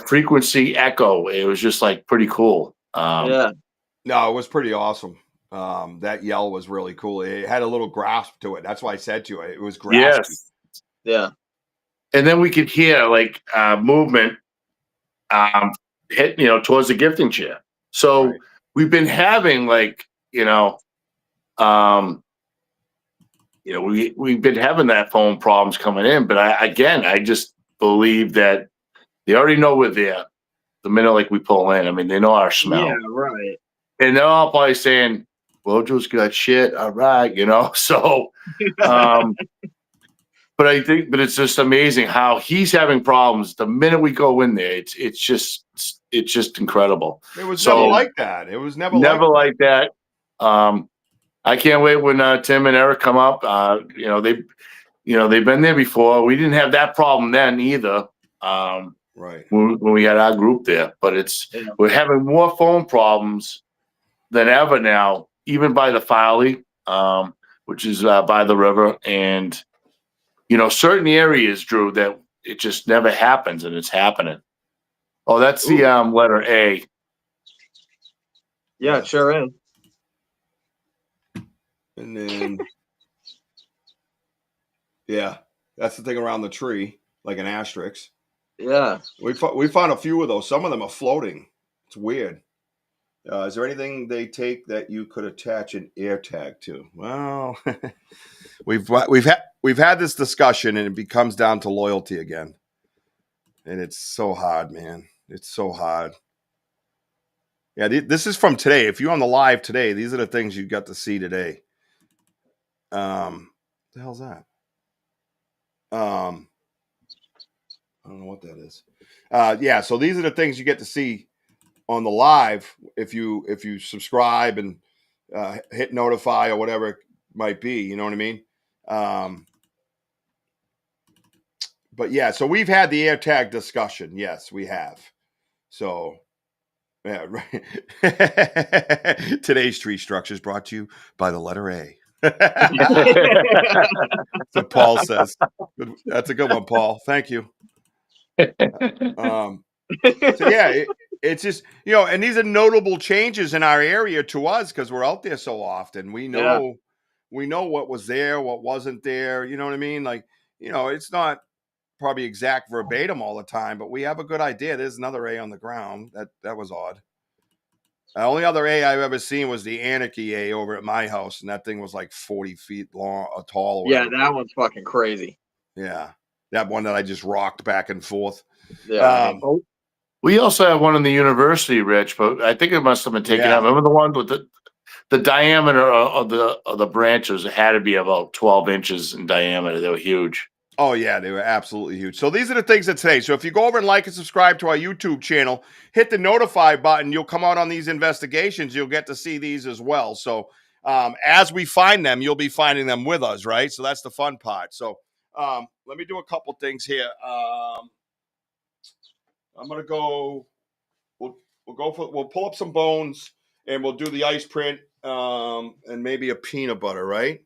frequency echo. It was just like pretty cool. Yeah. No, it was pretty awesome. That yell was really cool. It had a little grasp to it. That's why I said to you, it was graspy. Yes. Yeah. And then we could hear like movement hit, towards the gifting chair. So Right. we've been having like, we've been having that phone problems coming in, but I just believe that they already know we're there the minute like we pull in. I mean, they know our smell. Yeah, right. And they're all probably saying, Wojo's got shit. All right, So but it's just amazing how he's having problems the minute we go in there. It's just incredible. It was never like that. It was never like that. I can't wait when Tim and Eric come up. They've been there before. We didn't have that problem then either. Right. When we had our group there, but we're having more phone problems than ever now, even by the Folly, which is by the river, and certain areas, Drew, that it just never happens, and it's happening. Oh, that's the letter A. Yeah, it sure is. And then, yeah, that's the thing around the tree, like an asterisk. Yeah. We found a few of those. Some of them are floating. It's weird. Is there anything they take that you could attach an air tag to? Well, we've had this discussion, and it becomes down to loyalty again. And it's so hard, man. It's so hard. Yeah, this is from today. If you're on the live today, these are the things you got to see today. What the hell's that? I don't know what that is. Yeah, so these are the things you get to see on the live if you subscribe and hit notify or whatever it might be. You know what I mean? But yeah, so we've had the AirTag discussion. Yes, we have. So yeah, right. Today's tree structure is brought to you by the letter A. That's what Paul says. That's a good one, Paul. Thank you. So yeah, it's just, and these are notable changes in our area to us because we're out there so often. We know what was there, what wasn't there. You know what I mean? Like, it's not probably exact verbatim all the time, but we have a good idea. There's another A on the ground. That was odd. The only other A I've ever seen was the Anarchy A over at my house, and that thing was like 40 feet long, tall. Yeah, that one's fucking crazy. Yeah, that one that I just rocked back and forth. Yeah. We also have one in the university, Rich, but I think it must have been taken out. Remember the one with the diameter of the branches? It had to be about 12 inches in diameter. They were huge. Oh, yeah, they were absolutely huge. So these are the things that today. So if you go over and like and subscribe to our YouTube channel, hit the notify button. You'll come out on these investigations. You'll get to see these as well. So as we find them, you'll be finding them with us, right? So that's the fun part. So Let me do a couple things here. I'm gonna go. We'll pull up some bones and we'll do the ice print and maybe a peanut butter. Right?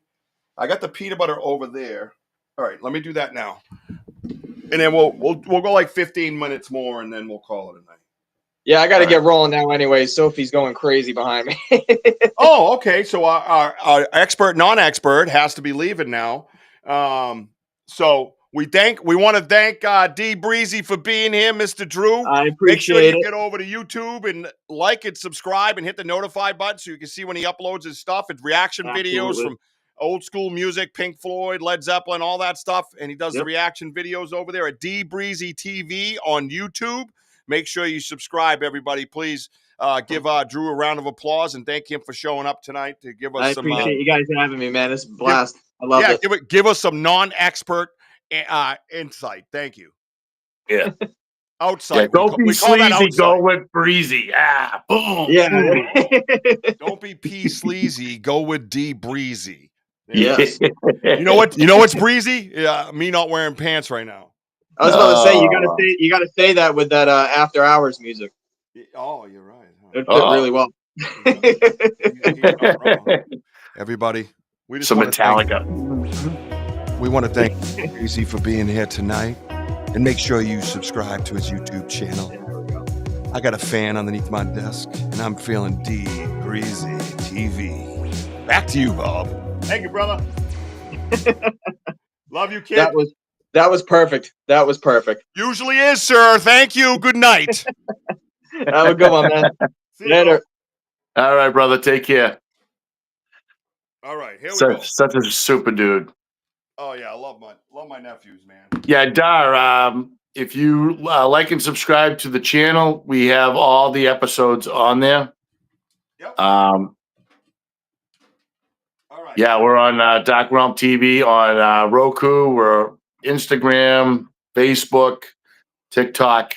I got the peanut butter over there. All right, let me do that now, and then we'll go like 15 minutes more, and then we'll call it a night. Yeah, I got to get rolling now anyway. Sophie's going crazy behind me. Oh, okay. So our expert, non-expert has to be leaving now. So we want to thank D Breezy for being here, Mr. Drew. I Make sure appreciate you it. get over to YouTube and like and subscribe and hit the notify button so you can see when he uploads his stuff. It's reaction videos from old school music, Pink Floyd, Led Zeppelin, all that stuff. And he does the reaction videos over there at D Breezy TV on YouTube. Make sure you subscribe, everybody. Please give Drew a round of applause and thank him for showing up tonight to give us some. I appreciate you guys having me, man. It's a blast. I love it. Give us some non-expert insight. Thank you. Yeah. Outside. Yeah, don't be sleazy. Go with breezy. Boom. Yeah. Don't be P sleazy. Go with D breezy. Yes. You know what? You know what's breezy? Yeah, me not wearing pants right now. I was about to say you gotta say that with that after hours music. Oh, you're right. Huh? It fit really well. He's not wrong. Everybody, we just want Metallica. We want to thank Breezy for being here tonight, and make sure you subscribe to his YouTube channel. I got a fan underneath my desk, and I'm feeling D Breezy TV. Back to you, Bob. Thank you, brother. Love you, kid. That was perfect. That was perfect. Usually is, sir. Thank you. Good night. Have a good one, man. See Later. You, all right, brother. Take care. All right, here we go. Such a super dude. Oh yeah, I love my nephews, man. Yeah, Dar. If you like and subscribe to the channel, we have all the episodes on there. Yep. All right. Yeah, we're on Dark Realm TV on Roku. We're Instagram, Facebook, TikTok.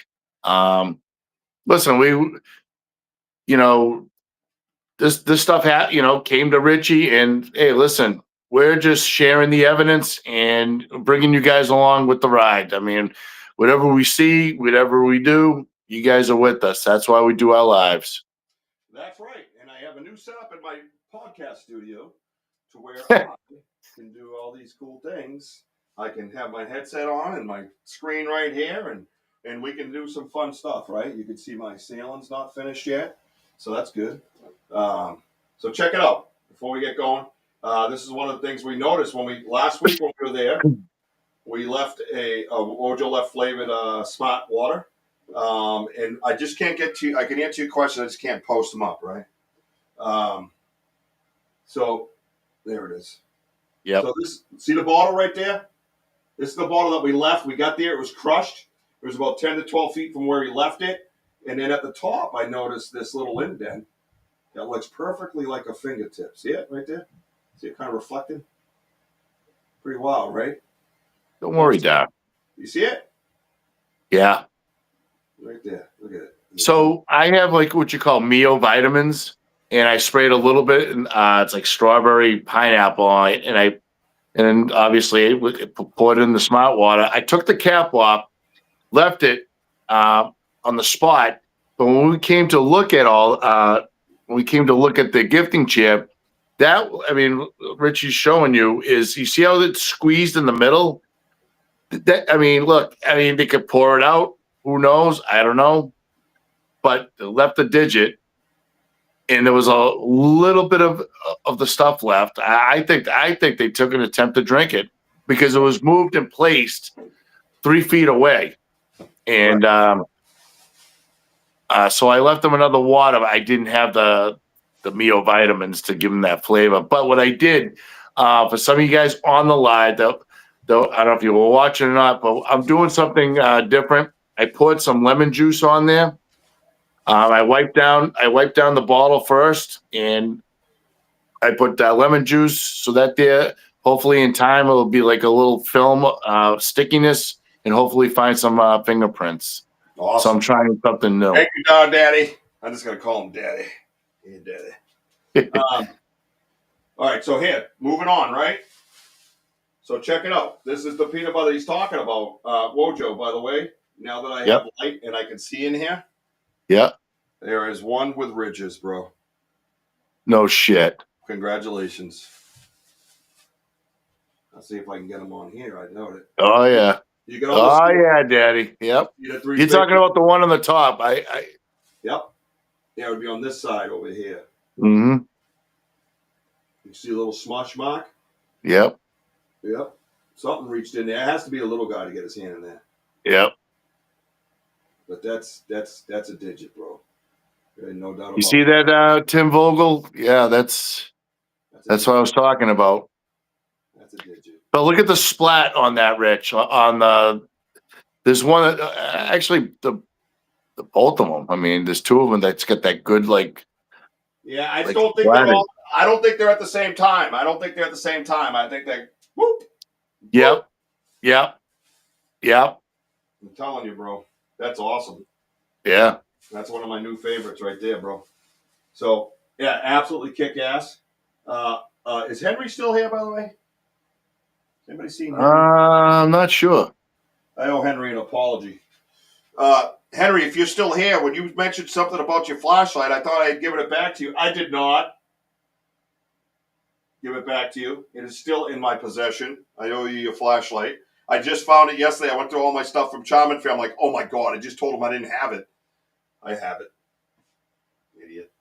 Listen, this stuff came to Richie, and hey, listen, we're just sharing the evidence and bringing you guys along with the ride. I mean, whatever we see, whatever we do, you guys are with us. That's why we do our lives. That's right. And I have a new setup in my podcast studio to where I can do all these cool things. I can have my headset on and my screen right here, and we can do some fun stuff, right? You can see my ceiling's not finished yet, so that's good. So check it out before we get going. This is one of the things we noticed last week when we were there. We left Wojo left flavored smart water, and I just can't get to. I can answer your question. I just can't post them up, right? So there it is. Yeah. So see the bottle right there. This is the bottle that we left. We got there. It was crushed. It was about 10 to 12 feet from where we left it, and then at the top, I noticed this little indent that looks perfectly like a fingertip. See it right there? See it kind of reflected? Pretty wild, right? Don't worry, Dar. You see it? Yeah. Right there. Look at it. So I have like what you call Mio vitamins, and I sprayed a little bit, and it's like strawberry pineapple on it, and then obviously poured it in the smart water. I took the cap off, left it on the spot, but when we came to look at the gifting chair, Richie's showing you is, you see how it's squeezed in the middle? They could pour it out. Who knows? I don't know. But they left a digit, and there was a little bit of the stuff left. I think they took an attempt to drink it because it was moved and placed 3 feet away. And so I left them another water. I didn't have the Mio vitamins to give them that flavor. But what I did, for some of you guys on the live, though, I don't know if you were watching or not, but I'm doing something different. I poured some lemon juice on there. I wiped down the bottle first, and I put lemon juice so that there, hopefully in time, it'll be like a little film stickiness, and hopefully find some fingerprints. Awesome. So I'm trying something new. Thank you, Daddy. I'm just going to call him Daddy. Hey, Daddy. All right, so here, moving on, right? So check it out. This is the peanut butter he's talking about. Wojo, by the way. Now that I have light and I can see in here. Yeah. There is one with ridges, bro. No shit. Congratulations. I'll see if I can get them on here. I doubt it. Oh yeah. You can almost Oh yeah, Daddy. Yep. You're talking about the one on the top. Yep. Yeah, it would be on this side over here. Mm-hmm. You see a little smush mark? Yep. Yep. Something reached in there. It has to be a little guy to get his hand in there. Yep. But that's a digit, bro. No doubt about it. You see that, Tim Vogel? Yeah, that's what I was talking about. That's a digit. But look at the splat on that, Rich. There's one actually the both of them. I mean, there's two of them that's got that good Yeah, I like don't think they're all. I don't think they're at the same time. I think they whoop. Yep. Yep. Yep. I'm telling you, bro. That's awesome. Yeah. That's one of my new favorites right there, bro. So yeah, absolutely kick ass. Is Henry still here, by the way? Anybody seen Henry? I'm not sure. I owe Henry an apology. Henry, if you're still here, when you mentioned something about your flashlight, I thought I had given it back to you. I did not give it back to you. It is still in my possession. I owe you your flashlight. I just found it yesterday. I went through all my stuff from Charmin Fair. I'm like, oh my God, I just told him I didn't have it. I have it. Idiot.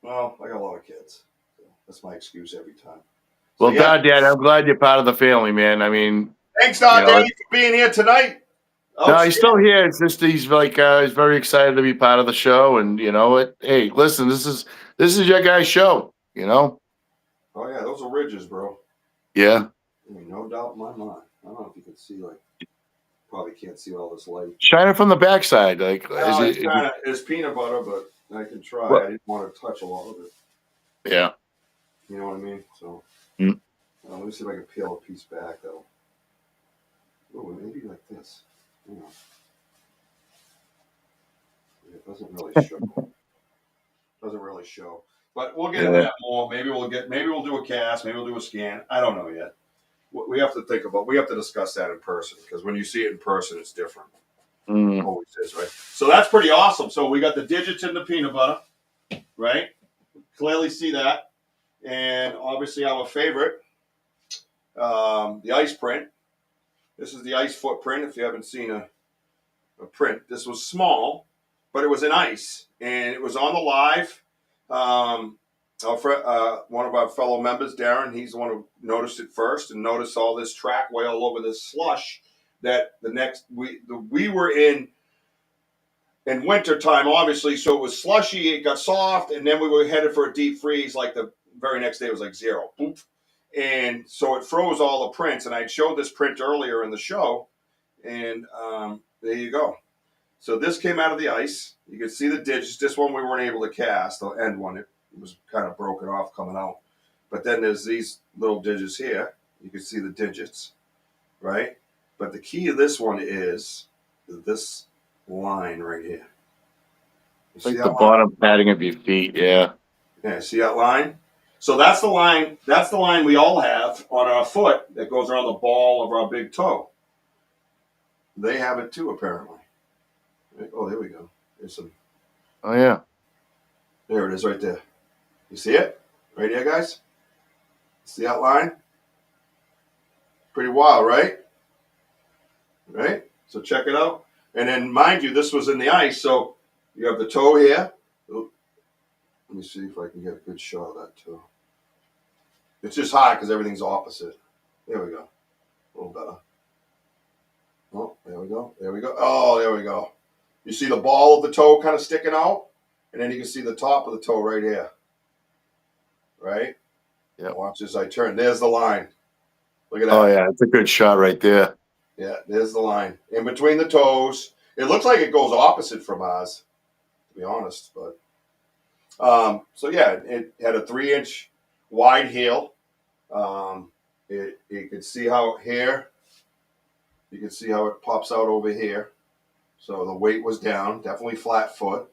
Well, I got a lot of kids. So that's my excuse every time. So, Well, Dad, I'm glad you're part of the family, man. I mean, thanks, Daddy, for being here tonight. No, he's still here. It's just he's like he's very excited to be part of the show, and you know it. Hey, listen, this is your guy's show. You know. Oh yeah, those are ridges, bro. Yeah. I mean, no doubt in my mind. I don't know if you can see probably can't see all this light. Shine it from the backside, like. It's peanut butter, but I can try. I didn't want to touch a lot of it. Yeah. You know what I mean? So. Let me see if I can peel a piece back though. Oh, maybe like this. You know. It doesn't really show. But we'll get into that more. Maybe we'll do a cast. Maybe we'll do a scan. I don't know yet. We have to discuss that in person because when you see it in person, it's different. Always is, right? So that's pretty awesome. So we got the digits in the peanut butter, right? Clearly see that. And obviously our favorite, the ice print. This is the ice footprint if you haven't seen a print. This was small, but it was in ice, and it was on the live. One of our fellow members, Darren, he's the one who noticed it first and noticed all this trackway all over this slush that we were in winter time, obviously, so it was slushy, it got soft, and then we were headed for a deep freeze like the very next day. It was like 0. Boop. And so it froze all the prints, and I showed this print earlier in the show, and there you go. So this came out of the ice. You can see the digits. This one we weren't able to cast, the end one. It was kind of broken off coming out. But then there's these little digits here. You can see the digits, right? But the key to this one is this line right here. It's like the bottom padding of your feet, yeah. Yeah, see that line? So that's the line. That's the line we all have on our foot that goes around the ball of our big toe. They have it too, apparently. Oh, there we go. There's some. Oh yeah. There it is, right there. You see it? Right here, guys. See that line? Pretty wild, right? Right. So check it out. And then, mind you, this was in the ice, so you have the toe here. Let me see if I can get a good shot of that toe. It's just hard because everything's opposite. There we go. A little better. Oh, there we go. There we go. Oh, there we go. You see the ball of the toe kind of sticking out? And then you can see the top of the toe right here. Right? Yeah. Watch as I turn. There's the line. Look at that. Oh, yeah. It's a good shot right there. Yeah, there's the line. In between the toes. It looks like it goes opposite from ours, to be honest. But so, yeah, it had a 3-inch wide heel. You can see how here, you can see how it pops out over here. So the weight was down, definitely flat foot.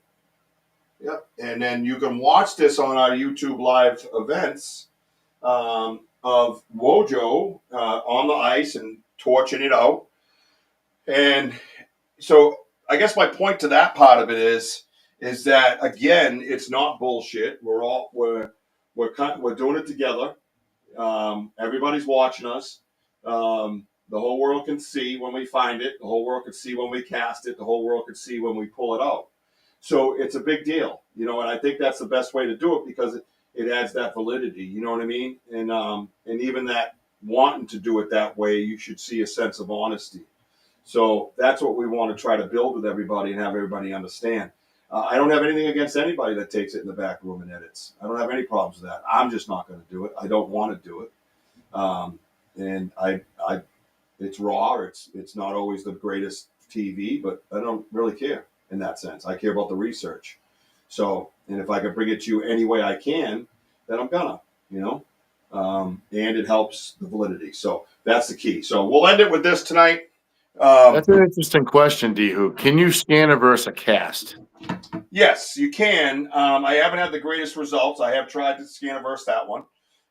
Yep. And then you can watch this on our YouTube live events. of Wojo on the ice and torching it out. And so I guess my point to that part of it is that again, it's not bullshit. We're doing it together. Everybody's watching us. The whole world can see when we find it. The whole world can see when we cast it. The whole world can see when we pull it out. So it's a big deal, and I think that's the best way to do it because it adds that validity. You know what I mean? And even that wanting to do it that way, you should see a sense of honesty. So that's what we want to try to build with everybody and have everybody understand. I don't have anything against anybody that takes it in the back room and edits. I don't have any problems with that. I'm just not going to do it. I don't want to do it. And it's raw. It's not always the greatest TV, but I don't really care in that sense. I care about the research. So, and if I can bring it to you any way I can, then I'm gonna, and it helps the validity. So that's the key. So we'll end it with this tonight. That's an interesting question, D-Who. Can you Scaniverse a cast? Yes, you can. I haven't had the greatest results. I have tried to Scaniverse that one.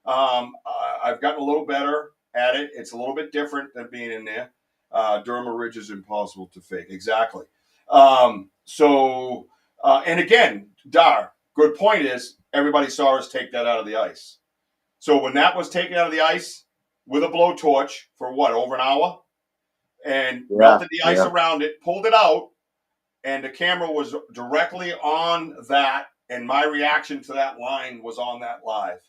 I've gotten a little better at it. It's a little bit different than being in there. Derma ridge is impossible to fake. Exactly. And again, Dar, good point is everybody saw us take that out of the ice. So when that was taken out of the ice with a blowtorch for over an hour and melted the ice around it, pulled it out, and the camera was directly on that, and my reaction to that line was on that live.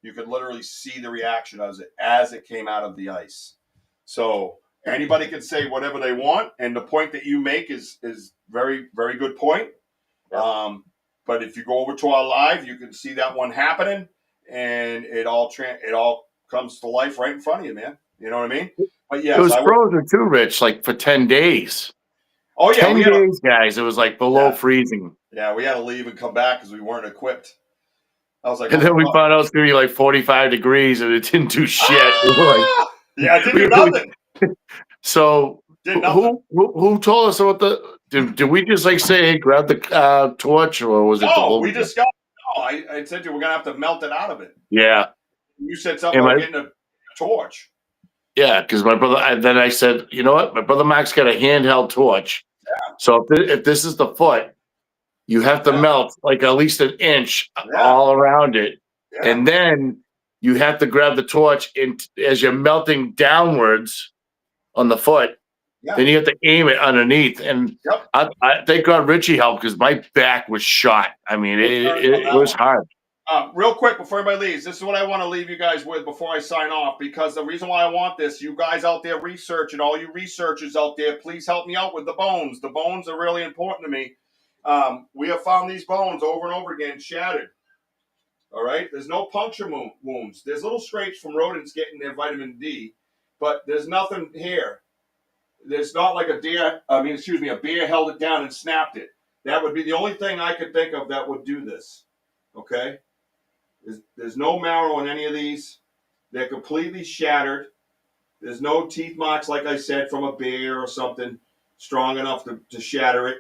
You could literally see the reaction as it came out of the ice. So anybody can say whatever they want, and the point that you make is very, very good point. Yeah. But if you go over to our live, you can see that one happening, and it all comes to life right in front of you, man. You know what I mean? But yes, it was frozen too, Rich, like for 10 days. Oh yeah, 10 days, guys. It was like below freezing. Yeah, we had to leave and come back because we weren't equipped. I was like, and then we found out it's gonna be like 45 degrees, and it didn't do shit. Yeah, it didn't do nothing. So who told us about the? Did we just say, hey, grab the torch, or was it? No, we just got. No, I said to you, we're gonna have to melt it out of it. Yeah. You said something about getting a torch. Yeah, because my brother. Then I said, you know what? My brother Max got a handheld torch. Yeah. So if this is the foot, you have to melt like at least an inch all around it, and then you have to grab the torch and as you're melting downwards on the foot. Then you have to aim it underneath. And I thank God Richie helped because my back was shot. I mean, it was hard. Real quick before everybody leaves, this is what I want to leave you guys with before I sign off, because the reason why I want this, you guys out there researching, all you researchers out there, please help me out with the bones. The bones are really important to me. We have found these bones over and over again shattered. All right? There's no puncture wounds. There's little scrapes from rodents getting their vitamin D, but there's nothing here. There's not like a bear held it down and snapped it. That would be the only thing I could think of that would do this. Okay? There's no marrow in any of these. They're completely shattered. There's no teeth marks, like I said, from a bear or something strong enough to shatter it.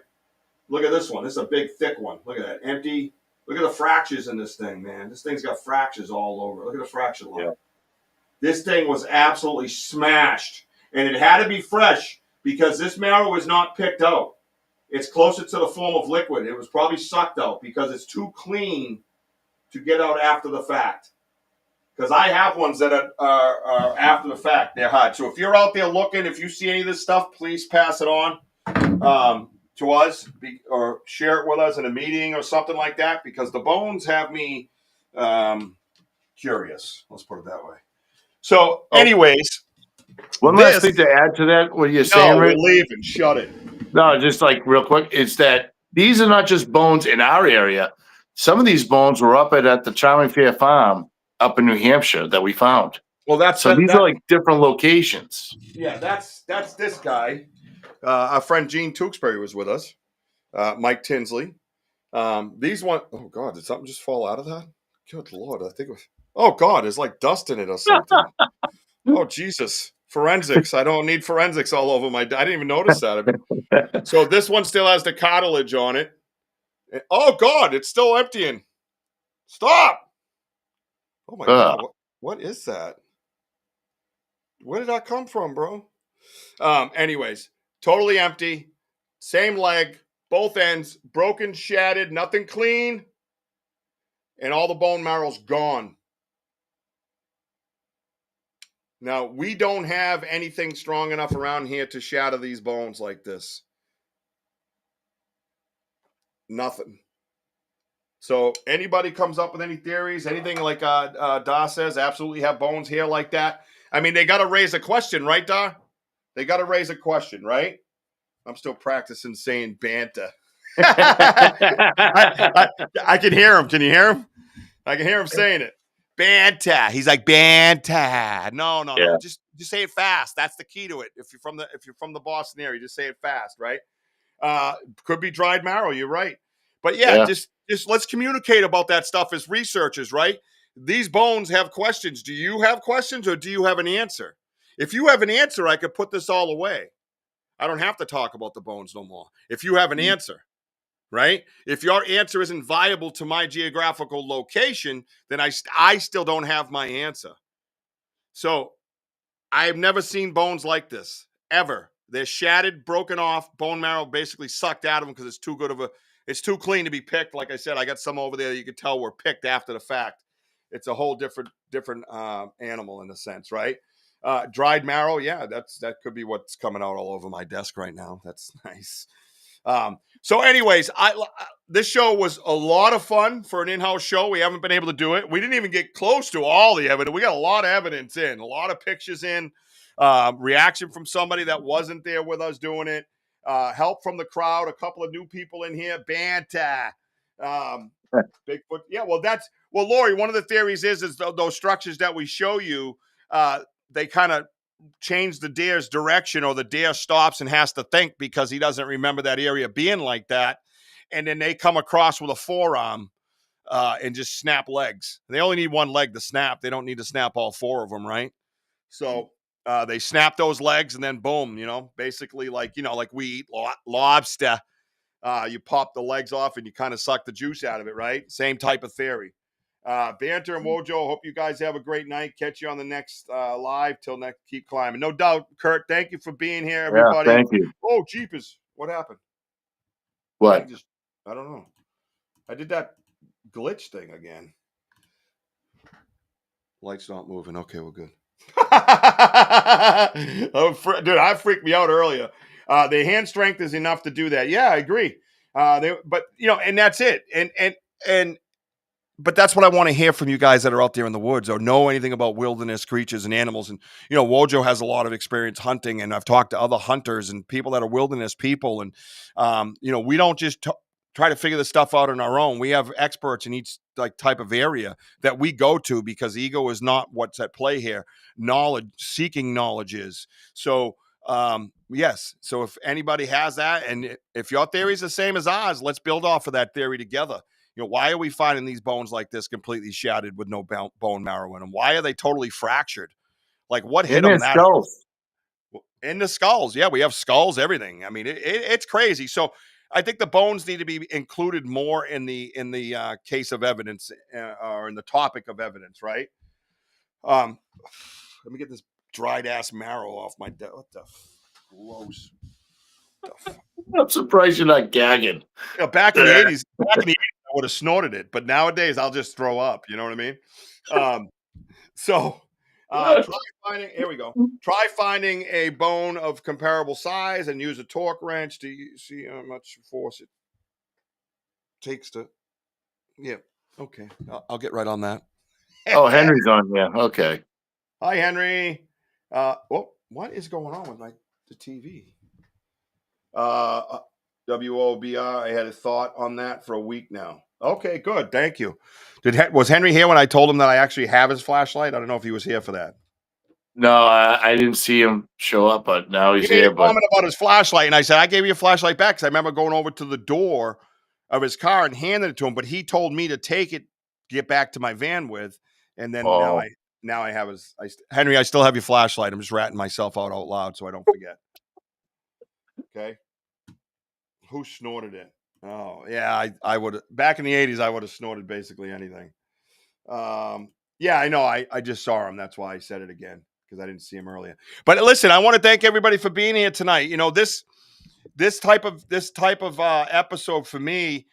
Look at this one. This is a big, thick one. Look at that. Empty. Look at the fractures in this thing, man. This thing's got fractures all over. Look at the fracture line. Yeah. This thing was absolutely smashed. And it had to be fresh because this marrow is not picked out. It's closer to the form of liquid. It was probably sucked out because it's too clean to get out after the fact. Because I have ones that are after the fact. They're hard. So if you're out there looking, if you see any of this stuff, please pass it on to us or share it with us in a meeting or something like that, because the bones have me curious. Let's put it that way. So anyways. One last thing to add to that, what you're saying, Rick? Rick? We're leaving. Shut it. No, just like real quick, it's that these are not just bones in our area. Some of these bones were up at the Charming Fair Farm up in New Hampshire that we found. Well, these are like different locations. Yeah, that's this guy. Our friend Gene Tewksbury was with us. Mike Tinsley. These one, oh God, did something just fall out of that? Good Lord, I think it was. Oh God, there's like dust in it or something. Oh Jesus. Forensics. I don't need forensics all over I didn't even notice that. So this one still has the cartilage on it. Oh God, it's still emptying. Stop. Oh my God. What is that? Where did that come from, bro? Anyways, totally empty. Same leg, both ends, broken, shattered, nothing clean, and all the bone marrow's gone. Now, we don't have anything strong enough around here to shatter these bones like this. Nothing. So anybody comes up with any theories, anything like Da says, absolutely have bones here like that. I mean, they got to raise a question, right, Da? They got to raise a question, right? I'm still practicing saying banter. I can hear him. Can you hear him? I can hear him saying it. Banter. He's like banter. No. Yeah. Just say it fast. That's the key to it. If you're from the Boston area, just say it fast, right? Could be dried marrow. You're right. But yeah, just let's communicate about that stuff as researchers, right? These bones have questions. Do you have questions or do you have an answer? If you have an answer, I could put this all away. I don't have to talk about the bones no more. If you have an answer, right? If your answer isn't viable to my geographical location, then I still don't have my answer. So I've never seen bones like this, ever. They're shattered, broken off, bone marrow basically sucked out of them because it's too clean to be picked. Like I said, I got some over there you can tell were picked after the fact. It's a whole different animal in a sense, right? Dried marrow, yeah, that could be what's coming out all over my desk right now. That's nice. So anyways, this show was a lot of fun for an in-house show. We haven't been able to do it. We didn't even get close to all the evidence. We got a lot of evidence in, a lot of pictures in, reaction from somebody that wasn't there with us doing it, help from the crowd, a couple of new people in here, Banter, Bigfoot. Yeah, well, Lori, one of the theories is those structures that we show you, they kind of change the deer's direction, or the deer stops and has to think because he doesn't remember that area being like that. And then they come across with a forearm and just snap legs. They only need one leg to snap. They don't need to snap all four of them, right? So they snap those legs and then boom, basically like we eat lobster. You pop the legs off and you kind of suck the juice out of it, right? Same type of theory. Banter and Wojo, hope you guys have a great night. Catch you on the next live. Till next, keep climbing. No doubt, Kurt, thank you for being here, everybody. Yeah, thank you. Oh, jeepers. What happened? What? I don't know. I did that glitch thing again. Light's not moving. Okay, we're good. Dude, I freaked me out earlier. The hand strength is enough to do that. Yeah, I agree. But and that's it. But that's what I want to hear from you guys that are out there in the woods or know anything about wilderness creatures and animals. And, Wojo has a lot of experience hunting, and I've talked to other hunters and people that are wilderness people. And, we don't just try to figure this stuff out on our own. We have experts in each type of area that we go to because ego is not what's at play here. Seeking knowledge is. So, yes. So if anybody has that, and if your theory is the same as ours, let's build off of that theory together. Why are we finding these bones like this completely shattered with no bone marrow in them? Why are they totally fractured? Like what hit them? That skulls. In the skulls. Yeah, we have skulls, everything. I mean, it's crazy. So I think the bones need to be included more in the case of evidence or in the topic of evidence, right? Let me get this dried ass marrow off my what the gross. I'm surprised you're not gagging. Back in the 80s, I would have snorted it, but nowadays I'll just throw up. You know what I mean? Try finding. Here we go. Try finding a bone of comparable size and use a torque wrench to see how much force it takes to. Yeah. Okay. I'll get right on that. Oh, Henry's on. Yeah. Okay. Hi, Henry. What is going on with the TV? WOBR. I had a thought on that for a week now. Okay, good. Thank you. Was Henry here when I told him that I actually have his flashlight? I don't know if he was here for that. No, I didn't see him show up, but now he's here. He made a comment about his flashlight, and I said, I gave you a flashlight back because I remember going over to the door of his car and handing it to him, but he told me to take it, get back to my van with, and then now I have his. Henry, I still have your flashlight. I'm just ratting myself out loud so I don't forget. Okay. Who snorted it? Oh, yeah, I would. Back in the 80s, I would have snorted basically anything. Yeah, I know. I just saw him. That's why I said it again, because I didn't see him earlier. But listen, I want to thank everybody for being here tonight. You know, this type of episode for me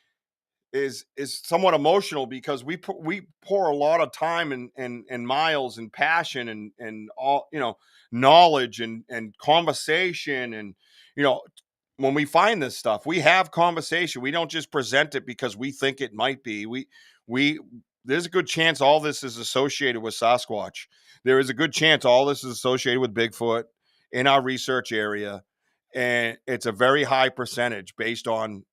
is somewhat emotional, because we pour a lot of time and miles and passion and all, you know, knowledge and conversation, and you know, when we find this stuff, we have conversation. We don't just present it because we think it might be. We there's a good chance all this is associated with Sasquatch. There is a good chance all this is associated with Bigfoot in our research area, and it's a very high percentage based on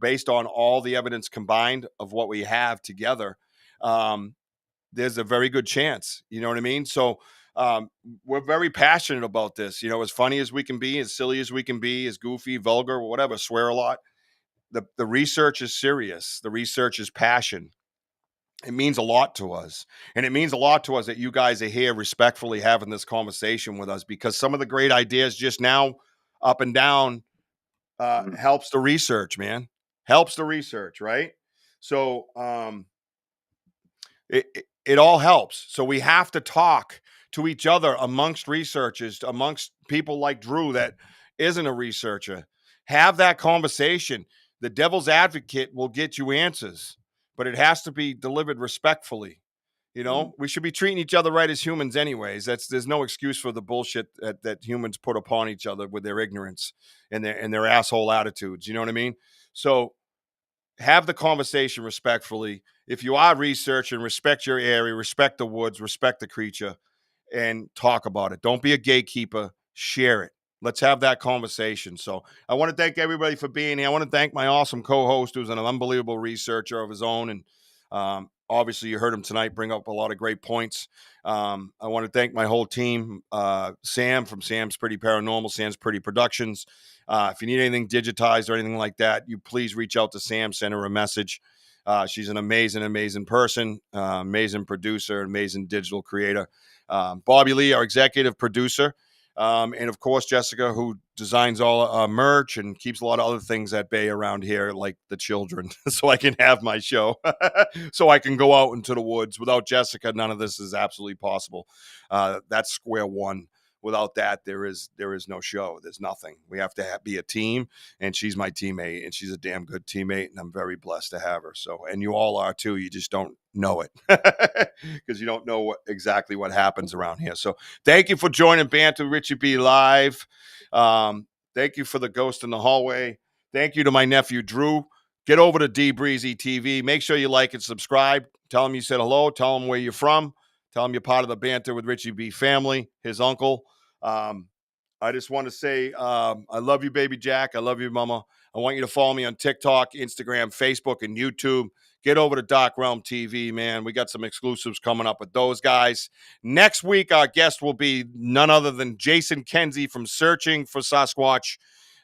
based on all the evidence combined of what we have together. There's a very good chance. You know what I mean? So we're very passionate about this. You know, as funny as we can be, as silly as we can be, as goofy, vulgar, whatever, swear a lot. The research is serious. The research is passion. It means a lot to us. And it means a lot to us that you guys are here respectfully having this conversation with us, because some of the great ideas just now up and down helps the research, man. Helps the research, right? So it all helps. So we have to talk to each other amongst researchers, amongst people like Drew that isn't a researcher. Have that conversation. The devil's advocate will get you answers, but it has to be delivered respectfully. You know, we should be treating each other right as humans anyways. There's no excuse for the bullshit that humans put upon each other with their ignorance and their asshole attitudes. You know what I mean? So have the conversation respectfully. If you are researching, respect your area, respect the woods, respect the creature, and talk about it. Don't be a gatekeeper. Share it. Let's have that conversation. So I want to thank everybody for being here. I want to thank my awesome co-host, who's an unbelievable researcher of his own. And obviously, you heard him tonight bring up a lot of great points. I want to thank my whole team, Sam from Sam's Pretty Paranormal, Sam's Pretty Productions. If you need anything digitized or anything like that, you please reach out to Sam, send her a message. She's an amazing person, amazing producer, amazing digital creator. Bobby Lee, our executive producer. And of course, Jessica, who designs all merch and keeps a lot of other things at bay around here, like the children, so I can have my show, so I can go out into the woods. Without Jessica, none of this is absolutely possible. That's square one. Without that, there is no show. There's nothing. We have to be a team, and she's my teammate, and she's a damn good teammate, and I'm very blessed to have her. So, and you all are too. You just don't know it because you don't know exactly what happens around here. So, thank you for joining Banter Richie B live. Thank you for the ghost in the hallway. Thank you to my nephew Drew. Get over to D Breezy TV. Make sure you like and subscribe. Tell him you said hello. Tell him where you're from. Tell him you're part of the Banter with Richie B family, his uncle. I just want to say I love you, baby Jack. I love you, mama. I want you to follow me on TikTok, Instagram, Facebook, and YouTube. Get over to Dark Realm TV, man. We got some exclusives coming up with those guys. Next week, our guest will be none other than Jason Kenzie from Searching for Sasquatch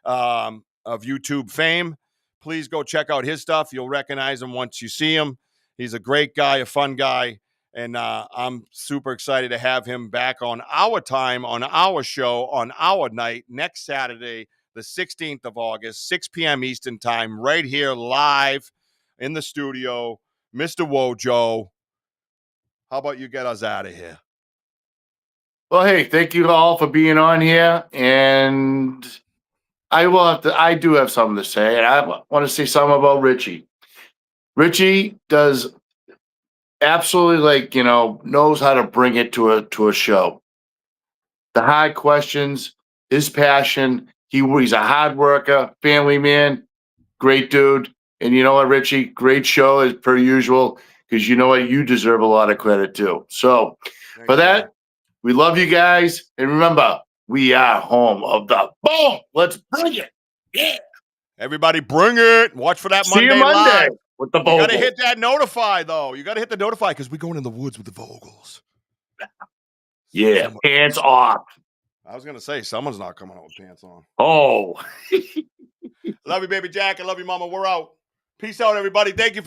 of YouTube fame. Please go check out his stuff. You'll recognize him once you see him. He's a great guy, a fun guy. And I'm super excited to have him back on our time, on our show, on our night, next Saturday, the 16th of August, 6 p.m. Eastern time, right here live in the studio. Mr. Wojo, how about you get us out of here? Well, hey, thank you all for being on here. And I do have something to say. And I want to say something about Richie. Richie does absolutely, knows how to bring it to a show. The hard questions, his passion. He's a hard worker, family man, great dude. And you know what, Richie? Great show as per usual, because you know what? You deserve a lot of credit too. So for that, we love you guys. And remember, we are home of the boom. Let's bring it. Yeah. Everybody bring it. Watch for that See you Monday live. with the You Vogels. got to hit that notify, though. You got to hit the notify because we're going in the woods with the Vogels. Yeah, pants off. I was going to say, someone's not coming out with pants on. Oh. Love you, baby Jack. I love you, mama. We're out. Peace out, everybody. Thank you for